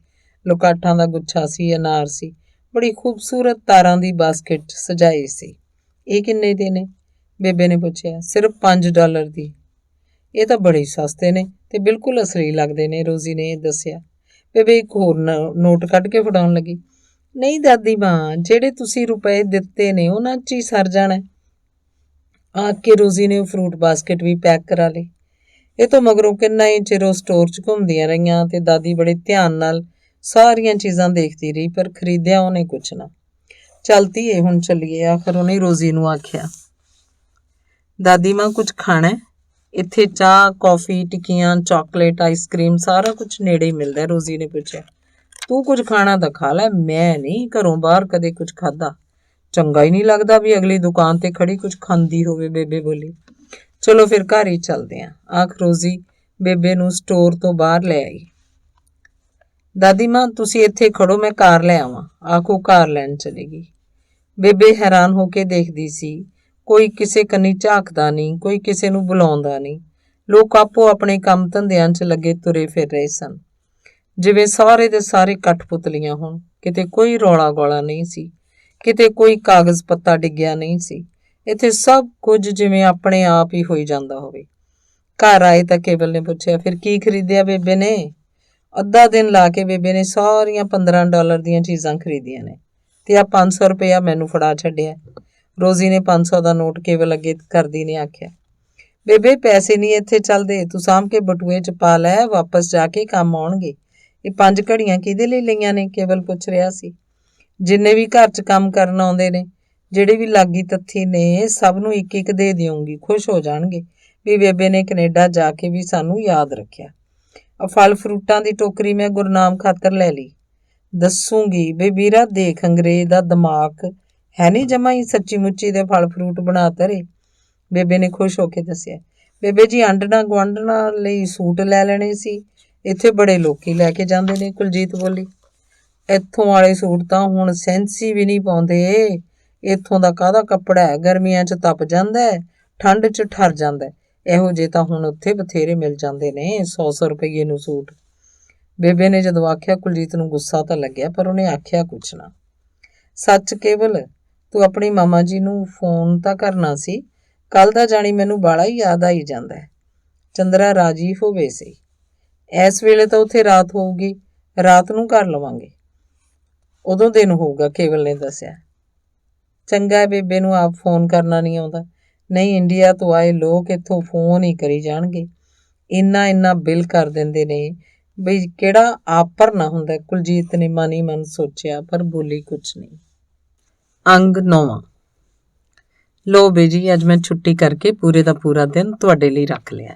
ਲੋਕਾਠਾਂ ਦਾ ਗੁੱਛਾ ਸੀ, ਅਨਾਰ ਸੀ। ਬੜੀ ਖੂਬਸੂਰਤ ਤਾਰਾਂ ਦੀ ਬਾਸਕਟ ਸਜਾਈ ਸੀ। ਇਹ ਕਿੰਨੇ ਦੇ ਨੇ? ਬੇਬੇ ਨੇ ਪੁੱਛਿਆ। ਸਿਰਫ $5 ਦੀ। ਇਹ ਤਾਂ ਬੜੇ ਸਸਤੇ ਨੇ ਤੇ ਬਿਲਕੁਲ ਅਸਲੀ ਲੱਗਦੇ ਨੇ, ਰੋਜ਼ੀ ਨੇ ਦੱਸਿਆ। ਬੇਬੇ ਇੱਕ ਹੋਰ ਨੋਟ ਕੱਢ ਕੇ ਫੜਾਉਣ ਲੱਗੀ। ਨਹੀਂ ਦਾਦੀ ਮਾਂ, ਜਿਹੜੇ ਤੁਸੀਂ ਰੁਪਏ ਦਿੱਤੇ ਨੇ ਉਹਨਾਂ 'ਚ ਹੀ ਸਰ ਜਾਣਾ। ਆਖ ਕੇ ਰੋਜ਼ੀ ਨੇ ਉਹ ਫਰੂਟ ਬਾਸਕਟ ਵੀ ਪੈਕ ਕਰਾ ਲਈ। ਇਹ ਤੋਂ ਮਗਰੋਂ ਕਿੰਨਾ ਹੀ ਚਿਰ ਉਹ ਸਟੋਰ 'ਚ ਘੁੰਮਦੀਆਂ ਰਹੀਆਂ ਤੇ ਦਾਦੀ ਬੜੇ ਧਿਆਨ ਨਾਲ ਸਾਰੀਆਂ ਚੀਜ਼ਾਂ ਦੇਖਦੀ ਰਹੀ, ਪਰ ਖਰੀਦਿਆ ਉਹਨੇ ਕੁਛ ਨਾ। ਚੱਲ ਧੀਏ, ਹੁਣ ਚੱਲੀਏ, ਆਖਰ ਉਹਨੇ ਰੋਜ਼ੀ ਨੂੰ ਆਖਿਆ। ਦਾਦੀ ਮਾਂ, ਕੁਝ ਖਾਣਾ? ਇੱਥੇ ਚਾਹ, ਕੌਫੀ, ਟਿੱਕੀਆਂ, ਚਾਕਲੇਟ, ਆਈਸਕ੍ਰੀਮ ਸਾਰਾ ਕੁਝ ਨੇੜੇ ਹੀ ਮਿਲਦਾ, ਰੋਜ਼ੀ ਨੇ ਪੁੱਛਿਆ। ਤੂੰ ਕੁਝ ਖਾਣਾ ਤਾਂ ਖਾ ਲੈ, ਮੈਂ ਨਹੀਂ ਘਰੋਂ ਬਾਹਰ ਕਦੇ ਕੁਝ ਖਾਧਾ। ਚੰਗਾ ਹੀ ਨਹੀਂ ਲੱਗਦਾ ਵੀ ਅਗਲੀ ਦੁਕਾਨ ਤੇ ਖੜੀ ਕੁਝ ਖਾਂਦੀ ਹੋਵੇ, ਬੇਬੇ ਬੋਲੀ। ਚਲੋ ਫਿਰ ਘਰ ਹੀ ਚੱਲਦੇ ਆਂ, ਆਖ ਰੋਜ਼ੀ ਬੇਬੇ ਨੂੰ ਸਟੋਰ ਤੋਂ ਬਾਹਰ ਲੈ ਆਈ। ਦਾਦੀ ਮਾਂ, ਤੁਸੀਂ ਇੱਥੇ ਖੜੋ, ਮੈਂ ਕਾਰ ਲੈ ਆਵਾਂ, ਆਖੋ ਕਾਰ ਲੈਣ ਚਲੇਗੀ। ਬੇਬੇ ਹੈਰਾਨ ਹੋ ਕੇ ਦੇਖਦੀ ਸੀ। ਕੋਈ ਕਿਸੇ ਕੰਨੀ ਝਾਕਦਾ ਨਹੀਂ, ਕੋਈ ਕਿਸੇ ਨੂੰ ਬੁਲਾਉਂਦਾ ਨਹੀਂ। ਲੋਕ ਆਪੋ ਆਪਣੇ ਕੰਮ ਧੰਦਿਆਂ 'ਚ ਲੱਗੇ ਤੁਰੇ ਫਿਰ ਰਹੇ ਸਨ, ਜਿਵੇਂ ਸਾਰੇ ਦੇ ਸਾਰੇ ਕਠਪੁਤਲੀਆਂ ਹੋਣ। ਕਿਤੇ ਕੋਈ ਰੌਲਾ ਗੌਲਾ ਨਹੀਂ ਸੀ, ਕਿਤੇ ਕੋਈ ਕਾਗਜ਼ ਪੱਤਾ ਡਿੱਗਿਆ ਨਹੀਂ ਸੀ। ਇੱਥੇ ਸਭ ਕੁਝ ਜਿਵੇਂ ਆਪਣੇ ਆਪ ਹੀ ਹੋਈ ਜਾਂਦਾ ਹੋਵੇ। ਘਰ ਆਏ ਤਾਂ ਕੇਵਲ ਨੇ ਪੁੱਛਿਆ, ਫਿਰ ਕੀ ਖਰੀਦਿਆ ਬੇਬੇ ਨੇ? ਅੱਧਾ ਦਿਨ ਲਾ ਕੇ ਬੇਬੇ ਨੇ ਸਾਰੀਆਂ $15 ਦੀਆਂ ਚੀਜ਼ਾਂ ਖਰੀਦੀਆਂ ਨੇ ਤੇ ਆ $500 ਮੈਨੂੰ ਫੜਾ ਛੱਡਿਆ। ਰੋਜ਼ੀ ਨੇ 500 ਦਾ ਨੋਟ ਕੇਵਲ ਅੱਗੇ ਕਰਦੀ ਨੇ ਆਖਿਆ। ਬੇਬੇ, ਪੈਸੇ ਨਹੀਂ ਇੱਥੇ ਚੱਲਦੇ, ਤੂੰ ਸਾਂਭ ਕੇ ਬਟੂਏ 'ਚ ਪਾ ਲੈ, ਵਾਪਸ ਜਾ ਕੇ ਕੰਮ ਆਉਣਗੇ। ਇਹ 5 ਘੜੀਆਂ ਕਿਹਦੇ ਲਈ ਲਈਆਂ ਨੇ? ਕੇਵਲ ਪੁੱਛ ਰਿਹਾ ਸੀ। ਜਿੰਨੇ ਵੀ ਘਰ 'ਚ ਕੰਮ ਕਰਨ ਆਉਂਦੇ ਨੇ, ਜਿਹੜੇ ਵੀ ਲਾਗੀ ਤੱਥੀ ਨੇ, ਸਭ ਨੂੰ ਇੱਕ ਇੱਕ ਦੇ ਦਿਉਂਗੀ, ਖੁਸ਼ ਹੋ ਜਾਣਗੇ ਵੀ ਬੇਬੇ ਨੇ ਕੈਨੇਡਾ ਜਾ ਕੇ ਵੀ ਸਾਨੂੰ ਯਾਦ ਰੱਖਿਆ। ਆ ਫਲ ਫਰੂਟਾਂ ਦੀ ਟੋਕਰੀ ਮੈਂ ਗੁਰਨਾਮ ਖਾਤਰ ਲੈ ਲਈ। ਦੱਸੂਗੀ ਬਈ ਵੀਰਾ, ਦੇਖ ਅੰਗਰੇਜ਼ ਦਾ ਦਿਮਾਗ ਹੈ ਨਹੀਂ ਜਮਾ ਹੀ, ਸੱਚੀ ਮੁੱਚੀ ਦੇ ਫਲ ਫਰੂਟ ਬਣਾ ਧਰੇ, ਬੇਬੇ ਨੇ ਖੁਸ਼ ਹੋ ਕੇ ਦੱਸਿਆ। ਬੇਬੇ ਜੀ, ਆਂਢਣਾ ਗੁਆਂਢਣਾ ਲਈ ਸੂਟ ਲੈ ਲੈਣੇ ਸੀ, ਇੱਥੇ ਬੜੇ ਲੋਕੀ ਲੈ ਕੇ ਜਾਂਦੇ ਨੇ, ਕੁਲਜੀਤ ਬੋਲੀ। ਇੱਥੋਂ ਵਾਲੇ ਸੂਟ ਤਾਂ ਹੁਣ ਸੈਂਸੀ ਵੀ ਨਹੀਂ ਪਾਉਂਦੇ। ਇੱਥੋਂ ਦਾ ਕਾਹਦਾ ਕੱਪੜਾ ਹੈ, ਗਰਮੀਆਂ 'ਚ ਤਪ ਜਾਂਦਾ ਹੈ, ਠੰਡ 'ਚ ਠਰ ਜਾਂਦਾ। ਇਹੋ ਜਿਹੇ ਤਾਂ ਹੁਣ ਉੱਥੇ ਬਥੇਰੇ ਮਿਲ ਜਾਂਦੇ ਨੇ, 100 ਰੁਪਏ ਨੂੰ ਸੂਟ। ਬੇਬੇ ਨੇ ਜਦੋਂ ਆਖਿਆ, ਕੁਲਜੀਤ ਨੂੰ ਗੁੱਸਾ ਤਾਂ ਲੱਗਿਆ, ਪਰ ਉਹਨੇ ਆਖਿਆ ਕੁਛ ਨਾ। ਸੱਚ ਕੇਵਲ, ਤੂੰ ਆਪਣੀ ਮਾਮਾ ਜੀ ਨੂੰ ਫੋਨ ਤਾਂ ਕਰਨਾ ਸੀ, ਕੱਲ ਦਾ ਜਾਣੀ ਮੈਨੂੰ ਬਾਲਾ ਹੀ ਯਾਦ ਆਈ ਜਾਂਦਾ ਹੈ। ਚੰਦਰਾ ਰਾਜੀ ਹੋਵੇ ਸੀ। ਇਸ ਵੇਲੇ ਤਾਂ ਉੱਥੇ ਰਾਤ ਹੋਊਗੀ, ਰਾਤ ਨੂੰ ਕਰ ਲਵਾਂਗੇ, ਉਦੋਂ ਦਿਨ ਹੋਊਗਾ, ਕੇਵਲ ਨੇ ਦੱਸਿਆ। ਚੰਗਾ, ਬੇਬੇ ਨੂੰ ਆਪ ਫੋਨ ਕਰਨਾ ਨਹੀਂ ਆਉਂਦਾ। ਨਹੀਂ, ਇੰਡੀਆ ਤੋਂ ਆਏ ਲੋਕ ਇੱਥੋਂ ਫੋਨ ਹੀ ਕਰੀ ਜਾਣਗੇ, ਇੰਨਾ ਬਿੱਲ ਕਰ ਦਿੰਦੇ ਨੇ ਬਈ ਕਿਹੜਾ ਆਪ ਭਰਨਾ ਹੁੰਦਾ। ਕੁਲਜੀਤ ਨੇ ਮਨ ਹੀ ਮਨ ਸੋਚਿਆ, ਪਰ ਬੋਲੀ ਕੁਛ ਨਹੀਂ। ਅੰਗ 9। ਲੋ ਬੇਜੀ, ਅੱਜ ਮੈਂ ਛੁੱਟੀ ਕਰਕੇ ਪੂਰੇ ਦਾ ਪੂਰਾ ਦਿਨ ਤੁਹਾਡੇ ਲਈ ਰੱਖ ਲਿਆ,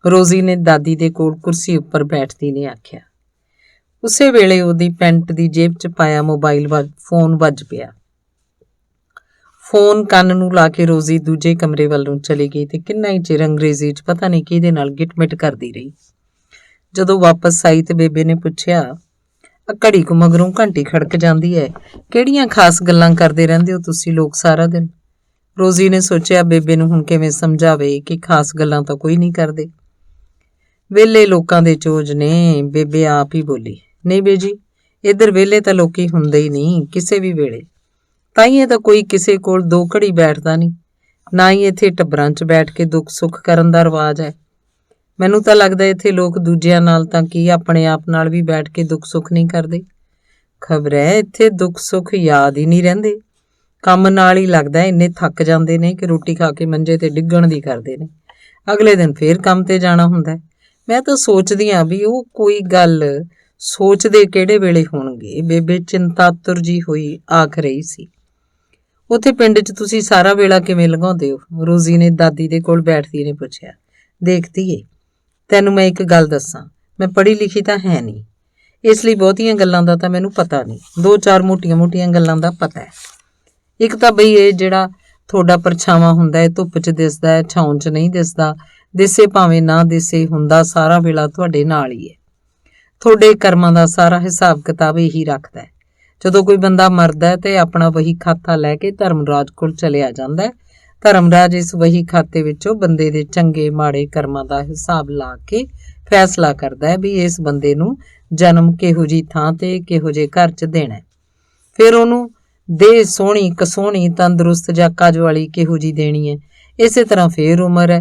ਰੋਜ਼ੀ ਨੇ ਦਾਦੀ ਦੇ ਕੋਲ ਕੁਰਸੀ ਉੱਪਰ ਬੈਠਦੀ ਨੇ ਆਖਿਆ। ਉਸੇ ਵੇਲੇ ਉਹਦੀ ਪੈਂਟ ਦੀ ਜੇਬ 'ਚ ਪਾਇਆ ਮੋਬਾਈਲ ਫੋਨ ਵੱਜ ਪਿਆ। ਫੋਨ ਕੰਨ ਨੂੰ ਲਾ ਕੇ ਰੋਜ਼ੀ ਦੂਜੇ ਕਮਰੇ ਵੱਲ ਨੂੰ ਚਲੀ ਗਈ ਤੇ ਕਿੰਨਾ ਹੀ ਚਿਰ ਅੰਗਰੇਜ਼ੀ 'ਚ ਪਤਾ ਨਹੀਂ ਕਿਹਦੇ ਨਾਲ ਗਿਟਮਿਟ ਕਰਦੀ ਰਹੀ। ਜਦੋਂ ਵਾਪਸ ਆਈ ਤੇ ਬੇਬੇ ਨੇ ਪੁੱਛਿਆ, ਘੜੀ ਕੁ ਮਗਰੋਂ ਘੰਟੀ ਖੜਕ ਜਾਂਦੀ ਹੈ, ਕਿਹੜੀਆਂ ਖਾਸ ਗੱਲਾਂ ਕਰਦੇ ਰਹਿੰਦੇ ਹੋ ਤੁਸੀਂ ਲੋਕ ਸਾਰਾ ਦਿਨ? ਰੋਜ਼ੀ ਨੇ ਸੋਚਿਆ ਬੇਬੇ ਨੂੰ ਹੁਣ ਕਿਵੇਂ ਸਮਝਾਵੇ ਕਿ ਖਾਸ ਗੱਲਾਂ ਤਾਂ ਕੋਈ ਨਹੀਂ ਕਰਦੇ, ਵਿਹਲੇ ਲੋਕਾਂ ਦੇ ਚੋਜ ਨੇ। ਬੇਬੇ ਆਪ ਹੀ ਬੋਲੀ, ਨਹੀਂ ਬੇਜੀ, ਇੱਧਰ ਵਿਹਲੇ ਤਾਂ ਲੋਕੀ ਹੁੰਦੇ ਹੀ ਨਹੀਂ ਕਿਸੇ ਵੀ ਵੇਲੇ, ਤਾਈਏ ਤਾਂ ਕੋਈ ਕਿਸੇ ਕੋਲ 2 ਘੜੀ ਬੈਠਦਾ ਨਹੀਂ, ਨਾ ਹੀ ਇੱਥੇ ਟੱਬਰਾਂ 'ਚ ਬੈਠ ਕੇ ਦੁੱਖ ਸੁੱਖ ਕਰਨ ਦਾ ਰਿਵਾਜ ਹੈ। ਮੈਨੂੰ ਤਾਂ ਲੱਗਦਾ ਇੱਥੇ ਲੋਕ ਦੂਜਿਆਂ ਨਾਲ ਤਾਂ ਕੀ ਆਪਣੇ ਆਪ ਨਾਲ ਵੀ ਬੈਠ ਕੇ ਦੁੱਖ ਸੁੱਖ ਨਹੀਂ ਕਰਦੇ। ਖਬਰ ਹੈ ਇੱਥੇ ਦੁੱਖ ਸੁੱਖ ਯਾਦ ਹੀ ਨਹੀਂ ਰਹਿੰਦੇ, ਕੰਮ ਨਾਲ ਹੀ ਲੱਗਦਾ ਇੰਨੇ ਥੱਕ ਜਾਂਦੇ ਨੇ ਕਿ ਰੋਟੀ ਖਾ ਕੇ ਮੰਜੇ ਤੇ ਡਿੱਗਣ ਦੀ ਕਰਦੇ ਨੇ। ਅਗਲੇ ਦਿਨ ਫੇਰ ਕੰਮ ਤੇ ਜਾਣਾ ਹੁੰਦਾ। ਮੈਂ ਤਾਂ ਸੋਚਦੀ ਹਾਂ ਵੀ ਉਹ ਕੋਈ ਗੱਲ ਸੋਚਦੇ ਕਿਹੜੇ ਵੇਲੇ ਹੋਣਗੇ। ਬੇਬੇ ਚਿੰਤਾਤੁਰ ਜੀ ਹੋਈ ਆਖ ਰਹੀ ਸੀ। ਉੱਥੇ ਪਿੰਡ 'ਚ ਤੁਸੀਂ ਸਾਰਾ ਵੇਲਾ ਕਿਵੇਂ ਲੰਘਾਉਂਦੇ ਹੋ? ਰੋਜ਼ੀ ਨੇ ਦਾਦੀ ਦੇ ਕੋਲ ਬੈਠਦੀ ਨੇ ਪੁੱਛਿਆ। ਦੇਖ ਧੀਏ, ਤੈਨੂੰ ਮੈਂ ਇੱਕ ਗੱਲ ਦੱਸਾਂ, ਮੈਂ ਪੜ੍ਹੀ ਲਿਖੀ ਤਾਂ ਹੈ ਨਹੀਂ, ਇਸ ਲਈ ਬਹੁਤੀਆਂ ਗੱਲਾਂ ਦਾ ਤਾਂ ਮੈਨੂੰ ਪਤਾ ਨਹੀਂ। 2-4 ਮੋਟੀਆਂ-ਮੋਟੀਆਂ ਗੱਲਾਂ ਦਾ ਪਤਾ ਹੈ। ਇੱਕ ਤਾਂ ਬਈ ਇਹ ਜਿਹੜਾ ਤੁਹਾਡਾ ਪਰਛਾਵਾਂ ਹੁੰਦਾ ਹੈ ਧੁੱਪ 'ਚ ਦਿਸਦਾ ਹੈ, ਛਾਉਂ 'ਚ ਨਹੀਂ ਦਿਸਦਾ, ਦਿਸੇ ਭਾਵੇਂ ਨਾ ਦਿਸੇ, ਹੁੰਦਾ ਸਾਰਾ ਵੇਲਾ ਤੁਹਾਡੇ ਨਾਲ ਹੀ ਹੈ। ਤੁਹਾਡੇ ਕਰਮਾਂ ਦਾ ਸਾਰਾ ਹਿਸਾਬ ਕਿਤਾਬ ਇਹੀ ਰੱਖਦਾ ਹੈ। ਜਦੋਂ ਕੋਈ ਬੰਦਾ ਮਰਦਾ ਹੈ ਤੇ ਆਪਣਾ ਵਹੀ ਖਾਤਾ ਲੈ ਕੇ ਧਰਮਰਾਜ ਕੋਲ ਚਲਿਆ ਜਾਂਦਾ ਹੈ। ਧਰਮਰਾਜ ਇਸ ਵਹੀ ਖਾਤੇ ਵਿੱਚੋਂ ਬੰਦੇ ਦੇ ਚੰਗੇ ਮਾੜੇ ਕਰਮਾਂ ਦਾ ਹਿਸਾਬ ਲਾ ਕੇ ਫੈਸਲਾ ਕਰਦਾ ਹੈ ਵੀ ਇਸ ਬੰਦੇ ਨੂੰ ਜਨਮ ਕਿਹੋ ਜਿਹੀ ਥਾਂ ਤੇ ਕਿਹੋ ਜਿਹੇ ਘਰ 'ਚ ਦੇਣਾ ਹੈ। ਫਿਰ ਉਹਨੂੰ ਦੇਹ ਸੋਹਣੀ ਕਸੋਹਣੀ ਤੰਦਰੁਸਤ ਜਾਂ ਕੱਜ ਵਾਲੀ ਕਿਹੋ ਜਿਹੀ ਦੇਣੀ ਹੈ। ਇਸੇ ਤਰ੍ਹਾਂ ਫੇਰ ਉਮਰ ਹੈ,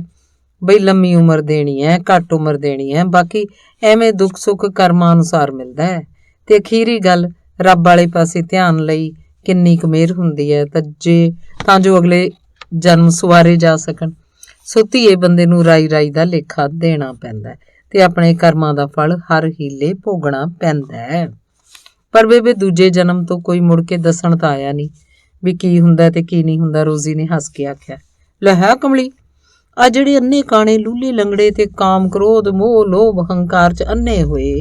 ਬਈ ਲੰਮੀ ਉਮਰ ਦੇਣੀ ਹੈ, ਘੱਟ ਉਮਰ ਦੇਣੀ ਹੈ। ਬਾਕੀ ਐਵੇਂ ਦੁੱਖ ਸੁੱਖ ਕਰਮਾਂ ਅਨੁਸਾਰ ਮਿਲਦਾ ਹੈ। ਤੇ ਅਖੀਰੀ ਗੱਲ, ਰੱਬ ਵਾਲੇ ਪਾਸੇ ਧਿਆਨ ਲਈ ਕਿੰਨੀ ਕੁ ਮਿਹਰ ਹੁੰਦੀ ਹੈ ਤਾਂ ਜੋ ਅਗਲੇ ਜਨਮ ਸਵਾਰੇ ਜਾ ਸਕਣ। ਸੋ ਧੀਏ, ਬੰਦੇ ਨੂੰ ਰਾਈ ਦਾ ਲੇਖਾ ਦੇਣਾ ਪੈਂਦਾ ਤੇ ਆਪਣੇ ਕਰਮਾਂ ਦਾ ਫਲ ਹਰ ਹੀਲੇ ਭੋਗਣਾ ਪੈਂਦਾ ਹੈ। ਪਰ ਬੇਬੇ ਦੂਜੇ ਜਨਮ ਤੋਂ ਕੋਈ ਮੁੜ ਕੇ ਦੱਸਣ ਤਾਂ ਆਇਆ ਨਹੀਂ ਵੀ ਕੀ ਹੁੰਦਾ ਤੇ ਕੀ ਨਹੀਂ ਹੁੰਦਾ। ਰੋਜ਼ੀ ਨੇ ਹੱਸ ਕੇ ਆਖਿਆ, ਲੈ ਹੈ ਕਮਲੀ, ਆ ਜਿਹੜੇ ਅੰਨੇ ਕਾਣੇ ਲੂਲੇ ਲੰਗੜੇ ਤੇ ਕਾਮ ਕ੍ਰੋਧ ਮੋਹ ਲੋਭ ਹੰਕਾਰ 'ਚ ਅੰਨੇ ਹੋਏ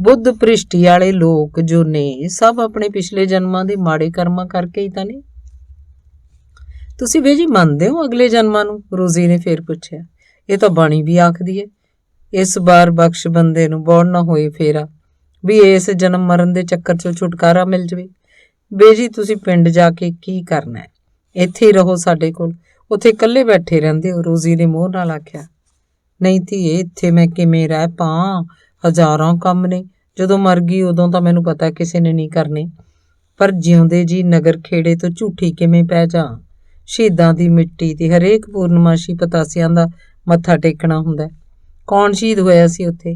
ਬੁੱਧ ਭ੍ਰਿਸ਼ਟੀ ਵਾਲੇ ਲੋਕ ਜੋ ਨੇ, ਸਭ ਆਪਣੇ ਪਿਛਲੇ ਜਨਮਾਂ ਦੇ ਮਾੜੇ ਕਰਮਾਂ ਕਰਕੇ ਹੀ ਤਾਂ ਨੇ। ਤੁਸੀਂ ਵੇ ਜੀ ਮੰਨਦੇ ਹੋ ਅਗਲੇ ਜਨਮਾਂ ਨੂੰ? ਰੋਜ਼ੀ ਨੇ ਫੇਰ ਪੁੱਛਿਆ। ਇਹ ਤਾਂ ਬਾਣੀ ਵੀ ਆਖਦੀ ਹੈ, ਇਸ ਵਾਰ ਬਖਸ਼ ਬੰਦੇ ਨੂੰ ਬੌੜ ਨਾ ਹੋਏ ਫੇਰਾ, ਵੀ ਇਸ ਜਨਮ ਮਰਨ ਦੇ ਚੱਕਰ 'ਚੋਂ ਛੁਟਕਾਰਾ ਮਿਲ ਜਾਵੇ। ਬੇਜੀ ਤੁਸੀਂ ਪਿੰਡ ਜਾ ਕੇ ਕੀ ਕਰਨਾ ਹੈ? ਇੱਥੇ ਹੀ ਰਹੋ ਸਾਡੇ ਕੋਲ, ਉੱਥੇ ਇਕੱਲੇ ਬੈਠੇ ਰਹਿੰਦੇ ਹੋ। ਰੋਜ਼ੀ ਨੇ ਮੋਹ ਨਾਲ ਆਖਿਆ। ਨਹੀਂ ਧੀਏ, ਇੱਥੇ ਮੈਂ ਕਿਵੇਂ ਰਹਿ ਪਾਂ, ਹਜ਼ਾਰਾਂ ਕੰਮ ਨੇ। ਜਦੋਂ ਮਰ ਗਈ ਉਦੋਂ ਤਾਂ ਮੈਨੂੰ ਪਤਾ ਕਿਸੇ ਨੇ ਨਹੀਂ ਕਰਨੇ, ਪਰ ਜਿਉਂਦੇ ਜੀ ਨਗਰ ਖੇੜੇ ਤੋਂ ਝੂਠੀ ਕਿਵੇਂ ਪੈ ਜਾ। ਸ਼ਹੀਦਾਂ ਦੀ ਮਿੱਟੀ ਤੇ ਹਰੇਕ ਪੂਰਨਮਾਸ਼ੀ ਪਤਾਸਿਆਂ ਦਾ ਮੱਥਾ ਟੇਕਣਾ ਹੁੰਦਾ। ਕੌਣ ਸ਼ਹੀਦ ਹੋਇਆ ਸੀ ਉੱਥੇ?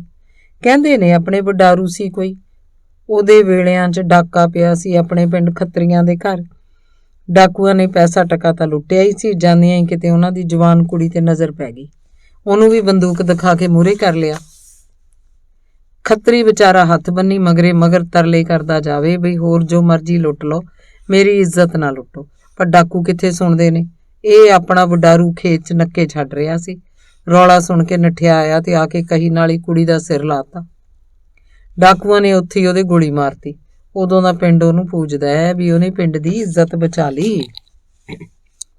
ਕਹਿੰਦੇ ਨੇ ਆਪਣੇ ਵਡਾਰੂ ਸੀ ਕੋਈ, ਉਹਦੇ ਵੇਲਿਆਂ 'ਚ ਡਾਕਾ ਪਿਆ ਸੀ ਆਪਣੇ ਪਿੰਡ ਖੱਤਰੀਆਂ ਦੇ ਘਰ। ਡਾਕੂਆਂ ਨੇ ਪੈਸਾ ਟਕਾ ਤਾਂ ਲੁੱਟਿਆ ਹੀ ਸੀ, ਜਾਂਦਿਆਂ ਹੀ ਕਿਤੇ ਉਹਨਾਂ ਦੀ ਜਵਾਨ ਕੁੜੀ ਤੇ ਨਜ਼ਰ ਪੈ ਗਈ, ਉਹਨੂੰ ਵੀ ਬੰਦੂਕ ਦਿਖਾ ਕੇ ਮੂਹਰੇ ਕਰ ਲਿਆ। ਖੱਤਰੀ ਵਿਚਾਰਾ ਹੱਥ ਬੰਨੀ ਮਗਰ ਤਰਲੇ ਕਰਦਾ ਜਾਵੇ ਬਈ ਹੋਰ ਜੋ ਮਰਜ਼ੀ ਲੁੱਟ ਲਓ, ਮੇਰੀ ਇੱਜ਼ਤ ਨਾ ਲੁੱਟੋ। ਪਰ ਡਾਕੂ ਕਿੱਥੇ ਸੁਣਦੇ ਨੇ। ਇਹ ਆਪਣਾ ਵਡਾਰੂ ਖੇਤ 'ਚ ਨੱਕੇ ਛੱਡ ਰਿਹਾ ਸੀ। ਰੌਲਾ ਸੁਣ ਕੇ ਨੱਠਿਆ ਆਇਆ ਤੇ ਆ ਕੇ ਕਹੀ ਨਾਲ ਹੀ ਕੁੜੀ ਦਾ ਸਿਰ ਲਾਤਾ। ਡਾਕੂਆਂ ਨੇ ਉੱਥੇ ਹੀ ਉਹਦੇ ਗੋਲੀ ਮਾਰਤੀ। ਉਦੋਂ ਦਾ ਪਿੰਡ ਉਹਨੂੰ ਪੂਜਦਾ ਹੈ ਵੀ ਉਹਨੇ ਪਿੰਡ ਦੀ ਇੱਜ਼ਤ ਬਚਾ ਲਈ।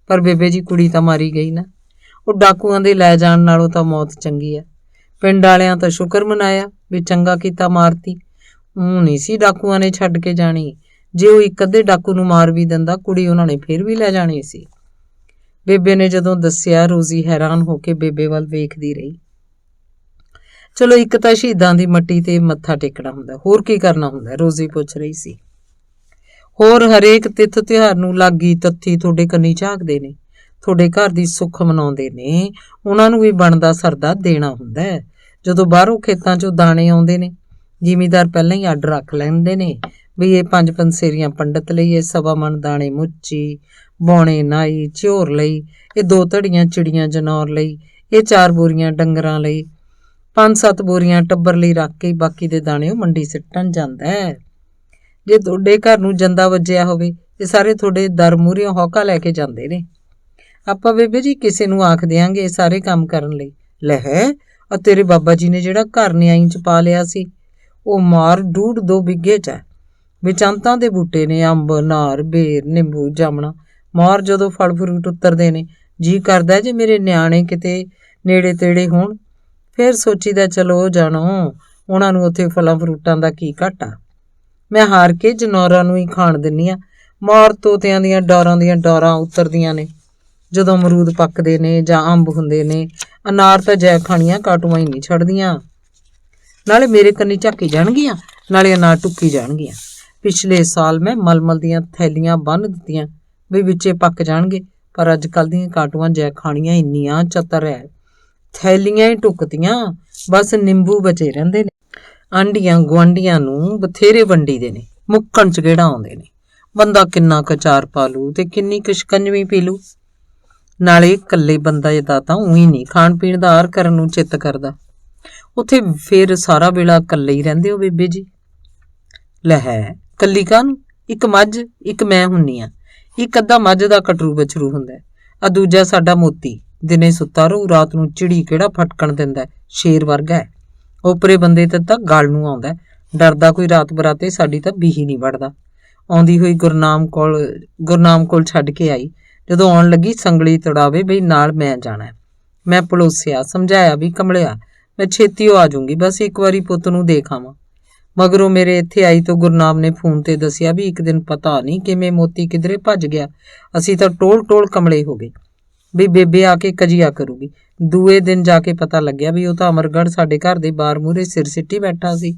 ਪਰ ਬੇਬੇ ਜੀ ਕੁੜੀ ਤਾਂ ਮਾਰੀ ਗਈ ਨਾ, ਉਹ ਡਾਕੂਆਂ ਦੇ ਲੈ ਜਾਣ ਨਾਲੋਂ ਤਾਂ ਮੌਤ ਚੰਗੀ ਆ। ਪਿੰਡ ਵਾਲਿਆਂ ਤਾਂ ਸ਼ੁਕਰ ਮਨਾਇਆ ਵੀ ਚੰਗਾ ਕੀਤਾ ਮਾਰਤੀ। ਊਂ ਨਹੀਂ ਸੀ ਡਾਕੂਆਂ ਨੇ ਛੱਡ ਕੇ ਜਾਣੀ। ਜੇ ਉਹ ਇੱਕ ਅੱਧੇ ਡਾਕੂ ਨੂੰ ਮਾਰ ਵੀ ਦਿੰਦਾ, ਕੁੜੀ ਉਹਨਾਂ ਨੇ ਫਿਰ ਵੀ ਲੈ ਜਾਣੀ ਸੀ। ਬੇਬੇ ਨੇ ਜਦੋਂ ਦੱਸਿਆ, ਰੋਜ਼ੀ ਹੈਰਾਨ ਹੋ ਕੇ ਬੇਬੇ ਵੱਲ ਵੇਖਦੀ ਰਹੀ। ਚਲੋ ਇੱਕ ਤਾਂ ਸ਼ਹੀਦਾਂ ਦੀ ਮੱਟੀ ਤੇ ਮੱਥਾ ਟੇਕਣਾ ਹੁੰਦਾ, ਹੋਰ ਕੀ ਕਰਨਾ ਹੁੰਦਾ? ਰੋਜ਼ੀ ਪੁੱਛ ਰਹੀ ਸੀ। ਹੋਰ ਹਰੇਕ ਤਿੱਥ ਤਿਉਹਾਰ ਨੂੰ ਲਾਗੀ ਤੱਥੀ ਤੁਹਾਡੇ ਕੰਨੀ ਝਾਕਦੇ ਨੇ, ਤੁਹਾਡੇ ਘਰ ਦੀ ਸੁੱਖ ਮਨਾਉਂਦੇ ਨੇ, ਉਹਨਾਂ ਨੂੰ ਵੀ ਬਣਦਾ ਸਰਦਾ ਦੇਣਾ ਹੁੰਦਾ ਹੈ। ਜਦੋਂ ਬਾਹਰੋਂ ਖੇਤਾਂ 'ਚੋਂ ਦਾਣੇ ਆਉਂਦੇ ਨੇ, ਜ਼ਿਮੀਦਾਰ ਪਹਿਲਾਂ ਹੀ ਅੱਡ ਰੱਖ ਲੈਂਦੇ ਨੇ ਵੀ ਇਹ 5 ਪੰਸੇਰੀਆਂ ਪੰਡਤ ਲਈ, ਇਹ 1.25 ਮਣ ਦਾਣੇ ਮੁੱਚੀ, ਬੌਣੇ ਨਾਈ ਝੋਰ ਲਈ, ਇਹ 2 ਧੜੀਆਂ ਚਿੜੀਆਂ ਜਨੌਰ ਲਈ, ਇਹ 4 ਬੋਰੀਆਂ ਡੰਗਰਾਂ ਲਈ, 5-7 ਬੋਰੀਆਂ ਟੱਬਰ ਲਈ ਰੱਖ ਕੇ ਬਾਕੀ ਦੇ ਦਾਣੇ ਉਹ ਮੰਡੀ ਸਿੱਟਣ ਜਾਂਦਾ ਹੈ। ਜੇ ਤੁਹਾਡੇ ਘਰ ਨੂੰ ਜੰਦਾ ਵੱਜਿਆ ਹੋਵੇ, ਇਹ ਸਾਰੇ ਤੁਹਾਡੇ ਦਰ ਮੂਹਰਿਓਂ ਹੌਕਾ ਲੈ ਕੇ ਜਾਂਦੇ ਨੇ। ਆਪਾਂ ਬੇਬੇ ਜੀ ਕਿਸੇ ਨੂੰ ਆਖ ਦਿਆਂਗੇ ਇਹ ਸਾਰੇ ਕੰਮ ਕਰਨ ਲਈ। ਲੈ ਹੈ, ਤੇਰੇ ਬਾਬਾ ਜੀ ਨੇ ਜਿਹੜਾ ਘਰ ਨਿਆਈ 'ਚ ਪਾ ਲਿਆ ਸੀ, ਉਹ ਮਾਰ 1.5-2 ਬਿੱਗੇ 'ਚ ਹੈ। ਵਿਚੰਤਾਂ ਦੇ ਬੂਟੇ ਨੇ, ਅੰਬ ਨਾਰ ਬੇਰ ਨਿੰਬੂ ਜਾਮਣਾ, ਮਾਰ ਜਦੋਂ ਫਲ ਫਰੂਟ ਉਤਰਦੇ ਨੇ, ਜੀ ਕਰਦਾ ਜੇ ਮੇਰੇ ਨਿਆਣੇ ਕਿਤੇ ਨੇੜੇ ਤੇੜੇ ਹੋਣ। ਫਿਰ ਸੋਚੀਦਾ ਚਲੋ ਜਾਣੋ, ਉਹਨਾਂ ਨੂੰ ਉੱਥੇ ਫਲਾਂ ਫਰੂਟਾਂ ਦਾ ਕੀ ਘਾਟਾ। ਮੈਂ ਹਾਰ ਕੇ ਜਨੌਰਾਂ ਨੂੰ ਹੀ ਖਾਣ ਦਿੰਦੀ ਹਾਂ। ਮਾਰ ਤੋਤਿਆਂ ਦੀਆਂ ਡੋਰਾਂ ਉਤਰਦੀਆਂ ਨੇ ਜਦੋਂ ਅਮਰੂਦ ਪੱਕਦੇ ਨੇ ਜਾਂ ਅੰਬ ਹੁੰਦੇ ਨੇ। ਅਨਾਰ ਤਾਂ ਜੈ ਖਾਣੀਆਂ ਕਾਟੂਆਂ ਹੀ ਨਹੀਂ ਛੱਡਦੀਆਂ। ਨਾਲੇ ਮੇਰੇ ਕੰਨੀ ਝਾਕੀ ਜਾਣਗੀਆਂ, ਨਾਲੇ ਅਨਾਰ ਟੁੱਕੀ ਜਾਣਗੀਆਂ। ਪਿਛਲੇ ਸਾਲ ਮੈਂ ਮਲਮਲ ਦੀਆਂ ਥੈਲੀਆਂ ਬੰਨ੍ਹ ਦਿੱਤੀਆਂ ਵੀ ਵਿੱਚੇ ਪੱਕ ਜਾਣਗੇ, ਪਰ ਅੱਜ ਕੱਲ੍ਹ ਦੀਆਂ ਕਾਟੂਆਂ ਜੈ ਖਾਣੀਆਂ ਇੰਨੀਆਂ ਚਤਰ ਹੈ, ਥੈਲੀਆਂ ਹੀ ਟੁੱਕਦੀਆਂ, ਬਸ ਨਿੰਬੂ ਬਚੇ ਰਹਿੰਦੇ ਨੇ। ਆਂਢੀਆਂ ਗੁਆਂਢੀਆਂ ਨੂੰ ਬਥੇਰੇ ਵੰਡੀ ਦੇ ਨੇ। ਮੁੱਕਣ 'ਚ ਕਿਹੜਾ ਆਉਂਦੇ ਨੇ। ਬੰਦਾ ਕਿੰਨਾ ਕੁ ਅਚਾਰ ਪਾ ਲੂ ਤੇ ਕਿੰਨੀ ਕੁ ਸ਼ਿਕੰਜਵੀ ਪੀ ਲੂ। ਨਾਲੇ ਇਕੱਲੇ ਬੰਦਾ ਦਾ ਤਾਂ ਉਹੀ ਨਹੀਂ ਖਾਣ ਪੀਣ ਦਾ ਆਰ ਕਰਨ ਨੂੰ ਚਿੱਤ ਕਰਦਾ। ਉੱਥੇ ਫੇਰ ਸਾਰਾ ਵੇਲਾ ਇਕੱਲੇ ਹੀ ਰਹਿੰਦੇ ਹੋ ਬੇਬੇ ਜੀ? ਲੈ ਹੈ ਕੱਲੀ ਕਾਹਨੂੰ, ਇੱਕ ਮੱਝ ਇੱਕ ਮੈਂ ਹੁੰਨੀ ਆ, ਇੱਕ ਅੱਧਾ ਮੱਝ ਦਾ ਕਟਰੂ ਬਛਰੂ ਹੁੰਦਾ, ਆ ਦੂਜਾ ਸਾਡਾ ਮੋਤੀ ਦਿਨੇ ਸੁੱਤਾ ਰਹੂ, ਰਾਤ ਨੂੰ ਚਿੜੀ ਕਿਹੜਾ ਫਟਕਣ ਦਿੰਦਾ, ਸ਼ੇਰ ਵਰਗਾ ਹੈ। ਓਪਰੇ ਬੰਦੇ ਤੇ ਤਾਂ ਗਲ ਨੂੰ ਆਉਂਦਾ, ਡਰਦਾ ਕੋਈ ਰਾਤ ਬਰਾਤੇ ਸਾਡੀ ਤਾਂ ਬੀਹੀ ਨਹੀਂ ਵੜਦਾ। ਆਉਂਦੀ ਹੋਈ ਗੁਰਨਾਮ ਕੋਲ ਛੱਡ ਕੇ ਆਈ। ਜਦੋਂ ਆਉਣ ਲੱਗੀ ਸੰਗਲੀ ਤੜਾਵੇ ਬਈ ਨਾਲ ਮੈਂ ਜਾਣਾ। ਮੈਂ ਪਲੋਸਿਆ, ਸਮਝਾਇਆ ਵੀ ਕਮਲਿਆ ਮੈਂ ਛੇਤੀ ਆ ਜਾਊਂਗੀ, ਬਸ ਇੱਕ ਵਾਰੀ ਪੁੱਤ ਨੂੰ ਦੇਖ ਆਵਾਂ। ਮਗਰੋਂ ਮੇਰੇ ਇੱਥੇ ਆਈ ਤੋਂ ਗੁਰਨਾਮ ਨੇ ਫੋਨ ਤੇ ਦੱਸਿਆ ਵੀ ਇੱਕ ਦਿਨ ਪਤਾ ਨਹੀਂ ਕਿਵੇਂ ਮੋਤੀ ਕਿਧਰੇ ਭੱਜ ਗਿਆ। ਅਸੀਂ ਤਾਂ ਟੋਲ ਕਮਲੇ ਹੋ ਗਏ ਵੀ ਬੇਬੇ ਆ ਕੇ ਕਜੀਆ ਕਰੂਗੀ। ਦੂਏ ਦਿਨ ਜਾ ਕੇ ਪਤਾ ਲੱਗਿਆ ਵੀ ਉਹ ਤਾਂ ਅਮਰਗੜ੍ਹ ਸਾਡੇ ਘਰ ਦੇ ਬਾਰ ਮੂਹਰੇ ਸਿਰ ਸਿੱਟੀ ਬੈਠਾ ਸੀ।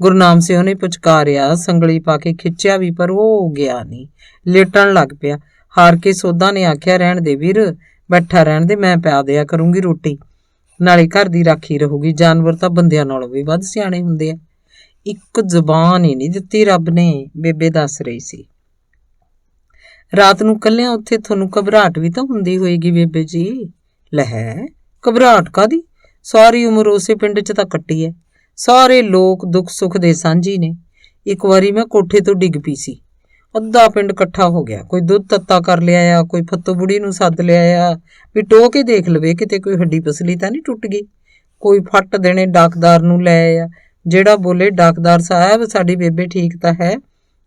ਗੁਰਨਾਮ ਸਿੰਘ ਉਹਨੇ ਪੁਚਕਾਰਿਆ, ਸੰਗਲੀ ਪਾ ਕੇ ਖਿੱਚਿਆ ਵੀ ਪਰ ਉਹ ਗਿਆ ਨਹੀਂ, ਲੇਟਣ ਲੱਗ ਪਿਆ। ਹਾਰ ਕੇ ਸੋਧਾ ਨੇ ਆਖਿਆ ਰਹਿਣ ਦੇ ਵੀਰ, ਬੈਠਾ ਰਹਿਣ ਦੇ, ਮੈਂ ਪਿਆ ਦਿਆ ਕਰੂੰਗੀ ਰੋਟੀ, ਨਾਲੇ ਘਰ ਦੀ ਰਾਖੀ ਰਹੂਗੀ। ਜਾਨਵਰ ਤਾਂ ਬੰਦਿਆਂ ਨਾਲੋਂ ਵੀ ਵੱਧ ਸਿਆਣੇ ਹੁੰਦੇ ਆ। ਇੱਕ ਜ਼ੁਬਾਨ ਹੀ ਨਹੀਂ ਦਿੱਤੀ ਰੱਬ ਨੇ, ਬੇਬੇ ਦੱਸ ਰਹੀ ਸੀ। ਰਾਤ ਨੂੰ ਕੱਲਿਆਂ ਉੱਥੇ ਤੁਹਾਨੂੰ ਘਬਰਾਹਟ ਵੀ ਤਾਂ ਹੁੰਦੀ ਹੋਏਗੀ ਬੇਬੇ ਜੀ? ਲੈ ਹੈ ਘਬਰਾਹਟ ਕਾਹਦੀ, ਸਾਰੀ ਉਮਰ ਉਸੇ ਪਿੰਡ 'ਚ ਤਾਂ ਕੱਟੀ ਹੈ। ਸਾਰੇ ਲੋਕ ਦੁੱਖ ਸੁੱਖ ਦੇ ਸਾਂਝੀ ਨੇ। ਇੱਕ ਵਾਰੀ ਮੈਂ ਕੋਠੇ ਤੋਂ ਡਿੱਗ ਪਈ ਸੀ, ਅੱਧਾ ਪਿੰਡ ਇਕੱਠਾ ਹੋ ਗਿਆ। ਕੋਈ ਦੁੱਧ ਤੱਤਾ ਕਰ ਲਿਆ, ਕੋਈ ਫੱਤੋ ਬੁੜੀ ਨੂੰ ਸੱਦ ਲਿਆ ਵੀ ਟੋਹ ਕੇ ਦੇਖ ਲਵੇ ਕਿਤੇ ਕੋਈ ਹੱਡੀ ਪਸਲੀ ਤਾਂ ਨਹੀਂ ਟੁੱਟ ਗਈ। ਕੋਈ ਫੱਟ ਦੇਣੇ ਡਾਕਦਾਰ ਨੂੰ ਲੈ ਆਇਆ, ਜਿਹੜਾ ਬੋਲੇ ਡਾਕਦਾਰ ਸਾਹਿਬ ਸਾਡੀ ਬੇਬੇ ਠੀਕ ਤਾਂ ਹੈ।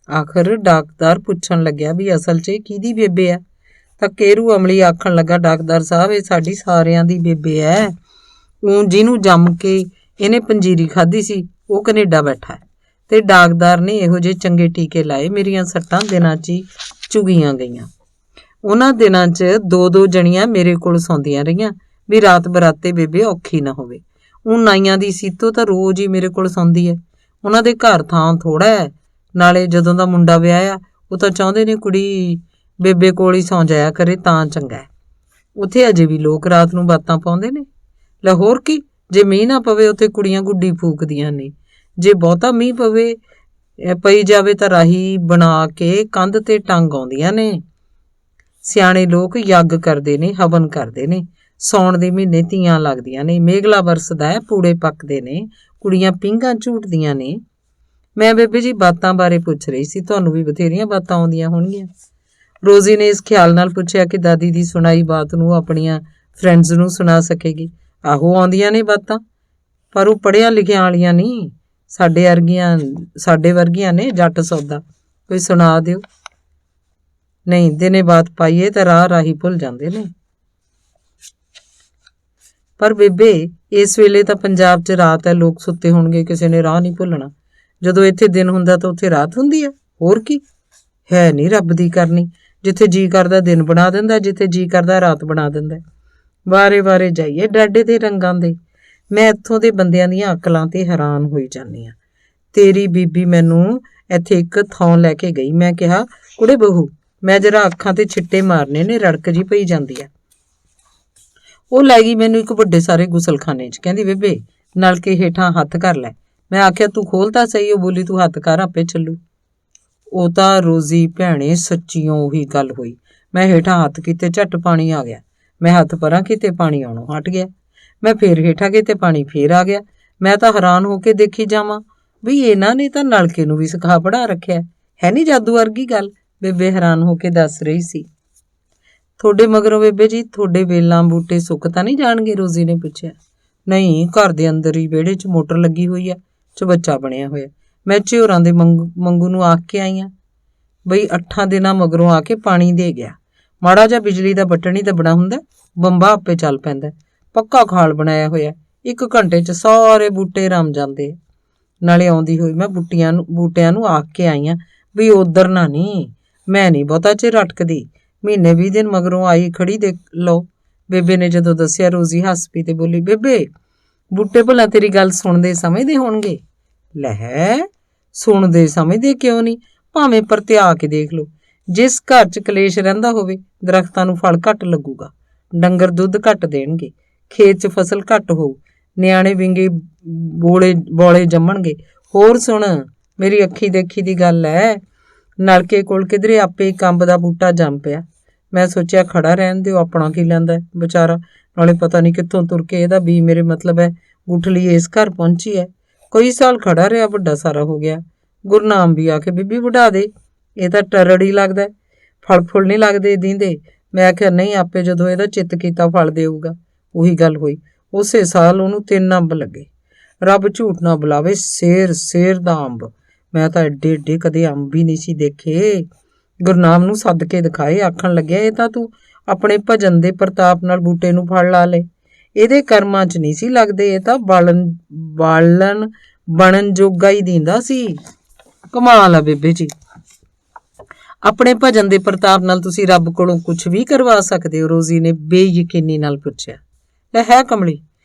ਆਖਰ ਡਾਕਦਾਰ ਪੁੱਛਣ ਲੱਗਿਆ ਵੀ ਅਸਲ 'ਚ ਕਿਹਦੀ ਬੇਬੇ ਆ? ਤਾਂ ਕੇਰੂ ਅਮਲੀ ਆਖਣ ਲੱਗਾ ਡਾਕਦਾਰ ਸਾਹਿਬ ਇਹ ਸਾਡੀ ਸਾਰਿਆਂ ਦੀ ਬੇਬੇ ਹੈ। ਉਹ ਜਿਹਨੂੰ ਜੰਮ ਕੇ ਇਹਨੇ ਪੰਜੀਰੀ ਖਾਧੀ ਸੀ ਉਹ ਕੈਨੇਡਾ ਬੈਠਾ ਤੇ ਡਾਕਦਾਰ ਨੇ ਇਹੋ ਜਿਹੇ ਚੰਗੇ ਟੀਕੇ ਲਾਏ, ਮੇਰੀਆਂ ਸੱਟਾਂ ਦਿਨਾਂ 'ਚ ਹੀ ਚੁਗੀਆਂ ਗਈਆਂ। ਉਹਨਾਂ ਦਿਨਾਂ 'ਚ 2-2 ਜਣੀਆਂ ਮੇਰੇ ਕੋਲ ਸੌਂਦੀਆਂ ਰਹੀਆਂ ਵੀ ਰਾਤ ਬਰਾਤੇ ਬੇਬੇ ਔਖੀ ਨਾ ਹੋਵੇ। ਉਹ ਨਾਈਆਂ ਦੀ ਸੀਤੋ ਤਾਂ ਰੋਜ਼ ਹੀ ਮੇਰੇ ਕੋਲ ਸੌਂਦੀ ਹੈ। ਉਹਨਾਂ ਦੇ ਘਰ ਥਾਂ ਥੋੜ੍ਹਾ ਹੈ, ਨਾਲੇ ਜਦੋਂ ਦਾ ਮੁੰਡਾ ਵਿਆਹਿਆ ਉਹ ਤਾਂ ਚਾਹੁੰਦੇ ਨੇ ਕੁੜੀ ਬੇਬੇ ਕੋਲ ਹੀ ਸੌਂ ਜਾਇਆ ਕਰੇ ਤਾਂ ਚੰਗਾ ਹੈ। ਉੱਥੇ ਅਜੇ ਵੀ ਲੋਕ ਰਾਤ ਨੂੰ ਬਾਤਾਂ ਪਾਉਂਦੇ ਨੇ। ਲੈ ਹੋਰ ਕੀ, ਜੇ ਮੀਂਹ ਨਾ ਪਵੇ ਉੱਥੇ ਕੁੜੀਆਂ ਗੁੱਡੀ ਫੂਕਦੀਆਂ ਨੇ, ਜੇ ਬਹੁਤਾ ਮੀਂਹ ਪਈ ਜਾਵੇ ਤਾਂ ਰਾਹੀ ਬਣਾ ਕੇ ਕੰਧ ਤੇ ਟੰਗ ਆਉਂਦੀਆਂ ਨੇ। ਸਿਆਣੇ ਲੋਕ ਯੱਗ ਕਰਦੇ ਨੇ, ਹਵਨ ਕਰਦੇ ਨੇ। ਸਾਉਣ ਦੇ ਮਹੀਨੇ ਧੀਆਂ ਲੱਗਦੀਆਂ ਨੇ, ਮੇਘਲਾ ਵਰਸਦਾ ਹੈ, ਪੂੜੇ ਪੱਕਦੇ ਨੇ, ਕੁੜੀਆਂ ਪੀਂਘਾਂ ਝੂਟਦੀਆਂ ਨੇ। ਮੈਂ ਬੇਬੇ ਜੀ ਬਾਤਾਂ ਬਾਰੇ ਪੁੱਛ ਰਹੀ ਸੀ, ਤੁਹਾਨੂੰ ਵੀ ਬਥੇਰੀਆਂ ਬਾਤਾਂ ਆਉਂਦੀਆਂ ਹੋਣਗੀਆਂ। ਰੋਜ਼ੀ ਨੇ ਇਸ ਖਿਆਲ ਨਾਲ ਪੁੱਛਿਆ ਕਿ ਦਾਦੀ ਦੀ ਸੁਣਾਈ ਬਾਤ ਨੂੰ ਆਪਣੀਆਂ ਫਰੈਂਡਸ ਨੂੰ ਸੁਣਾ ਸਕੇਗੀ। ਆਹੋ ਆਉਂਦੀਆਂ ਨੇ ਬਾਤਾਂ, ਪਰ ਉਹ ਪੜ੍ਹਿਆ ਲਿਖਿਆ ਵਾਲੀਆਂ ਨਹੀਂ, ਸਾਡੇ ਵਰਗੀਆਂ ਨੇ ਜੱਟ ਸੌਦਾ। ਕੋਈ ਸੁਣਾ ਦਿਓ। ਨਹੀਂ ਦਿਨੇ ਬਾਤ ਪਾਈਏ ਤਾਂ ਰਾਹੀ ਭੁੱਲ ਜਾਂਦੇ ਨੇ। ਪਰ ਬੇਬੇ ਇਸ ਵੇਲੇ ਤਾਂ ਪੰਜਾਬ 'ਚ ਰਾਤ ਹੈ, ਲੋਕ ਸੁੱਤੇ ਹੋਣਗੇ, ਕਿਸੇ ਨੇ ਰਾਹ ਨਹੀਂ ਭੁੱਲਣਾ। ਜਦੋਂ ਇੱਥੇ ਦਿਨ ਹੁੰਦਾ ਤਾਂ ਉੱਥੇ ਰਾਤ ਹੁੰਦੀ ਹੈ। ਹੋਰ ਕੀ ਹੈ, ਨਹੀਂ ਰੱਬ ਦੀ ਕਰਨੀ, ਜਿੱਥੇ ਜੀ ਕਰਦਾ ਦਿਨ ਬਣਾ ਦਿੰਦਾ, ਜਿੱਥੇ ਜੀ ਕਰਦਾ ਰਾਤ ਬਣਾ ਦਿੰਦਾ। ਵਾਰੇ ਜਾਈਏ ਡਾਡੇ ਦੇ ਰੰਗਾਂ ਦੇ। ਮੈਂ ਇੱਥੋਂ ਦੇ ਬੰਦਿਆਂ ਦੀਆਂ ਅਕਲਾਂ ਤੇ ਹੈਰਾਨ ਹੋਈ ਜਾਂਦੀ ਹਾਂ। ਤੇਰੀ ਬੀਬੀ ਮੈਨੂੰ ਇੱਥੇ ਇੱਕ ਥਾਂ ਲੈ ਕੇ ਗਈ। ਮੈਂ ਕਿਹਾ ਕੁੜੇ ਬਹੂ ਮੈਂ ਜਰਾ ਅੱਖਾਂ ਤੇ ਛਿੱਟੇ ਮਾਰਨੇ ਨੇ, ਰੜਕ ਜੀ ਪਈ ਜਾਂਦੀ ਆ। ਉਹ ਲੈ ਗਈ ਮੈਨੂੰ ਇੱਕ ਵੱਡੇ ਸਾਰੇ ਗੁਸਲਖਾਨੇ 'ਚ, ਕਹਿੰਦੀ ਬੇਬੇ ਨਲਕੇ ਹੇਠਾਂ ਹੱਥ ਕਰ ਲੈ। ਮੈਂ ਆਖਿਆ ਤੂੰ ਖੋਲ ਤਾਂ ਸਹੀ। ਉਹ ਬੋਲੀ ਤੂੰ ਹੱਥ ਕਰ ਆਪੇ ਚੱਲੂ। ਉਹ ਤਾਂ ਰੋਜ਼ੀ ਭੈਣੇ ਸੱਚੀਓ ਉਹੀ ਗੱਲ ਹੋਈ। ਮੈਂ ਹੇਠਾਂ ਹੱਥ ਕੀਤੇ, ਝੱਟ ਪਾਣੀ ਆ ਗਿਆ। ਮੈਂ ਹੱਥ ਪਰਾਂ ਕੀਤੇ, ਪਾਣੀ ਆਉਣੋਂ ਹਟ ਗਿਆ। ਮੈਂ ਫੇਰ ਹੇਠਾਂ ਕੀਤੇ, ਪਾਣੀ ਫੇਰ ਆ ਗਿਆ। ਮੈਂ ਤਾਂ ਹੈਰਾਨ ਹੋ ਕੇ ਦੇਖੀ ਜਾਵਾਂ ਵੀ ਇਹਨਾਂ ਨੇ ਤਾਂ ਨਲਕੇ ਨੂੰ ਵੀ ਸਿਖਾ ਪੜ੍ਹਾ ਰੱਖਿਆ ਹੈ। ਨਹੀਂ ਜਾਦੂ ਵਰਗੀ ਗੱਲ, ਬੇਬੇ ਹੈਰਾਨ ਹੋ ਕੇ ਦੱਸ ਰਹੀ ਸੀ। ਤੁਹਾਡੇ ਮਗਰੋਂ ਬੇਬੇ ਜੀ ਤੁਹਾਡੇ ਵੇਲਾਂ ਬੂਟੇ ਸੁੱਕ ਤਾਂ ਨਹੀਂ ਜਾਣਗੇ? ਰੋਜ਼ੀ ਨੇ ਪੁੱਛਿਆ। ਨਹੀਂ, ਘਰ ਦੇ ਅੰਦਰ ਹੀ ਵਿਹੜੇ 'ਚ ਮੋਟਰ ਲੱਗੀ ਹੋਈ ਆ, ਚਬੱਚਾ ਬਣਿਆ ਹੋਇਆ। ਮੈਂ ਝਿਓਰਾਂ ਦੇ ਮੰਗੂ ਨੂੰ ਆਖ ਕੇ ਆਈ ਹਾਂ ਬਈ 8 ਦਿਨਾਂ ਮਗਰੋਂ ਆ ਕੇ ਪਾਣੀ ਦੇ ਗਿਆ। ਮਾੜਾ ਜਿਹਾ ਬਿਜਲੀ ਦਾ ਬਟਨ ਹੀ ਦੱਬਣਾ ਹੁੰਦਾ, ਬੰਬਾ ਆਪੇ ਚੱਲ ਪੈਂਦਾ। ਪੱਕਾ ਖਾਲ ਬਣਾਇਆ ਹੋਇਆ, 1 ਘੰਟੇ 'ਚ ਸਾਰੇ ਬੂਟੇ ਰਮ ਜਾਂਦੇ। ਨਾਲੇ ਆਉਂਦੀ ਹੋਈ ਮੈਂ ਬੂਟਿਆਂ ਨੂੰ ਆਖ ਕੇ ਆਈ ਹਾਂ ਵੀ ਉਧਰ ਨਾ ਨਹੀਂ, ਮੈਂ ਨਹੀਂ ਬਹੁਤਾ ਚਿਰ ਅਟਕਦੀ। ਮਹੀਨੇ 20 ਦਿਨ ਮਗਰੋਂ ਆਈ ਖੜੀ ਦੇਖ ਲਓ। ਬੇਬੇ ਨੇ ਜਦੋਂ ਦੱਸਿਆ ਰੋਜ਼ੀ ਹੱਸ ਪਈ ਤੇ ਬੋਲੀ ਬੇਬੇ ਬੂਟੇ ਭਲਾ ਤੇਰੀ ਗੱਲ ਸੁਣਦੇ ਸਮਝਦੇ ਹੋਣਗੇ? ਲੈ ਸੁਣਦੇ ਸਮਝਦੇ ਕਿਉਂ ਨਹੀਂ, ਭਾਵੇਂ ਪਰਤਿਆ ਕੇ ਦੇਖ ਲਓ। ਜਿਸ ਘਰ 'ਚ ਕਲੇਸ਼ ਰਹਿੰਦਾ ਹੋਵੇ ਦਰਖਤਾਂ ਨੂੰ ਫਲ ਘੱਟ ਲੱਗੂਗਾ, ਡੰਗਰ ਦੁੱਧ ਘੱਟ ਦੇਣਗੇ, ਖੇਤ 'ਚ ਫਸਲ ਘੱਟ ਹੋਊ, ਨਿਆਣੇ ਵਿੰਗੇ ਬੋਲੇ ਜੰਮਣਗੇ। ਹੋਰ ਸੁਣ, ਮੇਰੀ ਅੱਖੀ ਦੇਖੀ ਦੀ ਗੱਲ ਹੈ। ਨਲਕੇ ਕੋਲ ਕਿਧਰੇ ਆਪੇ ਇੱਕ ਅੰਬ ਦਾ ਬੂਟਾ ਜੰਮ ਪਿਆ। ਮੈਂ ਸੋਚਿਆ ਖੜਾ ਰਹਿਣ ਦਿਓ, ਆਪਣਾ ਕੀ ਲੈਂਦਾ ਵਿਚਾਰਾ, ਨਾਲੇ ਪਤਾ ਨਹੀਂ ਕਿੱਥੋਂ ਤੁਰ ਕੇ ਇਹਦਾ ਵੀ ਮੇਰੇ ਮਤਲਬ ਹੈ ਗੁਠਲੀ ਇਸ ਘਰ ਪਹੁੰਚੀ ਹੈ। ਕਈ ਸਾਲ ਖੜਾ ਰਿਹਾ, ਵੱਡਾ ਸਾਰਾ ਹੋ ਗਿਆ। ਗੁਰਨਾਮ ਵੀ ਆ ਕੇ ਬੀਬੀ ਵਢਾ ਦੇ, ਇਹ ਤਾਂ ਟਰੜ ਹੀ ਲੱਗਦਾ, ਫਲ ਫੁੱਲ ਨਹੀਂ ਲੱਗਦੇ ਦੀਂਦੇ। ਮੈਂ ਆਖਿਆ ਨਹੀਂ, ਆਪੇ ਜਦੋਂ ਇਹਦਾ ਚਿੱਤ ਕੀਤਾ ਫਲ ਦੇਊਗਾ। ਉਹੀ ਗੱਲ ਹੋਈ, ਉਸੇ ਸਾਲ ਉਹਨੂੰ 3 ਅੰਬ ਲੱਗੇ। ਰੱਬ ਝੂਠ ਨਾ ਬੁਲਾਵੇ, ਸੇਰ ਦਾ ਅੰਬ। ਮੈਂ ਤਾਂ ਐਡੇ ਐਡੇ ਕਦੇ ਅੰਬ ਹੀ ਨਹੀਂ ਸੀ ਦੇਖੇ। ਗੁਰਨਾਮ ਨੂੰ ਸੱਦ ਕੇ ਦਿਖਾਏ, ਆਖਣ ਲੱਗਿਆ ਇਹ ਤਾਂ ਤੂੰ ਆਪਣੇ ਭਜਨ ਦੇ ਪ੍ਰਤਾਪ ਨਾਲ ਬੂਟੇ ਨੂੰ ਫਲ ਲਾ ਲਏ। ਇਹਦੇ ਕਰਮਾਂ 'ਚ ਨਹੀਂ ਸੀ ਲੱਗਦੇ, ਇਹ ਤਾਂ ਬਾਲਣ ਬਣਨ ਜੋਗਾ ਹੀ ਦਿੰਦਾ ਸੀ। ਕਮਾਲ ਆ ਬੇਬੇ ਜੀ, ਆਪਣੇ ਭਜਨ ਦੇ ਪ੍ਰਤਾਪ ਨਾਲ ਤੁਸੀਂ ਰੱਬ ਕੋਲੋਂ ਕੁਝ ਵੀ ਕਰਵਾ ਸਕਦੇ ਹੋ? ਰੋਜ਼ੀ ਨੇ ਬੇਯਕੀਨੀ ਨਾਲ ਪੁੱਛਿਆ। ਲੈ ਹੈ ਕਮਲੀ,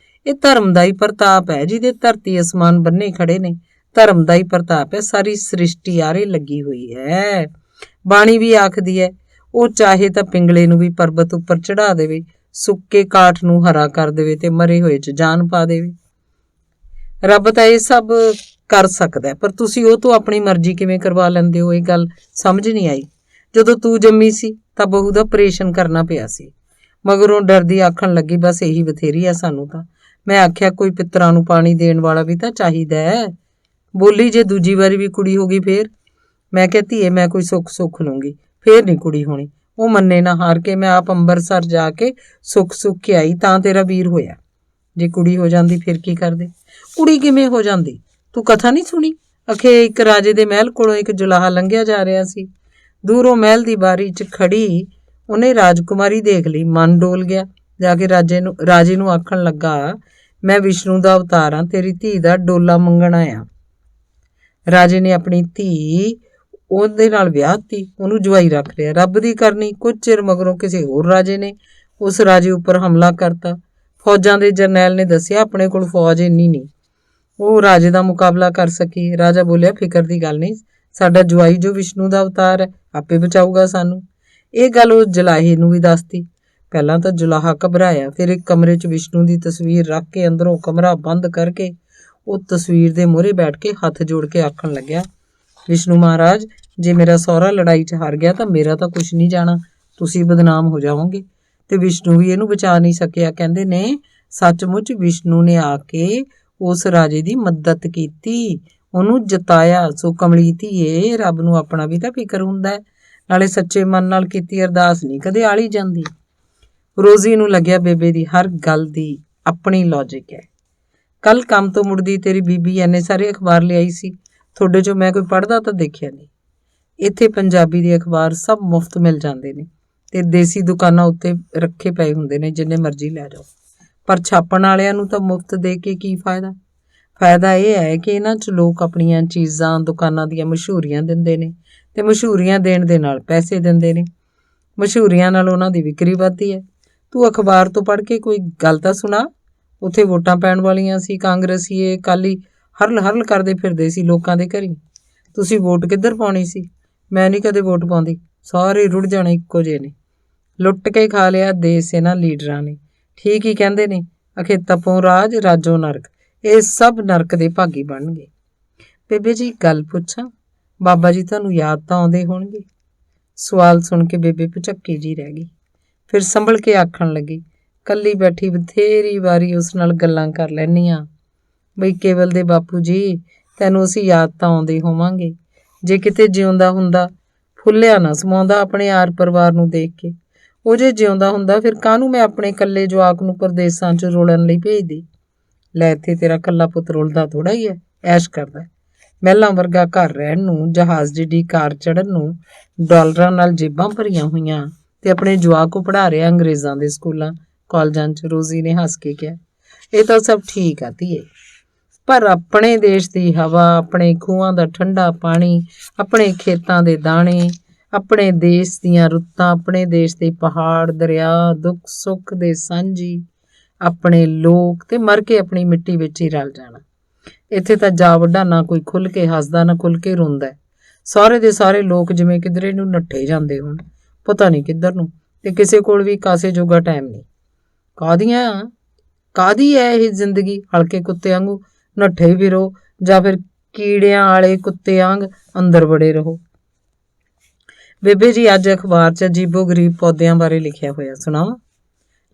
ਇਹ ਧਰਮ ਦਾ ਹੀ ਪ੍ਰਤਾਪ ਹੈ, ਜਿਹਦੇ ਧਰਤੀ ਅਸਮਾਨ ਬੰਨੇ ਖੜੇ ਨੇ। ਧਰਮ ਦਾ ਹੀ ਪ੍ਰਤਾਪ ਹੈ, ਸਾਰੀ ਸ੍ਰਿਸ਼ਟੀ ਆਰੇ ਲੱਗੀ ਹੋਈ ਹੈ। ਬਾਣੀ ਵੀ ਆਖਦੀ ਹੈ, ਉਹ ਚਾਹੇ ਤਾਂ ਪਿੰਗਲੇ ਨੂੰ ਵੀ ਪਰਬਤ ਉੱਪਰ ਚੜਾ ਦੇਵੇ, ਸੁੱਕੇ ਕਾਠ ਨੂੰ ਹਰਾ ਕਰ ਦੇਵੇ ਤੇ ਮਰੇ ਹੋਏ 'ਚ ਜਾਨ ਪਾ ਦੇਵੇ। ਰੱਬ ਤਾਂ ਇਹ ਸਭ ਕਰ ਸਕਦਾ, ਪਰ ਤੁਸੀਂ ਉਹ ਤੋਂ ਆਪਣੀ ਮਰਜ਼ੀ ਕਿਵੇਂ ਕਰਵਾ ਲੈਂਦੇ ਹੋ? ਇਹ ਗੱਲ ਸਮਝ ਨਹੀਂ ਆਈ। ਜਦੋਂ ਤੂੰ ਜੰਮੀ ਸੀ ਤਾਂ ਬਹੂ ਦਾ ਆਪਰੇਸ਼ਨ ਕਰਨਾ ਪਿਆ ਸੀ। ਮਗਰੋਂ ਡਰਦੀ ਆਖਣ ਲੱਗੀ, ਬਸ ਇਹੀ ਬਥੇਰੀ ਆ ਸਾਨੂੰ ਤਾਂ। ਮੈਂ ਆਖਿਆ ਕੋਈ ਪਿੱਤਰਾਂ ਨੂੰ ਪਾਣੀ ਦੇਣ ਵਾਲਾ ਵੀ ਤਾਂ ਚਾਹੀਦਾ ਹੈ। ਬੋਲੀ ਜੇ ਦੂਜੀ ਵਾਰੀ ਵੀ ਕੁੜੀ ਹੋ ਗਈ ਫੇਰ? ਮੈਂ ਕਿਹਾ ਧੀਏ, ਮੈਂ ਕੋਈ ਸੁੱਖ ਲੂੰਗੀ, ਫੇਰ ਨਹੀਂ ਕੁੜੀ ਹੋਣੀ। ਉਹ ਮੰਨੇ ਨਾ ਹਾਰ ਕੇ ਮੈਂ ਆਪ ਅੰਬਰਸਰ ਜਾ ਕੇ ਸੁੱਖ ਕੇ ਆਈ ਤਾਂ ਤੇਰਾ ਵੀਰ ਹੋਇਆ। ਜੇ ਕੁੜੀ ਹੋ ਜਾਂਦੀ ਫਿਰ ਕੀ ਕਰਦੇ? ਕੁੜੀ ਕਿਵੇਂ ਹੋ ਜਾਂਦੀ? ਤੂੰ ਕਥਾ ਨਹੀਂ ਸੁਣੀ? ਅਖੇ ਇੱਕ ਰਾਜੇ ਦੇ ਮਹਿਲ ਕੋਲੋਂ ਇੱਕ ਜੁਲਾਹਾ ਲੰਘਿਆ ਜਾ ਰਿਹਾ ਸੀ। ਦੂਰੋਂ ਮਹਿਲ ਦੀ ਬਾਰੀ 'ਚ ਖੜੀ ਉਹਨੇ ਰਾਜਕੁਮਾਰੀ ਦੇਖ ਲਈ, ਮਨ ਡੋਲ ਗਿਆ। ਜਾ ਕੇ ਰਾਜੇ ਨੂੰ ਆਖਣ ਲੱਗਾ, ਮੈਂ ਵਿਸ਼ਨੂੰ ਦਾ ਅਵਤਾਰ ਹਾਂ, ਤੇਰੀ ਧੀ ਦਾ ਡੋਲਾ ਮੰਗਣ ਆਇਆ। ਰਾਜੇ ਨੇ ਆਪਣੀ ਧੀ ਉਹਦੇ ਨਾਲ ਵਿਆਹ ਤੀ, ਉਹਨੂੰ ਜਵਾਈ ਰੱਖ ਲਿਆ। ਰੱਬ ਦੀ ਕਰਨੀ, ਕੁਝ ਚਿਰ ਮਗਰੋਂ ਕਿਸੇ ਹੋਰ ਰਾਜੇ ਨੇ ਉਸ ਰਾਜੇ ਉੱਪਰ ਹਮਲਾ ਕਰਤਾ। ਫੌਜਾਂ ਦੇ ਜਰਨੈਲ ਨੇ ਦੱਸਿਆ ਆਪਣੇ ਕੋਲ ਫੌਜ ਇੰਨੀ ਨਹੀਂ, ਉਹ ਰਾਜੇ ਦਾ ਮੁਕਾਬਲਾ ਕਰ ਸਕੀ। ਰਾਜਾ ਬੋਲਿਆ, ਫਿਕਰ ਦੀ ਗੱਲ ਨਹੀਂ, ਸਾਡਾ ਜਵਾਈ ਜੋ ਵਿਸ਼ਨੂੰ ਦਾ ਅਵਤਾਰ ਹੈ ਆਪੇ ਬਚਾਊਗਾ ਸਾਨੂੰ। ਇਹ ਗੱਲ ਉਹ ਜੁਲਾਹੇ ਨੂੰ ਵੀ ਦੱਸਤੀ। ਪਹਿਲਾਂ ਤਾਂ ਜੁਲਾਹਾ ਘਬਰਾਇਆ, ਫਿਰ ਇੱਕ ਕਮਰੇ 'ਚ ਵਿਸ਼ਨੂੰ ਦੀ ਤਸਵੀਰ ਰੱਖ ਕੇ ਅੰਦਰੋਂ ਕਮਰਾ ਬੰਦ ਕਰਕੇ ਉਹ ਤਸਵੀਰ ਦੇ ਮੂਹਰੇ ਬੈਠ ਕੇ ਹੱਥ ਜੋੜ ਕੇ ਆਖਣ ਲੱਗਿਆ, ਵਿਸ਼ਨੂੰ ਮਹਾਰਾਜ, ਜੇ ਮੇਰਾ ਸਹੁਰਾ ਲੜਾਈ 'ਚ ਹਾਰ ਗਿਆ ਤਾਂ ਮੇਰਾ ਤਾਂ ਕੁਝ ਨਹੀਂ ਜਾਣਾ, ਤੁਸੀਂ ਬਦਨਾਮ ਹੋ ਜਾਓਗੇ ਤੇ ਵਿਸ਼ਨੂੰ ਵੀ ਇਹਨੂੰ ਬਚਾ ਨਹੀਂ ਸਕਿਆ। ਕਹਿੰਦੇ ਨੇ ਸੱਚਮੁੱਚ ਵਿਸ਼ਨੂੰ ਨੇ ਆ ਕੇ ਉਸ ਰਾਜੇ ਦੀ ਮਦਦ ਕੀਤੀ, ਉਹਨੂੰ ਜਿਤਾਇਆ। ਸੋ ਕਮਲੀ ਧੀਏ, ਰੱਬ ਨੂੰ ਆਪਣਾ ਵੀ ਤਾਂ ਫਿਕਰ ਹੁੰਦਾ ਹੈ, ਨਾਲੇ ਸੱਚੇ ਮਨ ਨਾਲ ਕੀਤੀ ਅਰਦਾਸ ਨਹੀਂ ਕਦੇ ਆਲੀ ਜਾਂਦੀ। ਰੋਜ਼ੀ ਨੂੰ ਲੱਗਿਆ ਬੇਬੇ ਦੀ ਹਰ ਗੱਲ ਦੀ ਆਪਣੀ ਲੌਜਿਕ ਹੈ। ਕੱਲ ਕੰਮ ਤੋਂ ਮੁੜਦੀ ਤੇਰੀ ਬੀਬੀ ਐਨੇ ਸਾਰੇ ਅਖਬਾਰ ਲਿਆਈ ਸੀ, ਤੁਹਾਡੇ 'ਚੋਂ ਮੈਂ ਕੋਈ ਪੜ੍ਹਦਾ ਤਾਂ ਦੇਖਿਆ ਨਹੀਂ। ਇੱਥੇ ਪੰਜਾਬੀ ਦੇ ਅਖਬਾਰ ਸਭ ਮੁਫਤ ਮਿਲ ਜਾਂਦੇ ਨੇ ਤੇ ਦੇਸੀ ਦੁਕਾਨਾਂ ਉੱਤੇ ਰੱਖੇ ਪਏ ਹੁੰਦੇ ਨੇ, ਜਿੰਨੇ ਮਰਜ਼ੀ ਲੈ ਜਾਓ। ਪਰ ਛਾਪਣ ਵਾਲਿਆਂ ਨੂੰ ਤਾਂ ਮੁਫਤ ਦੇ ਕੇ ਕੀ ਫਾਇਦਾ? ਫਾਇਦਾ ਇਹ ਹੈ ਕਿ ਇਹਨਾਂ 'ਚ ਲੋਕ ਆਪਣੀਆਂ ਚੀਜ਼ਾਂ ਦੁਕਾਨਾਂ ਦੀਆਂ ਮਸ਼ਹੂਰੀਆਂ ਦਿੰਦੇ ਨੇ ਤੇ ਮਸ਼ਹੂਰੀਆਂ ਦੇਣ ਦੇ ਨਾਲ ਪੈਸੇ ਦਿੰਦੇ ਨੇ। ਮਸ਼ਹੂਰੀਆਂ ਨਾਲ ਉਹਨਾਂ ਦੀ ਵਿਕਰੀ ਵੱਧਦੀ ਹੈ। ਤੂੰ ਅਖਬਾਰ ਤੋਂ ਪੜ੍ਹ ਕੇ ਕੋਈ ਗੱਲ ਤਾਂ ਸੁਣਾ। ਉੱਥੇ ਵੋਟਾਂ ਪੈਣ ਵਾਲੀਆਂ ਸੀ, ਕਾਂਗਰਸੀਏ ਅਕਾਲੀ ਹਰਲ ਕਰਦੇ ਫਿਰਦੇ ਸੀ ਲੋਕਾਂ ਦੇ ਘਰੀ। ਤੁਸੀਂ ਵੋਟ ਕਿੱਧਰ ਪਾਉਣੀ ਸੀ? ਮੈਂ ਨਹੀਂ ਕਦੇ ਵੋਟ ਪਾਉਂਦੀ, ਸਾਰੇ ਰੁੜ ਜਾਣੇ ਇੱਕੋ ਜਿਹੇ ਨੇ। ਲੁੱਟ ਕੇ ਖਾ ਲਿਆ ਦੇਸ਼ ਇਹਨਾਂ ਲੀਡਰਾਂ ਨੇ। ਠੀਕ ਹੀ ਕਹਿੰਦੇ ਨੇ, ਅਖੇ ਤਪੋਂ ਰਾਜ ਰਾਜੋ ਨਰਕ, ਇਹ ਸਭ ਨਰਕ ਦੇ ਭਾਗੀ ਬਣਨਗੇ। ਬੇਬੇ ਜੀ ਗੱਲ ਪੁੱਛਾਂ? ਬਾਬਾ ਜੀ ਤੁਹਾਨੂੰ ਯਾਦ ਤਾਂ ਆਉਂਦੇ ਹੋਣਗੇ। ਸਵਾਲ ਸੁਣ ਕੇ ਬੇਬੇ ਭੁਚੱਕੀ ਜੀ ਰਹਿ ਗਈ, ਫਿਰ ਸੰਭਲ ਕੇ ਆਖਣ ਲੱਗੀ, ਕੱਲੀ ਬੈਠੀ ਬਥੇਰੀ ਵਾਰੀ ਉਸ ਨਾਲ ਗੱਲਾਂ ਕਰ ਲੈਂਦੀ ਹਾਂ ਬਈ ਕੇਵਲ ਦੇ ਬਾਪੂ ਜੀ, ਤੈਨੂੰ ਅਸੀਂ ਯਾਦ ਤਾਂ ਆਉਂਦੇ ਹੋਵਾਂਗੇ। ਜੇ ਕਿਤੇ ਜਿਉਂਦਾ ਹੁੰਦਾ ਫੁੱਲਿਆ ਨਾ ਸਮਾਉਂਦਾ ਆਪਣੇ ਆਰ ਪਰਿਵਾਰ ਨੂੰ ਦੇਖ ਕੇ। ਉਹ ਜੇ ਜਿਉਂਦਾ ਹੁੰਦਾ ਫਿਰ ਕਾਹਨੂੰ ਮੈਂ ਆਪਣੇ ਇਕੱਲੇ ਜਵਾਕ ਨੂੰ ਪਰਦੇਸਾਂ 'ਚ ਰੋਲਣ ਲਈ ਭੇਜਦੀ। ਲੈ ਇੱਥੇ ਤੇਰਾ ਇਕੱਲਾ ਪੁੱਤ ਰੁਲਦਾ ਥੋੜ੍ਹਾ ਹੀ ਹੈ, ਐਸ਼ ਕਰਦਾ। ਮਹਿਲਾਂ ਵਰਗਾ ਘਰ ਰਹਿਣ ਨੂੰ, ਜਹਾਜ਼ ਜਿੱਡੀ ਕਾਰ ਚੜ੍ਹਨ ਨੂੰ, ਡਾਲਰਾਂ ਨਾਲ ਜੇਬਾਂ ਭਰੀਆਂ ਹੋਈਆਂ ਤੇ ਆਪਣੇ ਜਵਾਕ ਕੋ ਪੜ੍ਹਾ ਰਿਹਾ ਅੰਗਰੇਜ਼ਾਂ ਦੇ ਸਕੂਲਾਂ ਕਾਲਜਾਂ 'ਚ। ਰੋਜ਼ੀ ਨੇ ਹੱਸ ਕੇ ਕਿਹਾ, ਇਹ ਤਾਂ ਸਭ ਠੀਕ ਆ ਧੀਏ, ਪਰ ਆਪਣੇ ਦੇਸ਼ ਦੀ ਹਵਾ, ਆਪਣੇ ਖੂਹਾਂ ਦਾ ਠੰਡਾ ਪਾਣੀ, ਆਪਣੇ ਖੇਤਾਂ ਦੇ ਦਾਣੇ, ਆਪਣੇ ਦੇਸ਼ ਦੀਆਂ ਰੁੱਤਾਂ, ਆਪਣੇ ਦੇਸ਼ ਦੇ ਪਹਾੜ ਦਰਿਆ, ਦੁੱਖ ਸੁੱਖ ਦੇ ਸਾਂਝੀ, ਆਪਣੇ ਲੋਕ ਤੇ ਮਰ ਕੇ ਆਪਣੀ ਮਿੱਟੀ ਵਿੱਚ ਹੀ ਰਲ ਜਾਣਾ। ਇੱਥੇ ਤਾਂ ਜਾ ਵੱਡਾ ਨਾ ਕੋਈ ਖੁੱਲ੍ਹ ਕੇ ਹੱਸਦਾ ਨਾ ਖੁੱਲ੍ਹ ਕੇ ਰੋਂਦਾ। ਸਾਰੇ ਦੇ ਸਾਰੇ ਲੋਕ ਜਿਵੇਂ ਕਿਧਰੇ ਨੂੰ ਨੱਠੇ ਜਾਂਦੇ ਹੋਣ, ਪਤਾ ਨਹੀਂ ਕਿੱਧਰ ਨੂੰ, ਤੇ ਕਿਸੇ ਕੋਲ ਵੀ ਕਾਸੇ ਜੋਗਾ ਟਾਈਮ ਨਹੀਂ। ਕਾਹਦੀ ਹੈ ਇਹ ਜ਼ਿੰਦਗੀ? ਹਲਕੇ ਕੁੱਤੇ ਵਾਂਗੂ ਨੱਠੇ ਫਿਰੋ ਜਾਂ ਫਿਰ ਕੀੜਿਆਂ ਵਾਲੇ ਕੁੱਤੇ ਵਾਂਗ ਅੰਦਰ ਵੜੇ ਰਹੋ। ਬੇਬੇ ਜੀ ਅੱਜ ਅਖਬਾਰ 'ਚ ਅਜੀਬੋ ਗਰੀਬ ਪੌਦਿਆਂ ਬਾਰੇ ਲਿਖਿਆ ਹੋਇਆ, ਸੁਣਾਵਾਂ?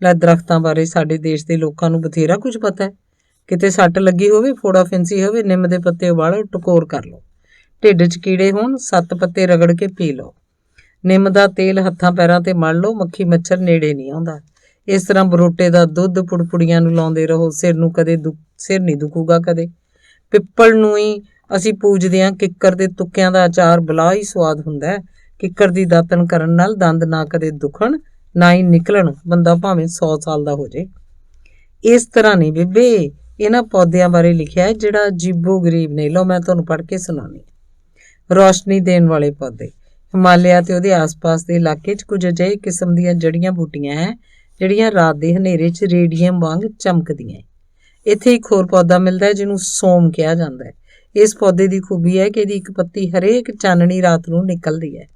ਲੈ, ਦਰਖਤਾਂ ਬਾਰੇ ਸਾਡੇ ਦੇਸ਼ ਦੇ ਲੋਕਾਂ ਨੂੰ ਬਥੇਰਾ ਕੁਝ ਪਤਾ ਹੈ। ਕਿਤੇ ਸੱਟ ਲੱਗੀ ਹੋਵੇ, ਫੋੜਾ ਫਿੰਸੀ ਹੋਵੇ, ਨਿੰਮ ਦੇ ਪੱਤੇ ਉਬਾਲੋ, ਟਕੋਰ ਕਰ ਲਓ। ਢਿੱਡ 'ਚ ਕੀੜੇ ਹੋਣ, 7 ਪੱਤੇ ਰਗੜ ਕੇ ਪੀ ਲਓ। ਨਿੰਮ ਦਾ ਤੇਲ ਹੱਥਾਂ ਪੈਰਾਂ ਤੇ ਮਲ ਲਓ, ਮੱਖੀ ਮੱਛਰ ਨੇੜੇ ਨਹੀਂ ਆਉਂਦਾ। ਇਸ ਤਰ੍ਹਾਂ ਬਰੋਟੇ ਦਾ ਦੁੱਧ ਪੁੜਪੁੜੀਆਂ ਨੂੰ ਲਾਉਂਦੇ ਰਹੋ, ਸਿਰ ਨਹੀਂ ਦੁਖੂਗਾ ਕਦੇ। ਪਿੱਪਲ ਨੂੰ ਹੀ ਅਸੀਂ ਪੂਜਦੇ ਹਾਂ। ਕਿੱਕਰ ਦੇ ਤੁੱਕਿਆਂ ਦਾ ਅਚਾਰ ਬਲਾ ਹੀ ਸਵਾਦ ਹੁੰਦਾ ਹੈ। ਕਿੱਕਰ ਦੀ ਦਾਤਣ ਕਰਨ ਨਾਲ ਦੰਦ ਨਾ ਕਦੇ ਦੁਖਣ ਨਾ ਹੀ ਨਿਕਲਣ, ਬੰਦਾ ਭਾਵੇਂ 100 ਸਾਲ ਦਾ ਹੋ ਜੇ। ਇਸ ਤਰ੍ਹਾਂ ਨਹੀਂ ਬੇਬੇ, ਇਹਨਾਂ ਪੌਦਿਆਂ ਬਾਰੇ ਲਿਖਿਆ ਹੈ ਜਿਹੜਾ ਅਜੀਬੋ ਗਰੀਬ ਨੇ। ਲਓ, ਮੈਂ ਤੁਹਾਨੂੰ ਪੜ੍ਹ ਕੇ ਸੁਣਾਉਂਦੀ। ਰੌਸ਼ਨੀ ਦੇਣ ਵਾਲੇ ਪੌਦੇ। ਹਿਮਾਲਿਆ ਤੇ ਉਹਦੇ ਆਸ-ਪਾਸ ਦੇ ਇਲਾਕੇ 'ਚ ਕੁਝ ਅਜਿਹੇ ਕਿਸਮ ਦੀਆਂ ਜੜੀਆਂ ਬੂਟੀਆਂ ਹੈ ਜਿਹੜੀਆਂ ਰਾਤ ਦੇ ਹਨੇਰੇ 'ਚ ਰੇਡੀਅਮ ਵਾਂਗ ਚਮਕਦੀਆਂ। ਇੱਥੇ ਇੱਕ ਹੋਰ ਪੌਦਾ ਮਿਲਦਾ ਹੈ ਜਿਹਨੂੰ ਸੋਮ ਕਿਹਾ ਜਾਂਦਾ ਹੈ। ਇਸ ਪੌਦੇ ਦੀ ਖੂਬੀ ਹੈ ਕਿ ਇਹਦੀ ਇੱਕ ਪੱਤੀ ਹਰੇਕ ਚਾਨਣੀ ਰਾਤ ਨੂੰ ਨਿਕਲਦੀ ਹੈ।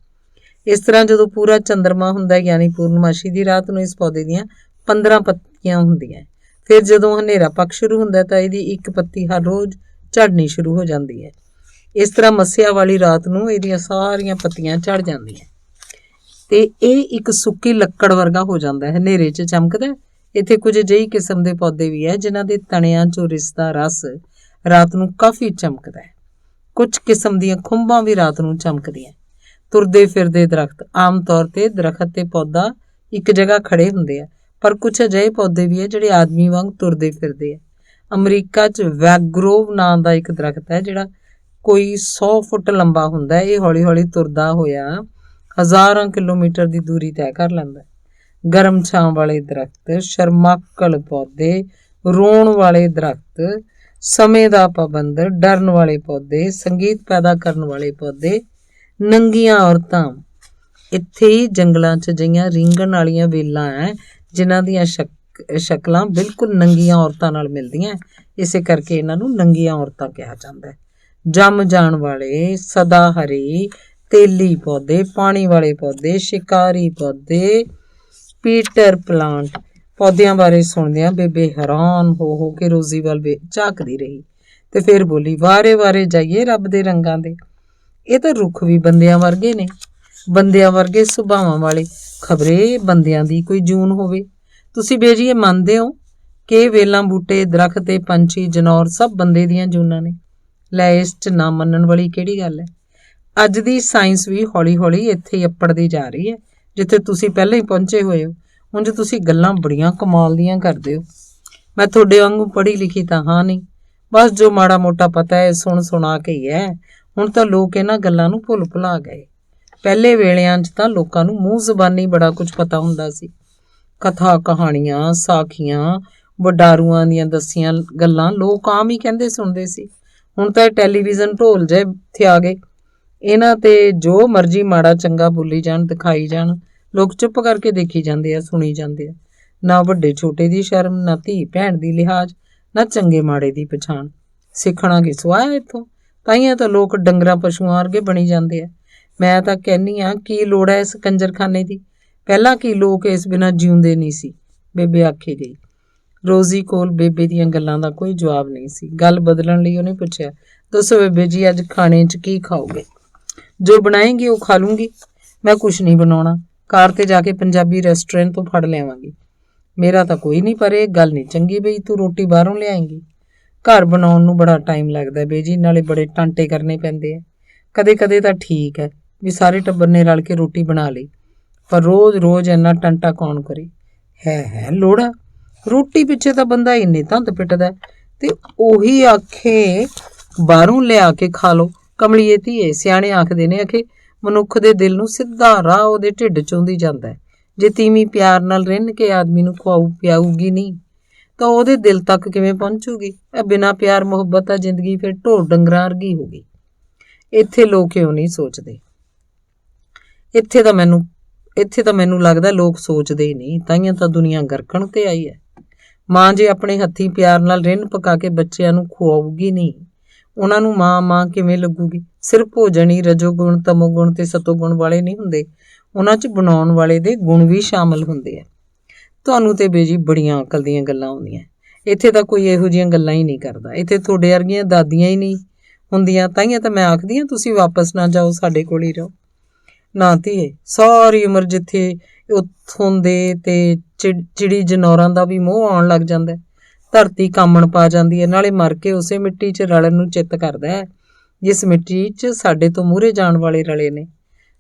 ਇਸ ਤਰ੍ਹਾਂ ਜਦੋਂ ਪੂਰਾ ਚੰਦਰਮਾ ਹੁੰਦਾ ਯਾਨੀ ਪੂਰਨਮਾਸ਼ੀ ਦੀ ਰਾਤ ਨੂੰ ਇਸ ਪੌਦੇ ਦੀਆਂ 15 ਪੱਤੀਆਂ ਹੁੰਦੀਆਂ। ਫਿਰ ਜਦੋਂ ਹਨੇਰਾ ਪੱਖ ਸ਼ੁਰੂ ਹੁੰਦਾ ਤਾਂ ਇਹਦੀ ਇੱਕ ਪੱਤੀ ਹਰ ਰੋਜ਼ ਝੜਨੀ ਸ਼ੁਰੂ ਹੋ ਜਾਂਦੀ ਹੈ। ਇਸ ਤਰ੍ਹਾਂ ਮੱਸਿਆ ਵਾਲੀ ਰਾਤ ਨੂੰ ਇਹਦੀਆਂ ਸਾਰੀਆਂ ਪੱਤੀਆਂ ਝੜ ਜਾਂਦੀਆਂ ਤੇ ਇਹ ਇੱਕ ਸੁੱਕੀ ਲੱਕੜ ਵਰਗਾ ਹੋ ਜਾਂਦਾ ਹੈ, ਹਨੇਰੇ 'ਚ ਚਮਕਦਾ। ਇੱਥੇ ਕੁਝ ਅਜਿਹੀ ਕਿਸਮ ਦੇ ਪੌਦੇ ਵੀ ਹੈ ਜਿਨ੍ਹਾਂ ਦੇ ਤਣਿਆਂ 'ਚੋਂ ਰਿਸਦਾ ਰਸ ਰਾਤ ਨੂੰ ਕਾਫੀ ਚਮਕਦਾ ਹੈ। ਕੁਝ ਕਿਸਮ ਦੀਆਂ ਖੁੰਬਾਂ ਵੀ ਰਾਤ ਨੂੰ ਚਮਕਦੀਆਂ। ਤੁਰਦੇ ਫਿਰਦੇ ਦਰਖਤ। ਆਮ ਤੌਰ ਤੇ ਦਰਖਤ ਤੇ ਪੌਦਾ ਇੱਕ ਜਗ੍ਹਾ ਖੜੇ ਹੁੰਦੇ ਆ, ਪਰ ਕੁਝ ਅਜਿਹੇ ਪੌਦੇ ਵੀ ਹੈ ਜਿਹੜੇ ਆਦਮੀ ਵਾਂਗ ਤੁਰਦੇ ਫਿਰਦੇ ਆ। ਅਮਰੀਕਾ 'ਚ ਵੈਗਰੋਵ ਨਾਂ ਦਾ ਇੱਕ ਦਰਖਤ ਹੈ ਜਿਹੜਾ ਕੋਈ 100 ਫੁੱਟ ਲੰਬਾ ਹੁੰਦਾ ਹੈ। ਇਹ ਹੌਲੀ ਹੌਲੀ ਤੁਰਦਾ ਹੋਇਆ ਹਜ਼ਾਰਾਂ ਕਿਲੋਮੀਟਰ ਦੀ ਦੂਰੀ ਤੈਅ ਕਰ ਲੈਂਦਾ। ਗਰਮ ਛਾਂ ਵਾਲੇ ਦਰਖਤ, ਸ਼ਰਮਾਕਲ ਪੌਦੇ, ਰੋਣ ਵਾਲੇ ਦਰਖਤ, ਸਮੇਂ ਦਾ ਪਾਬੰਦ, ਡਰਨ ਵਾਲੇ ਪੌਦੇ, ਸੰਗੀਤ ਪੈਦਾ ਕਰਨ ਵਾਲੇ ਪੌਦੇ, ਨੰਗੀਆਂ ਔਰਤਾਂ। ਇੱਥੇ ਹੀ ਜੰਗਲਾਂ 'ਚ ਅਜਿਹੀਆਂ ਰੀਂਗਣ ਵਾਲੀਆਂ ਵੇਲਾਂ ਹੈ ਜਿਨ੍ਹਾਂ ਦੀਆਂ ਸ਼ਕਲਾਂ ਬਿਲਕੁਲ ਨੰਗੀਆਂ ਔਰਤਾਂ ਨਾਲ ਮਿਲਦੀਆਂ। ਇਸੇ ਕਰਕੇ ਇਹਨਾਂ ਨੂੰ ਨੰਗੀਆਂ ਔਰਤਾਂ ਕਿਹਾ ਜਾਂਦਾ। ਜੰਮ ਜਾਣ ਵਾਲੇ, ਸਦਾ ਹਰੀ, ਤੇਲੀ ਪੌਦੇ, ਪਾਣੀ ਵਾਲੇ ਪੌਦੇ, ਸ਼ਿਕਾਰੀ ਪੌਦੇ, ਪੀਟਰ ਪਲਾਂਟ। ਪੌਦਿਆਂ ਬਾਰੇ ਸੁਣਦਿਆਂ ਬੇਬੇ ਹੈਰਾਨ ਹੋ ਕੇ ਰੋਜ਼ੀ ਵੱਲ ਝਾਕਦੀ ਰਹੀ ਤੇ ਫਿਰ ਬੋਲੀ, ਵਾਰੇ ਵਾਰੇ ਜਾਈਏ ਰੱਬ ਦੇ ਰੰਗਾਂ ਦੇ। ਇਹ ਤਾਂ ਰੁੱਖ ਵੀ ਬੰਦਿਆਂ ਵਰਗੇ ਨੇ, ਬੰਦਿਆਂ ਵਰਗੇ ਸੁਭਾਵਾਂ ਵਾਲੇ। ਖਬਰੇ ਬੰਦਿਆਂ ਦੀ ਕੋਈ ਜੂਨ ਹੋਵੇ। ਤੁਸੀਂ ਬੇਜੀਏ ਮੰਨਦੇ ਹੋ ਕਿ ਵੇਲਾਂ, ਬੂਟੇ, ਦਰਖਤ ਤੇ ਪੰਛੀ, ਜਨੌਰ ਸਭ ਬੰਦੇ ਦੀਆਂ ਜੂਨਾਂ ਨੇ? ਲੈ, ਇਸ 'ਚ ਨਾ ਮੰਨਣ ਵਾਲੀ ਕਿਹੜੀ ਗੱਲ ਹੈ? ਅੱਜ ਦੀ ਸਾਇੰਸ ਵੀ ਹੌਲੀ ਹੌਲੀ ਇੱਥੇ ਹੀ ਅੱਪੜਦੀ ਜਾ ਰਹੀ ਹੈ ਜਿੱਥੇ ਤੁਸੀਂ ਪਹਿਲਾਂ ਹੀ ਪਹੁੰਚੇ ਹੋਏ ਹੋ। ਉਂਝ ਤੁਸੀਂ ਗੱਲਾਂ ਬੜੀਆਂ ਕਮਾਲ ਦੀਆਂ ਕਰਦੇ ਹੋ। ਮੈਂ ਤੁਹਾਡੇ ਵਾਂਗੂ ਪੜ੍ਹੀ ਲਿਖੀ ਤਾਂ ਹਾਂ ਨਹੀਂ, ਬਸ ਜੋ ਮਾੜਾ ਮੋਟਾ ਪਤਾ ਹੈ ਸੁਣਾ ਕੇ ਹੀ ਹੈ। ਹੁਣ ਤਾਂ ਲੋਕ ਇਹਨਾਂ ਗੱਲਾਂ ਨੂੰ ਭੁਲਾ ਗਏ। ਪਹਿਲੇ ਵੇਲਿਆਂ 'ਚ ਤਾਂ ਲੋਕਾਂ ਨੂੰ ਮੂੰਹ ਜ਼ਬਾਨੀ ਬੜਾ ਕੁਝ ਪਤਾ ਹੁੰਦਾ ਸੀ। ਕਥਾ ਕਹਾਣੀਆਂ, ਸਾਖੀਆਂ, ਵਡਾਰੂਆਂ ਦੀਆਂ ਦੱਸੀਆਂ ਗੱਲਾਂ ਲੋਕ ਆਮ ਹੀ ਕਹਿੰਦੇ ਸੁਣਦੇ ਸੀ। ਹੁਣ ਤਾਂ ਇਹ ਟੈਲੀਵਿਜ਼ਨ ਢੋਲ ਜਿਹੇ ਇੱਥੇ ਆ ਗਏ। ਇਹਨਾਂ ਤੇ ਜੋ ਮਰਜ਼ੀ ਮਾੜਾ ਚੰਗਾ ਬੋਲੀ ਜਾਣ, ਦਿਖਾਈ ਜਾਣ, ਲੋਕ ਚੁੱਪ ਕਰਕੇ ਦੇਖੀ ਜਾਂਦੇ ਆ, ਸੁਣੀ ਜਾਂਦੇ ਆ। ਨਾ ਵੱਡੇ ਛੋਟੇ ਦੀ ਸ਼ਰਮ, ਨਾ ਧੀ ਭੈਣ ਦੀ ਲਿਹਾਜ਼, ਨਾ ਚੰਗੇ ਮਾੜੇ ਦੀ ਪਛਾਣ। ਸਿੱਖਣਾ ਕੀ ਸਵਾਇਆ ਇੱਥੋਂ? ਤਾਈਆਂ ਤਾਂ ਲੋਕ ਡੰਗਰਾਂ ਪਸ਼ੂਆਂ ਵਰਗੇ ਬਣੀ ਜਾਂਦੇ ਆ। ਮੈਂ ਤਾਂ ਕਹਿੰਦੀ ਹਾਂ, ਕੀ ਲੋੜ ਹੈ ਇਸ ਕੰਜਰਖਾਨੇ ਦੀ? ਪਹਿਲਾਂ ਕੀ ਲੋਕ ਇਸ ਬਿਨਾਂ ਜਿਉਂਦੇ ਨਹੀਂ ਸੀ? ਬੇਬੇ ਆਖੀ ਗਈ। ਰੋਜ਼ੀ ਕੋਲ ਬੇਬੇ ਦੀਆਂ ਗੱਲਾਂ ਦਾ ਕੋਈ ਜਵਾਬ ਨਹੀਂ ਸੀ। ਗੱਲ ਬਦਲਣ ਲਈ ਉਹਨੇ ਪੁੱਛਿਆ, ਦੱਸੋ ਬੇਬੇ ਜੀ, ਅੱਜ ਖਾਣੇ 'ਚ ਕੀ ਖਾਓਗੇ? ਜੋ ਬਣਾਏਂਗੀ ਉਹ ਖਾ ਲੂੰਗੀ। ਮੈਂ ਕੁਛ ਨਹੀਂ ਬਣਾਉਣਾ, ਕਾਰ ਤੇ ਜਾ ਕੇ ਪੰਜਾਬੀ ਰੈਸਟੋਰੈਂਟ ਤੋਂ ਫੜ ਲਿਆਵਾਂਗੀ। ਮੇਰਾ ਤਾਂ ਕੋਈ ਨਹੀਂ, ਪਰ ਇਹ ਗੱਲ ਨਹੀਂ ਚੰਗੀ ਬਈ ਤੂੰ ਰੋਟੀ ਬਾਹਰੋਂ ਲਿਆਏਂਗੀ। ਘਰ ਬਣਾਉਣ ਨੂੰ ਬੜਾ ਟਾਈਮ ਲੱਗਦਾ ਬੇਜੀ, ਨਾਲੇ ਬੜੇ ਟਾਂਟੇ ਕਰਨੇ ਪੈਂਦੇ ਆ। ਕਦੇ ਕਦੇ ਤਾਂ ਠੀਕ ਹੈ ਵੀ ਸਾਰੇ ਟੱਬਰ ਨੇ ਰਲ ਕੇ ਰੋਟੀ ਬਣਾ ਲਈ, ਪਰ ਰੋਜ਼ ਰੋਜ਼ ਇੰਨਾ ਟਾਂਟਾ ਕੌਣ ਕਰੇ? ਹੈ ਲੋੜਾ, ਰੋਟੀ ਪਿੱਛੇ ਤਾਂ ਬੰਦਾ ਇੰਨੇ ਧੰਦ ਪਿੱਟਦਾ ਤੇ ਉਹੀ ਆਖੇ ਬਾਹਰੋਂ ਲਿਆ ਕੇ ਖਾ ਲਓ। ਕਮਲੀਏ ਧੀਏ, ਸਿਆਣੇ ਆਖਦੇ ਨੇ ਆਖੇ ਮਨੁੱਖ ਦੇ ਦਿਲ ਨੂੰ ਸਿੱਧਾ ਰਾਹ ਉਹਦੇ ਢਿੱਡ 'ਚੋਂ ਦੀ ਜਾਂਦਾ। ਜੇ ਤੀਵੀਂ ਪਿਆਰ ਨਾਲ ਰਿੰਨ ਕੇ ਆਦਮੀ ਨੂੰ ਖਵਾਊ ਪਿਆਊਗੀ ਨਹੀਂ ਤਾਂ ਉਹਦੇ ਦਿਲ ਤੱਕ ਕਿਵੇਂ ਪਹੁੰਚੂਗੀ? ਇਹ ਬਿਨਾਂ ਪਿਆਰ ਮੁਹੱਬਤ ਆ ਜ਼ਿੰਦਗੀ ਫਿਰ ਢੋਰ ਡੰਗਰਾਂ ਵਰਗੀ ਹੋ ਗਈ। ਇੱਥੇ ਲੋਕ ਕਿਉਂ ਨਹੀਂ ਸੋਚਦੇ? ਇੱਥੇ ਤਾਂ ਮੈਨੂੰ ਲੱਗਦਾ ਲੋਕ ਸੋਚਦੇ ਹੀ ਨਹੀਂ, ਤਾਈਆਂ ਤਾਂ ਦੁਨੀਆ ਗਰਕਣ ਤੇ ਆਈ ਹੈ। ਮਾਂ ਜੇ ਆਪਣੇ ਹੱਥੀਂ ਪਿਆਰ ਨਾਲ ਰਿੰਨ ਪਕਾ ਕੇ ਬੱਚਿਆਂ ਨੂੰ ਖਵਾਊਗੀ ਨਹੀਂ, ਉਹਨਾਂ ਨੂੰ ਮਾਂ ਕਿਵੇਂ ਲੱਗੂਗੀ? ਸਿਰਫ ਭੋਜਨ ਹੀ ਰਜੋਗੁਣ, ਤਮੋਗੁਣ ਤੇ ਸਤੋਗੁਣ ਵਾਲੇ ਨਹੀਂ ਹੁੰਦੇ, ਉਹਨਾਂ 'ਚ ਬਣਾਉਣ ਵਾਲੇ ਦੇ ਗੁਣ ਵੀ ਸ਼ਾਮਲ ਹੁੰਦੇ ਆ। ਤੁਹਾਨੂੰ ਤੇ ਬੇਜੀ ਬੜੀਆਂ ਅਕਲ ਦੀਆਂ ਗੱਲਾਂ ਆਉਂਦੀਆਂ। ਇੱਥੇ ਤਾਂ ਕੋਈ ਇਹੋ ਜਿਹੀਆਂ ਗੱਲਾਂ ਹੀ ਨਹੀਂ ਕਰਦਾ। ਇੱਥੇ ਤੁਹਾਡੇ ਵਰਗੀਆਂ ਦਾਦੀਆਂ ਹੀ ਨਹੀਂ, ਹੁੰਦੀਆਂ, ਤਾਈਆਂ ਤਾਂ ਮੈਂ ਆਖਦੀ ਹਾਂ ਤੁਸੀਂ ਵਾਪਸ ਨਾ ਜਾਓ, ਸਾਡੇ ਕੋਲ ਹੀ ਰਹੋ। ਨਾ ਧੀਏ, ਸਾਰੀ ਉਮਰ ਜਿੱਥੇ ਉੱਥੋਂ ਦੇ ਤੇ ਚਿੜੀ ਜਨੌਰਾਂ ਦਾ ਵੀ ਮੋਹ ਆਉਣ ਲੱਗ ਜਾਂਦਾ, ਧਰਤੀ ਕਾਮਣ ਪਾ ਜਾਂਦੀ ਹੈ, ਨਾਲੇ ਮਰ ਕੇ ਉਸੇ ਮਿੱਟੀ 'ਚ ਰਲਣ ਨੂੰ ਚਿੱਤ ਕਰਦਾ ਹੈ ਜਿਸ ਮਿੱਟੀ 'ਚ ਸਾਡੇ ਤੋਂ ਮੂਹਰੇ ਜਾਣ ਵਾਲੇ ਰਲੇ ਨੇ।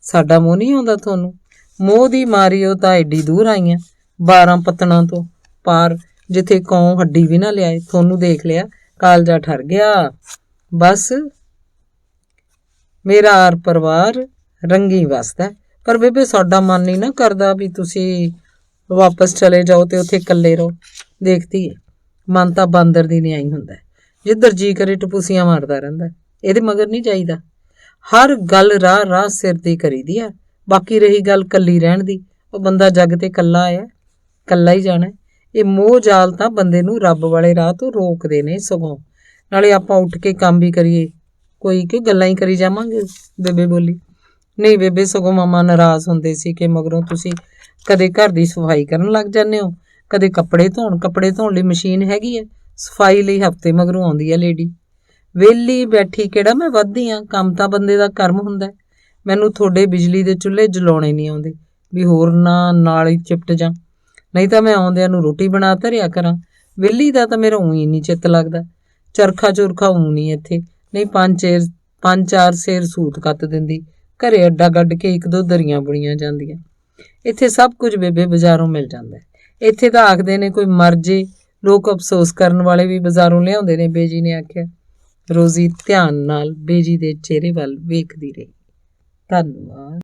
ਸਾਡਾ ਮੋਹ ਨਹੀਂ ਆਉਂਦਾ ਤੁਹਾਨੂੰ? ਮੋਹ ਦੀ ਮਾਰੀ ਉਹ ਤਾਂ ਐਡੀ ਦੂਰ ਆਈਆਂ, 12 ਪੱਤਣਾਂ ਤੋਂ ਪਾਰ, ਜਿੱਥੇ ਕੌਂ ਹੱਡੀ ਵੀ ਨਾ ਲਿਆਏ। ਤੁਹਾਨੂੰ ਦੇਖ ਲਿਆ, ਕਾਲਜਾ ਠਰ ਗਿਆ। ਬਸ ਮੇਰਾ ਆਰ ਪਰਿਵਾਰ ਰੰਗੀ ਵਸਦਾ, ਪਰ ਬੇਬੇ ਸਾਡਾ ਮਨ ਨਹੀਂ ਨਾ ਕਰਦਾ ਵੀ ਤੁਸੀਂ ਵਾਪਸ ਚਲੇ ਜਾਓ ਤੇ ਉੱਥੇ ਇਕੱਲੇ ਰਹੋ। ਦੇਖਦੀ ਹੈ, ਮਨ ਤਾਂ ਬਾਂਦਰ ਦੀ ਨਿਆਈ ਹੁੰਦਾ, ਜਿੱਧਰ ਜੀ ਕਰੇ ਟਪੂਸੀਆਂ ਮਾਰਦਾ ਰਹਿੰਦਾ। ਇਹਦੇ ਮਗਰ ਨਹੀਂ ਜਾਈਦਾ। ਹਰ ਗੱਲ ਰਾਹ ਰਾਹ ਸਿਰ ਦੀ ਕਰੀਦੀ ਆ। ਬਾਕੀ ਰਹੀ ਗੱਲ ਕੱਲੀ ਰਹਿਣ ਦੀ, ਉਹ ਬੰਦਾ ਜੱਗ ਤੇ ਕੱਲਾ ਆਇਆ, ਕੱਲਾ ਹੀ ਜਾਣਾ। ਇਹ ਮੋਹ ਜਾਲ ਤਾਂ ਬੰਦੇ ਨੂੰ ਰੱਬ ਵਾਲੇ ਰਾਹ ਤੋਂ ਰੋਕਦੇ ਨੇ ਸਗੋਂ। ਨਾਲੇ ਆਪਾਂ ਉੱਠ ਕੇ ਕੰਮ ਵੀ ਕਰੀਏ, ਕੋਈ ਕਿ ਗੱਲਾਂ ਹੀ ਕਰੀ ਜਾਵਾਂਗੇ। ਬੇਬੇ ਬੋਲੀ। ਨਹੀਂ ਬੇਬੇ, ਸਗੋਂ ਮਾਮਾ ਨਾਰਾਜ਼ ਹੁੰਦੇ ਸੀ ਕਿ ਮਗਰੋਂ ਤੁਸੀਂ ਕਦੇ ਘਰ ਦੀ ਸਫਾਈ ਕਰਨ ਲੱਗ ਜਾਂਦੇ ਹੋ, ਕਦੇ ਕੱਪੜੇ ਧੋਣ ਲਈ ਮਸ਼ੀਨ ਹੈਗੀ ਹੈ, ਸਫਾਈ ਲਈ ਹਫ਼ਤੇ ਮਗਰੋਂ ਆਉਂਦੀ ਹੈ ਲੇਡੀ। ਵਿਹਲੀ ਬੈਠੀ ਕਿਹੜਾ ਮੈਂ ਵੱਧਦੀ ਹਾਂ, ਕੰਮ ਤਾਂ ਬੰਦੇ ਦਾ ਕਰਮ ਹੁੰਦਾ। ਮੈਨੂੰ ਤੁਹਾਡੇ ਬਿਜਲੀ ਦੇ ਚੁੱਲ੍ਹੇ ਜਲਾਉਣੇ ਨਹੀਂ ਆਉਂਦੇ ਵੀ ਹੋਰ ਨਾਲ ਹੀ ਚਿਪਟ ਜਾ, ਨਹੀਂ ਤਾਂ ਮੈਂ ਆਉਂਦਿਆਂ ਨੂੰ ਰੋਟੀ ਬਣਾ ਧਰਿਆ ਕਰਾਂ। ਵਿਹਲੀ ਦਾ ਤਾਂ ਮੇਰਾ ਊਂ ਹੀ ਨਹੀਂ ਚਿੱਤ ਲੱਗਦਾ। ਚਰਖਾ ਚੁਰਖਾ ਊਂ ਨਹੀਂ ਇੱਥੇ, ਨਹੀਂ 5-4 ਸੇਰ ਸੂਤ ਕੱਤ ਦਿੰਦੀ, ਘਰੇ ਅੱਡਾ ਗੱਡ ਕੇ 1-2 ਦਰੀਆਂ ਬੁਣੀਆਂ ਜਾਂਦੀਆਂ। ਇੱਥੇ ਸਭ ਕੁਝ ਬੇਬੇ ਬਾਜ਼ਾਰੋਂ ਮਿਲ ਜਾਂਦਾ। ਇੱਥੇ ਤਾਂ ਆਖਦੇ ਨੇ ਕੋਈ ਮਰ ਜੇ, ਲੋਕ ਅਫਸੋਸ ਕਰਨ ਵਾਲੇ ਵੀ ਬਾਜ਼ਾਰੋਂ ਲਿਆਉਂਦੇ ਨੇ, ਬੇਜੀ ਨੇ ਆਖਿਆ। ਰੋਜ਼ੀ ਧਿਆਨ ਨਾਲ ਬੇਜੀ ਦੇ ਚਿਹਰੇ ਵੱਲ ਵੇਖਦੀ ਰਹੀ। ਧੰਨਵਾਦ।